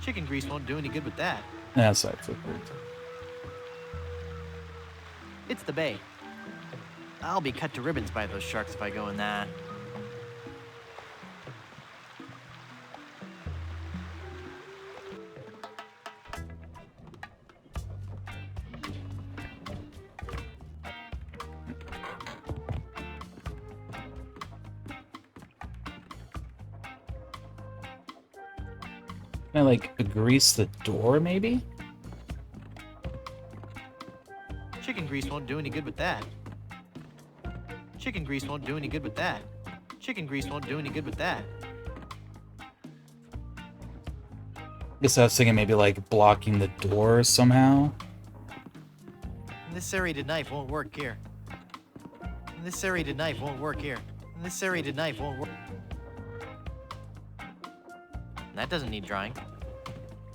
Chicken grease won't do any good with that. That's actually weird. It's the bay. I'll be cut to ribbons by those sharks if I go in that. Can I, like, grease the door, maybe? Chicken grease won't do any good with that. Chicken grease won't do any good with that. Chicken grease won't do any good with that. Guess I was thinking maybe, like, blocking the door somehow. This serrated knife won't work here. This serrated knife won't work here. This serrated knife won't work. That doesn't need drying.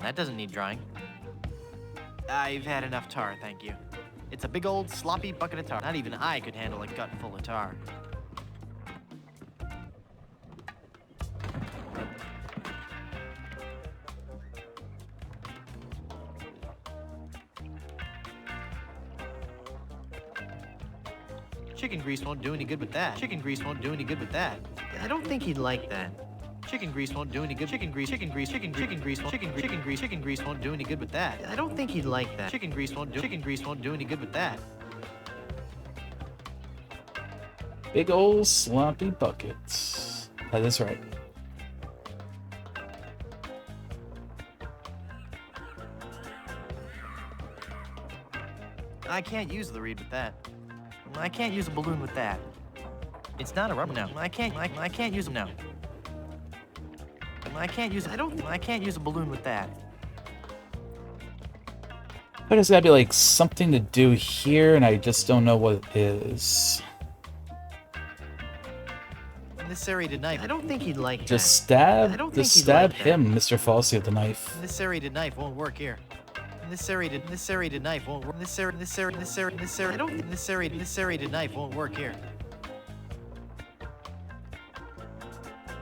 That doesn't need drying. I've had enough tar, thank you. It's a big old sloppy bucket of tar. Not even I could handle a gut full of tar. Chicken grease won't do any good with that. Chicken grease won't do any good with that. I don't think he'd like that. Chicken grease won't do any good. Chicken grease won't do any good with that. I don't think he'd like that. Chicken grease won't do any good with that. Big old sloppy buckets. That is right. I can't use the reed with that. I can't use a balloon with that. It's not a rubber. No, I can't use no. I can't use a balloon with that. But there's gotta be like something to do here, and I just don't know what it is. This serrated knife. I don't think he'd like Just that. stab, just stab him, Mr. Falsey, with the knife. This serrated knife won't work here. This serrated knife won't work. This serrated knife won't work here.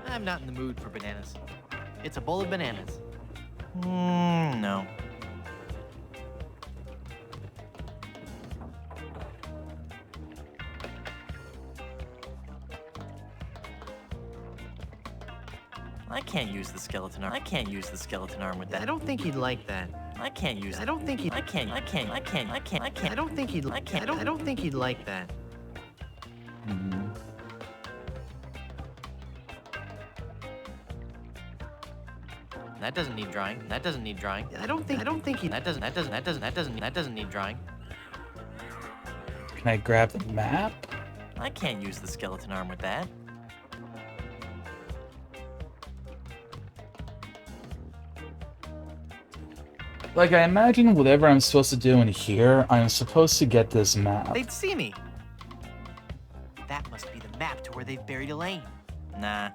I'm not in the mood for bananas. It's a bowl of bananas. No. I can't use the skeleton arm. I can't use the skeleton arm with that. I don't think he'd like that. I can't use it. I don't think he'd. I don't think he'd. I don't think he'd like that. That doesn't need drying. That doesn't need drying. I don't think he. That doesn't need drying. Can I grab the map? I can't use the skeleton arm with that. Like, I imagine whatever I'm supposed to do in here, I'm supposed to get this map. They'd see me. That must be the map to where they've buried Elaine. Nah.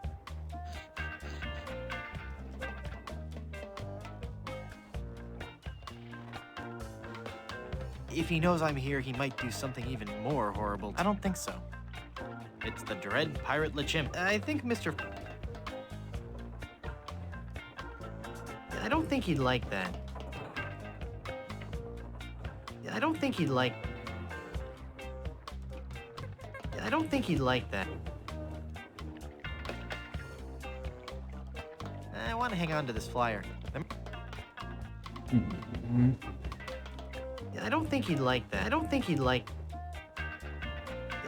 If he knows I'm here, he might do something even more horrible. I don't think so. It's the Dread Pirate LeChimp. I think Mr. I don't think he'd like that. I don't think he'd like... I don't think he'd like that. I want to hang on to this flyer. I don't think he'd like that. I don't think he'd like...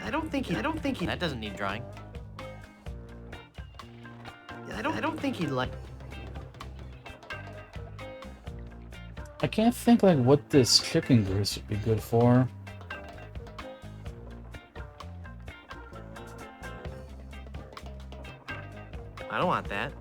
I don't think he... That doesn't need drying. I don't think he'd like... I can't think, like, what this chicken grease would be good for. I don't want that.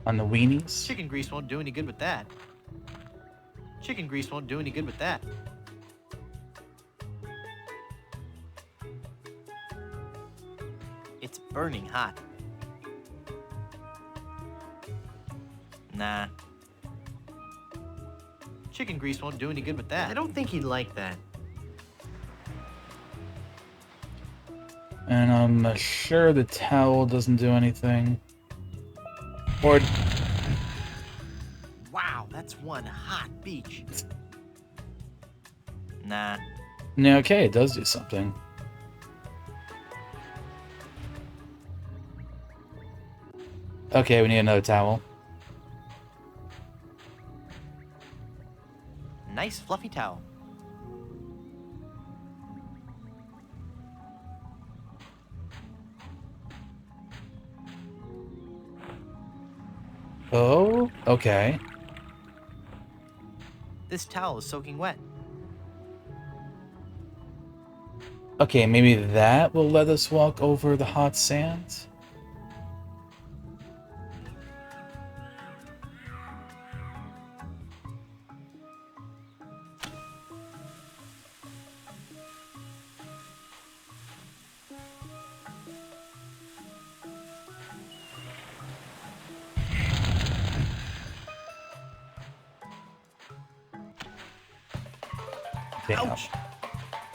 On the weenies. Chicken grease won't do any good with that. Chicken grease won't do any good with that. It's burning hot. Nah. Chicken grease won't do any good with that. I don't think he'd like that. And I'm sure the towel doesn't do anything. Or... Wow, that's one hot beach. Nah. No, okay, it does do something. Okay, we need another towel. Nice fluffy towel. Oh, okay. This towel is soaking wet. Okay, maybe that will let us walk over the hot sand? Ouch.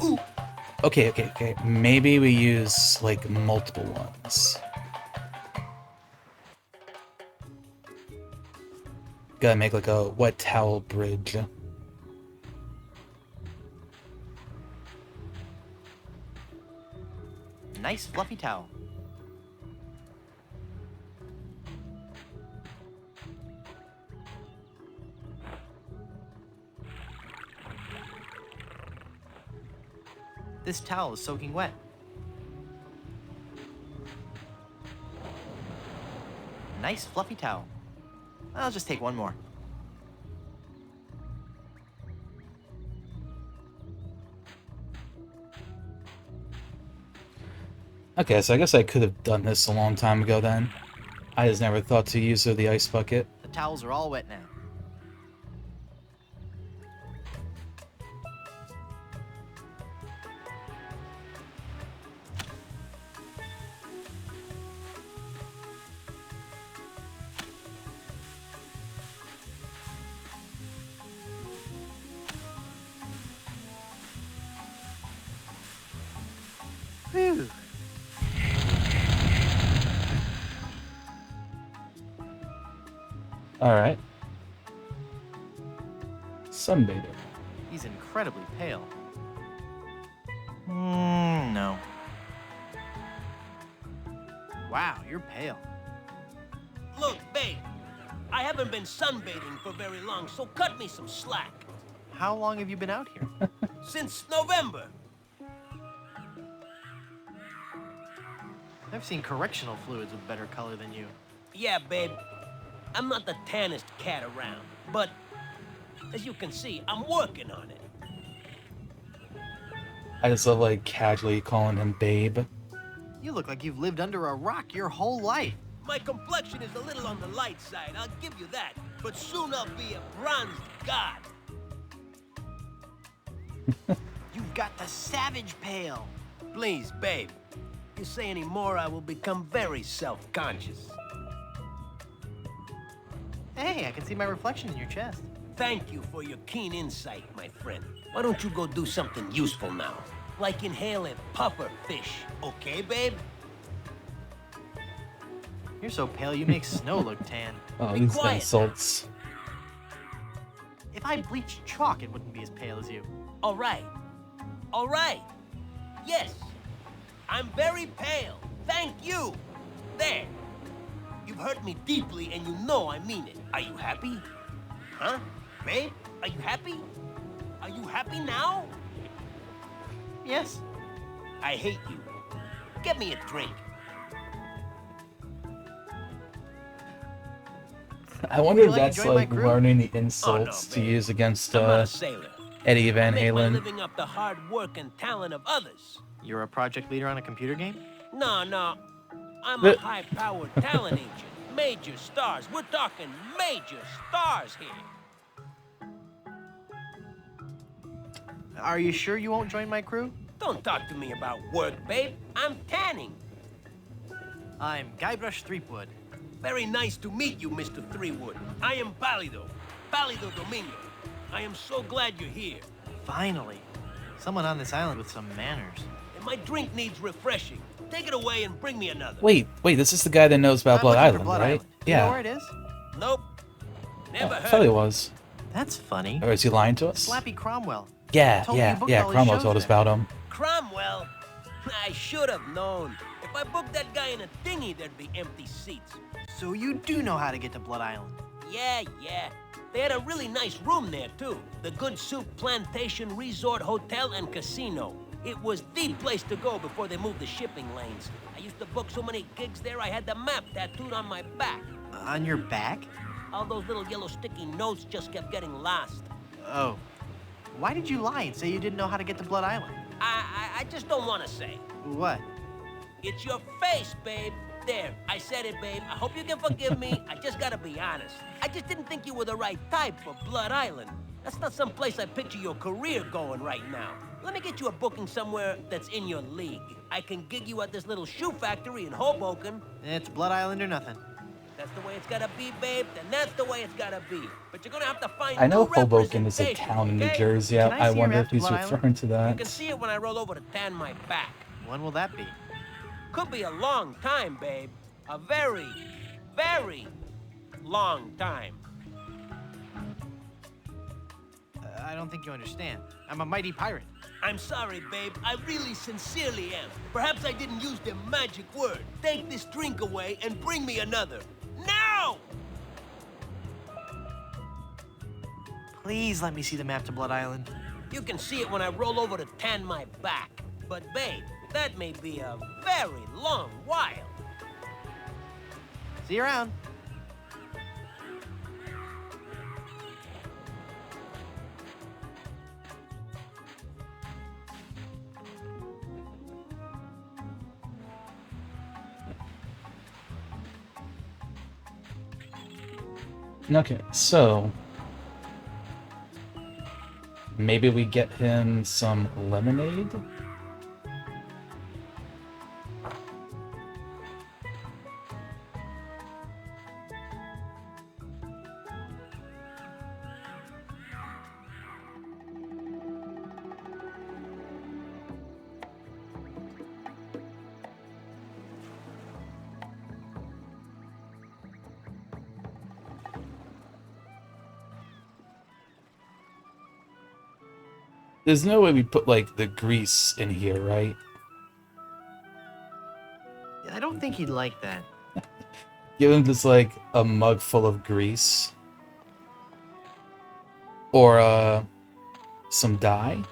Ooh. Okay. Maybe we use, like, multiple ones. Gotta make, like, a wet towel bridge. Nice fluffy towel. This towel is soaking wet. Nice fluffy towel. I'll just take one more. Okay, so I guess I could have done this a long time ago then. I just never thought to use the ice bucket. The towels are all wet now. Whew. Alright. Sunbathing. He's incredibly pale. No. Wow, you're pale. Look, babe, I haven't been sunbathing for very long, so cut me some slack. How long have you been out here? Since November. I've seen correctional fluids with better color than you. Yeah, babe. I'm not the tannest cat around, but as you can see, I'm working on it. I just love, like, casually calling him babe. You look like you've lived under a rock your whole life. My complexion is a little on the light side, I'll give you that. But soon I'll be a bronzed god. You've got the savage pale. Please, babe. If you say any more, I will become very self-conscious. Hey, I can see my reflection in your chest. Thank you for your keen insight, my friend. Why don't you go do something useful now? Like inhale a puffer fish, okay, babe? You're so pale you make snow look tan. Oh, these insults. If I bleached chalk, it wouldn't be as pale as you. All right. All right. Yes. I'm very pale. Thank you. There. You've hurt me deeply, and you know I mean it. Are you happy? Huh? Babe? Are you happy? Are you happy now? Yes. I hate you. Get me a drink. I wonder if Really that's enjoy like my crew? learning the insults to use against I'm not a sailor. Eddie Van I make my Halen. living up the hard work and talent of others. You're a project leader on a computer game? No. I'm The- a high-powered talent agent. Major stars. We're talking major stars here. Are you sure you won't join my crew? Don't talk to me about work, babe. I'm tanning. I'm Guybrush Threepwood. Very nice to meet you, Mr. Threepwood. I am Pálido Domingo. I am so glad you're here. Finally. Someone on this island with some manners. And my drink needs refreshing. Take it away and bring me another. Wait, this is the guy that knows about Blood Island, right? Island. You know where it is? Nope. Never I heard. thought he was. That's funny. Or is he lying to us? Slappy Cromwell. Yeah, Told me you booked all his Cromwell shows told us there. about him. Cromwell? I should have known. If I booked that guy in a dinghy, there'd be empty seats. So you do know how to get to Blood Island? Yeah. They had a really nice room there, too. The Good Soup Plantation Resort Hotel and Casino. It was the place to go before they moved the shipping lanes. I used to book so many gigs there, I had the map tattooed on my back. On your back? All those little yellow sticky notes just kept getting lost. Oh. Why did you lie and say you didn't know how to get to Blood Island? I just don't want to say. What? It's your face, babe. There, I said it, babe. I hope you can forgive me. I just gotta be honest. I just didn't think you were the right type for Blood Island. That's not some place I picture your career going right now. Let me get you a booking somewhere that's in your league. I can gig you at this little shoe factory in Hoboken. It's Blood Island or nothing. That's the way it's gotta be, babe. Then that's the way it's gotta be. But you're gonna have to find I know new Hoboken is a representation, town in New okay? Jersey. Can I I see your wonder map if to he's Blood Island? referring to You that. can see it when I roll over to tan my back. When will that be? Could be a long time, babe. A very, very long time. I don't think you understand. I'm a mighty pirate. I'm sorry, babe. I really sincerely am. Perhaps I didn't use the magic word. Take this drink away and bring me another. Now! Please let me see the map to Blood Island. You can see it when I roll over to tan my back. But, babe, that may be a very long while. See you around. Okay, so maybe we get him some lemonade? There's no way we put, like, the grease in here, right? I don't think he'd like that. Give him just, like, a mug full of grease. Or, some dye.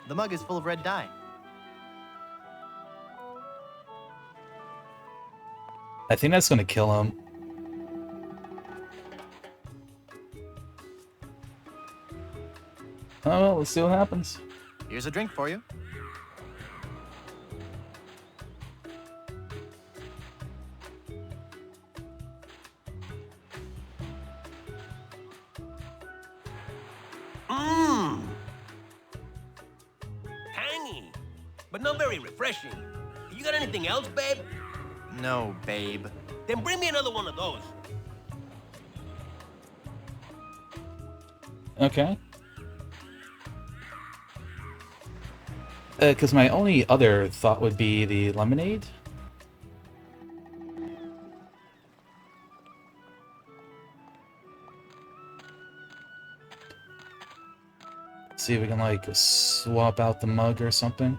The mug is full of red dye. I think that's gonna kill him. Oh, well, let's see what happens. Here's a drink for you. Mmm. Tangy, but not very refreshing. You got anything else, babe? No, babe. Then bring me another one of those. Okay. Because my only other thought would be the lemonade. See if we can, like, swap out the mug or something.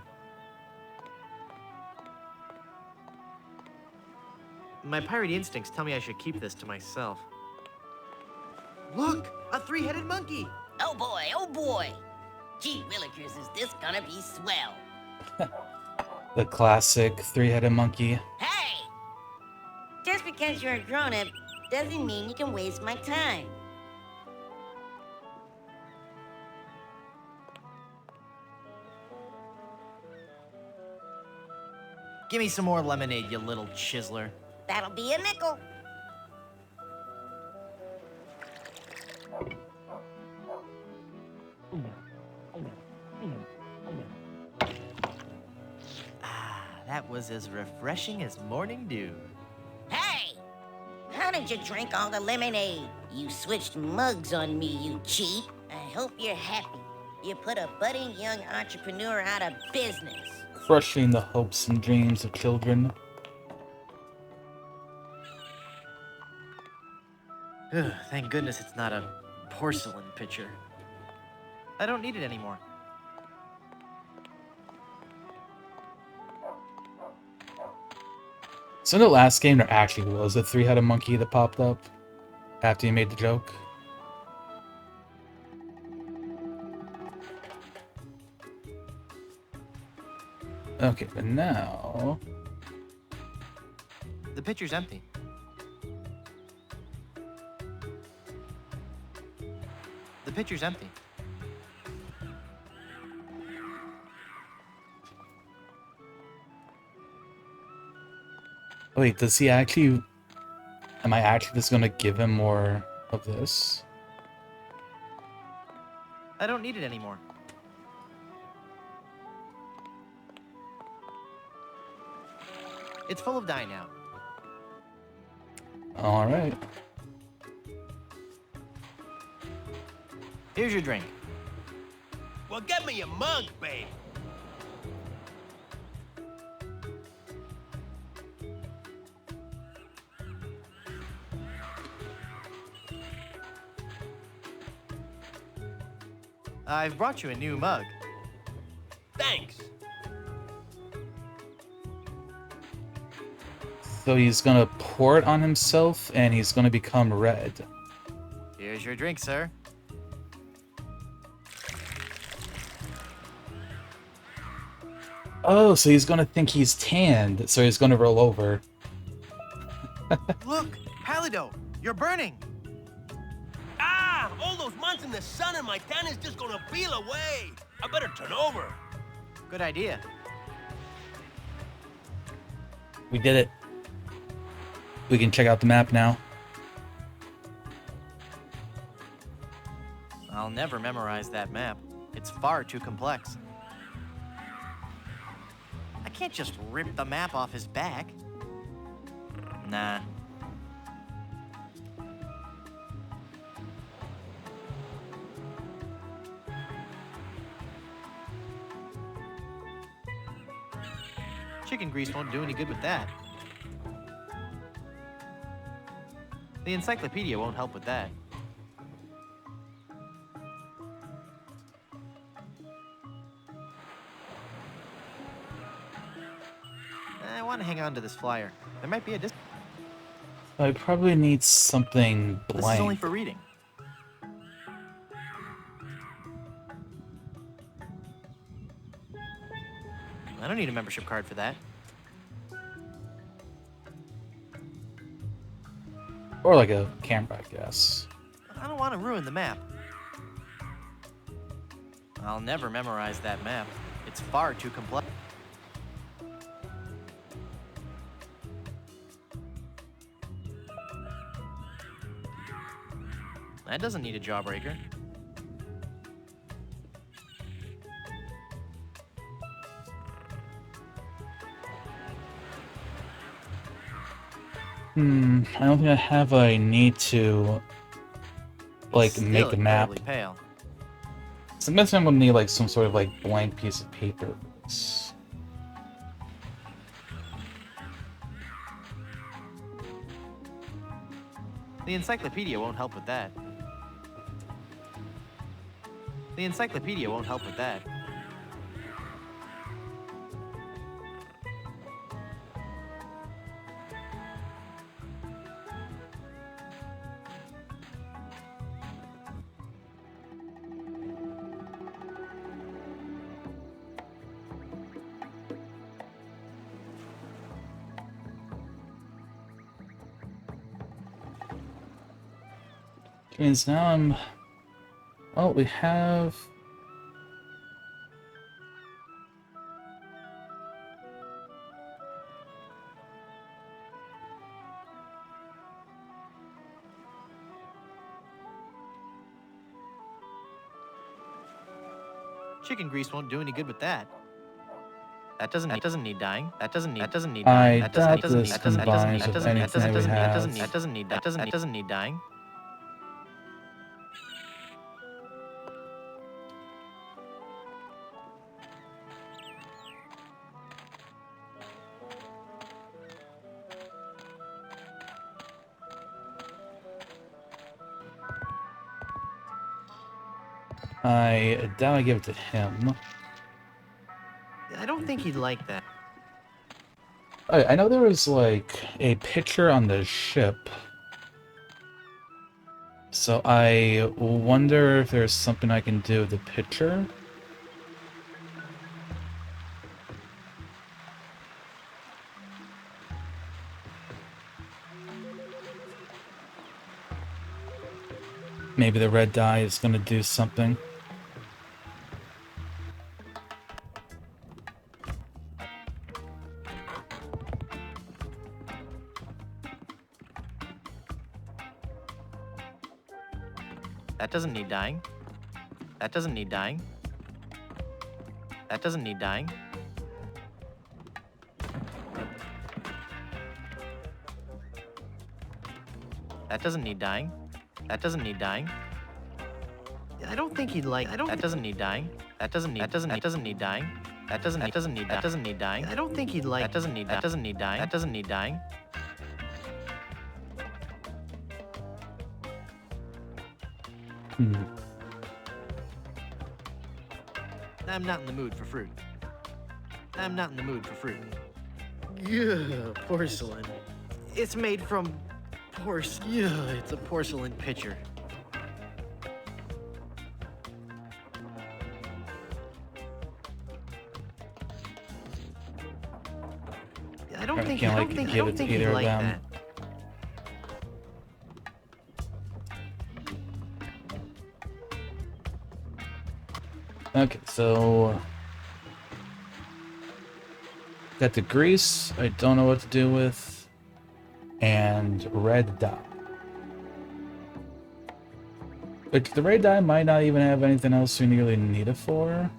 My pirate instincts tell me I should keep this to myself. Look! A three-headed monkey! Oh boy, oh boy! Gee willikers, is this gonna be swell? The classic three-headed monkey. Hey! Just because you're a grown-up doesn't mean you can waste my time. Give me some more lemonade, you little chiseler. That'll be a nickel. That was as refreshing as morning dew. Hey! How did you drink all the lemonade? You switched mugs on me, you cheat. I hope you're happy. You put a budding young entrepreneur out of business. Crushing the hopes and dreams of children. Ugh, thank goodness it's not a porcelain pitcher. I don't need it anymore. So in the last game, there actually was a three-headed monkey that popped up after you made the joke. Okay, but now... The pitcher's empty. The pitcher's empty. Wait, does he actually... Am I actually just gonna give him more of this? I don't need it anymore. It's full of dye now. Alright. Here's your drink. Well, get me a mug, babe. I've brought you a new mug. Thanks. So he's gonna pour it on himself, and he's gonna become red. Here's your drink, sir. Oh, so he's gonna think he's tanned, so he's gonna roll over. Look, Palido, you're burning. Ah, all those months in the sun and my tan is just gonna peel away. I better turn over. Good idea. We did it. We can check out the map now. I'll never memorize that map. It's far too complex. I can't just rip the map off his back. Nah. Chicken grease won't do any good with that. The encyclopedia won't help with that. I want to hang on to this flyer. There might be a disc. I probably need something blank. This is only for reading. I don't need a membership card for that. Or like a camera, I guess. I don't want to ruin the map. I'll never memorize that map. It's far too complex. That doesn't need a jawbreaker. I don't think I have a need to, like, Still make a map. incredibly pale. Sometimes I'm gonna need, like, some sort of, like, blank piece of paper for this. The encyclopedia won't help with that. The encyclopedia won't help with that. Which means now I'm... Oh, we have... Chicken grease won't do any good with that. That doesn't need dying. That doesn't need I dying. doubt this combines with anything we have. That doesn't need dying. I doubt I give it to him. I don't think he'd like that. Oh, I know there was like a picture on the ship. So I wonder if there's something I can do with the picture. Maybe the red dye is going to do something. That doesn't need dying. That doesn't need dying. That doesn't need dying. That doesn't need dying. That doesn't need dying. I don't think he'd like. That doesn't need dying. That doesn't need dying. That doesn't need dying. I don't think he'd like. That doesn't need dying. That doesn't need dying. I'm not in the mood for fruit. I'm not in the mood for fruit. Yeah, porcelain. It's made from porcelain. Yeah, it's a porcelain pitcher. I don't think he'd like that. Okay, so got the grease, I don't know what to do with, and red dye. But the red dye might not even have anything else we really need it for.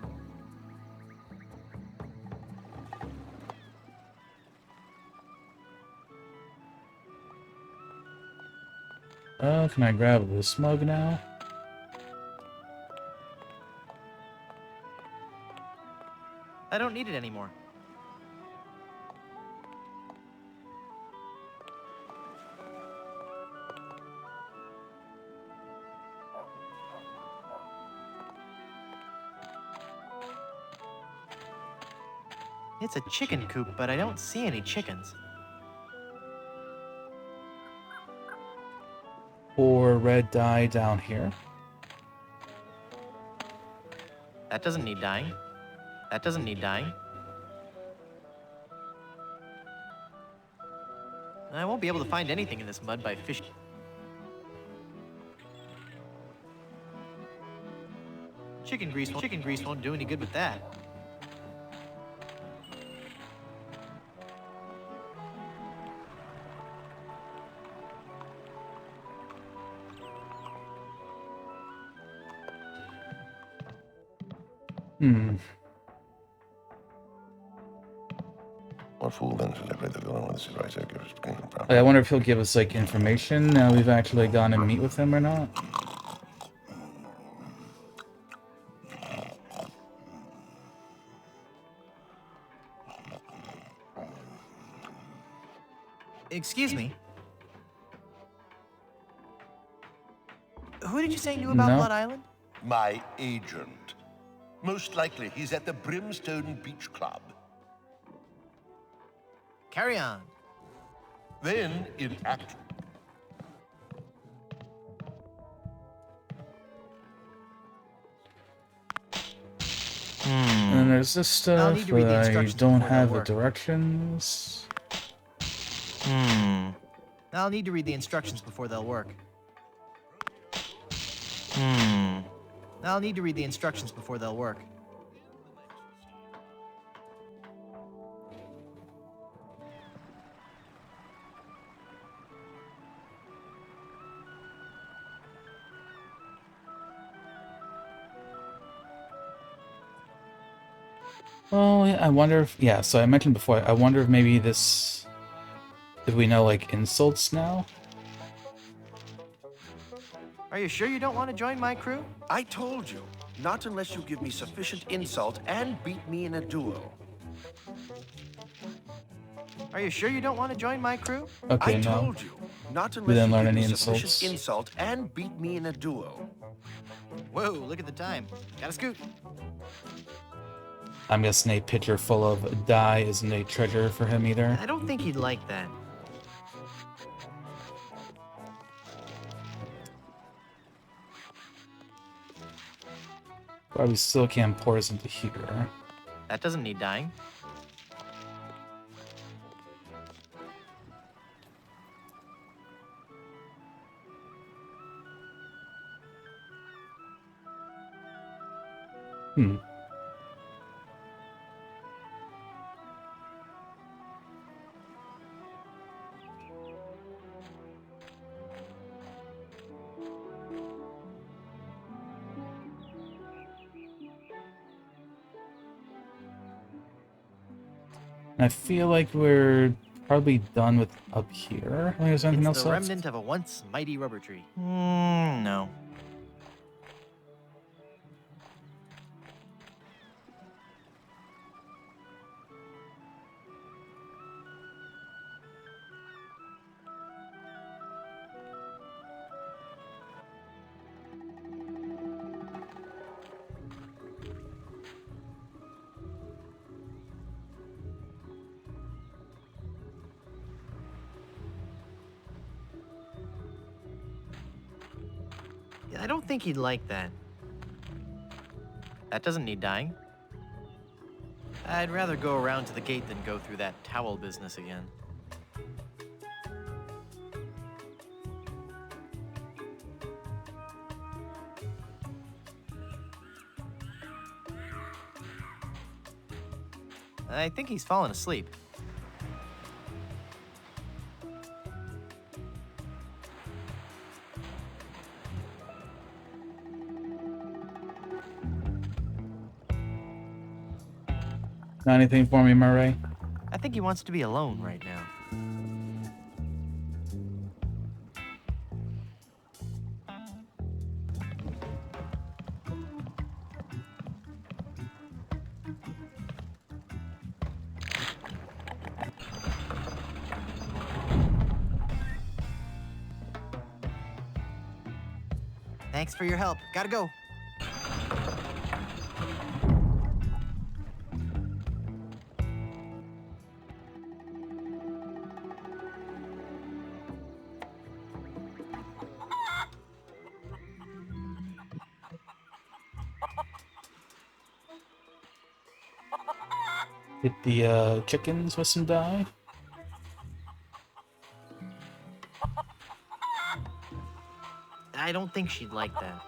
Can I grab this mug now? I don't need it anymore. It's a chicken coop, but I don't see any chickens. Or red dye down here. That doesn't need dying. That doesn't need dying. I won't be able to find anything in this mud by fishing. Chicken grease won't do any good with that. What fool then celebrate the villain with the right gives game from? I wonder if he'll give us like information now we've actually gone and meet with him or not. Excuse me. Who did you say knew about Blood Island? My agent. Most likely he's at the Brimstone Beach Club. Carry on. Then, in act... And there's this stuff, but I don't have the directions. I'll need to read the instructions before they'll work. I'll need to read the instructions before they'll work. Oh, yeah, I wonder if... Yeah, so I mentioned before, I wonder if maybe this... If we know, like, insults now? Are you sure you don't want to join my crew? I told you, not unless you give me sufficient insult and beat me in a duel. Are you sure you don't want to join my crew? Okay, I no. told you, not We unless didn't you learn give any me sufficient insults. insult and beat me in a duel. Whoa, look at the time. Gotta scoot. I'm guessing a pitcher full of dye isn't a treasure for him either. I don't think he'd like that. But we still can't pour this into here. That doesn't need dyeing. Hmm. I feel like we're probably done with up here. I think there's anything It's else the left? remnant of a once mighty rubber tree. No. I don't think he'd like that. That doesn't need dyeing. I'd rather go around to the gate than go through that towel business again. I think he's fallen asleep. Got anything for me, Murray? I think he wants to be alone right now. Thanks for your help. Gotta go. Hit the chickens with some dye. I don't think she'd like that.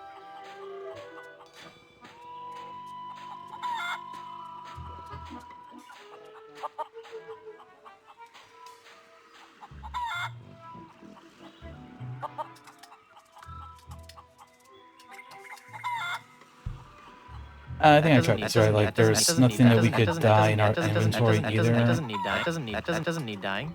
I think I tried this right. Like, there's nothing that we could dye in our inventory either. That doesn't need dye. That doesn't need dyeing.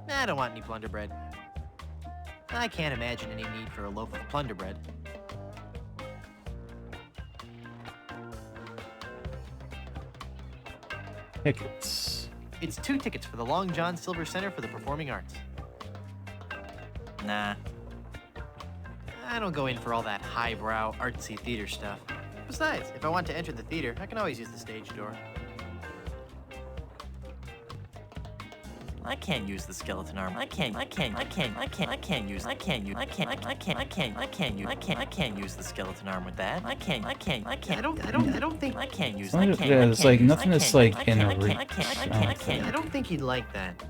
I don't want any plunder bread. I can't imagine any need for a loaf of plunder bread. Tickets. It's 2 tickets for the Long John Silver Center for the Performing Arts. Nah. I don't go in for all that highbrow, artsy theater stuff. Besides, if I want to enter the theater, I can always use the stage door. I can't use the skeleton arm. I can't use the skeleton arm with that. I don't think I can't use It's like nothing is like in reach. I don't think he'd like that.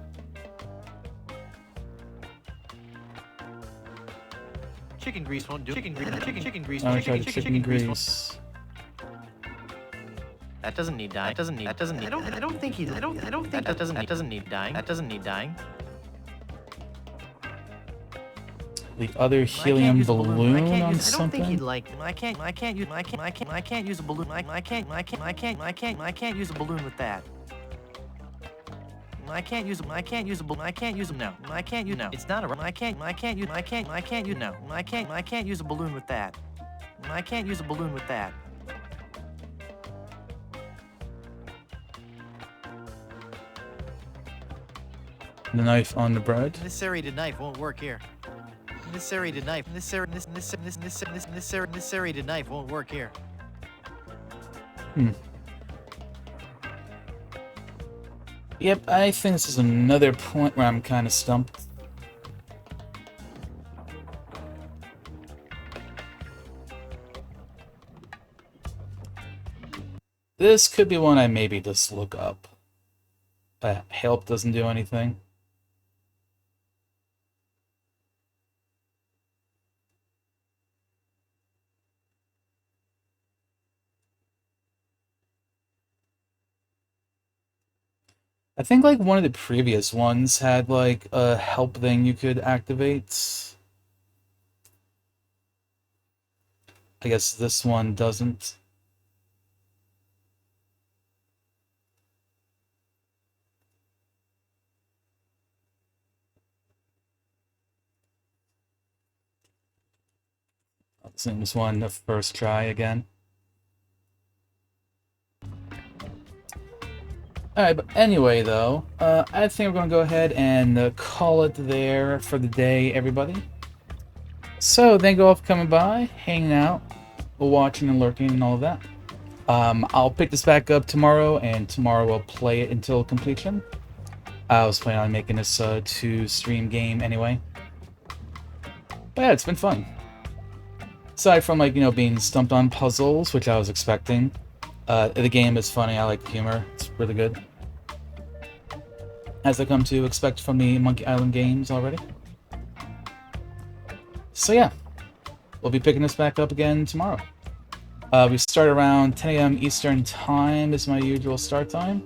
Chicken grease won't do. Chicken grease. I tried chicken grease. That doesn't need dyeing. I don't think that doesn't need dyeing. That doesn't need dyeing. The other helium balloon on I don't think something. he'd like them. I can't use a balloon. I can't use a balloon with that. I can't use them. I can't use them. No. I can't use no. It's not a I can't use no. I can't use a balloon with that. I can't use a balloon with that. The knife on the bread. This serrated knife won't work here. This serrated knife won't work here. Yep, I think this is another point where I'm kind of stumped. This could be one I maybe just look up. Help doesn't do anything. I think like one of the previous ones had like a help thing you could activate. I guess this one doesn't. This one the first try again. Alright, but anyway though, I think we're going to go ahead and call it there for the day, everybody. So, thank you all for coming by, hanging out, watching and lurking and all of that. I'll pick this back up tomorrow, and tomorrow we'll play it until completion. I was planning on making this a 2-stream game anyway. But yeah, it's been fun. Aside from, like, you know, being stumped on puzzles, which I was expecting, the game is funny. I like the humor. It's really good. As I come to expect from the Monkey Island games already. So yeah, we'll be picking this back up again tomorrow. We start around 10 a.m. Eastern Time is my usual start time.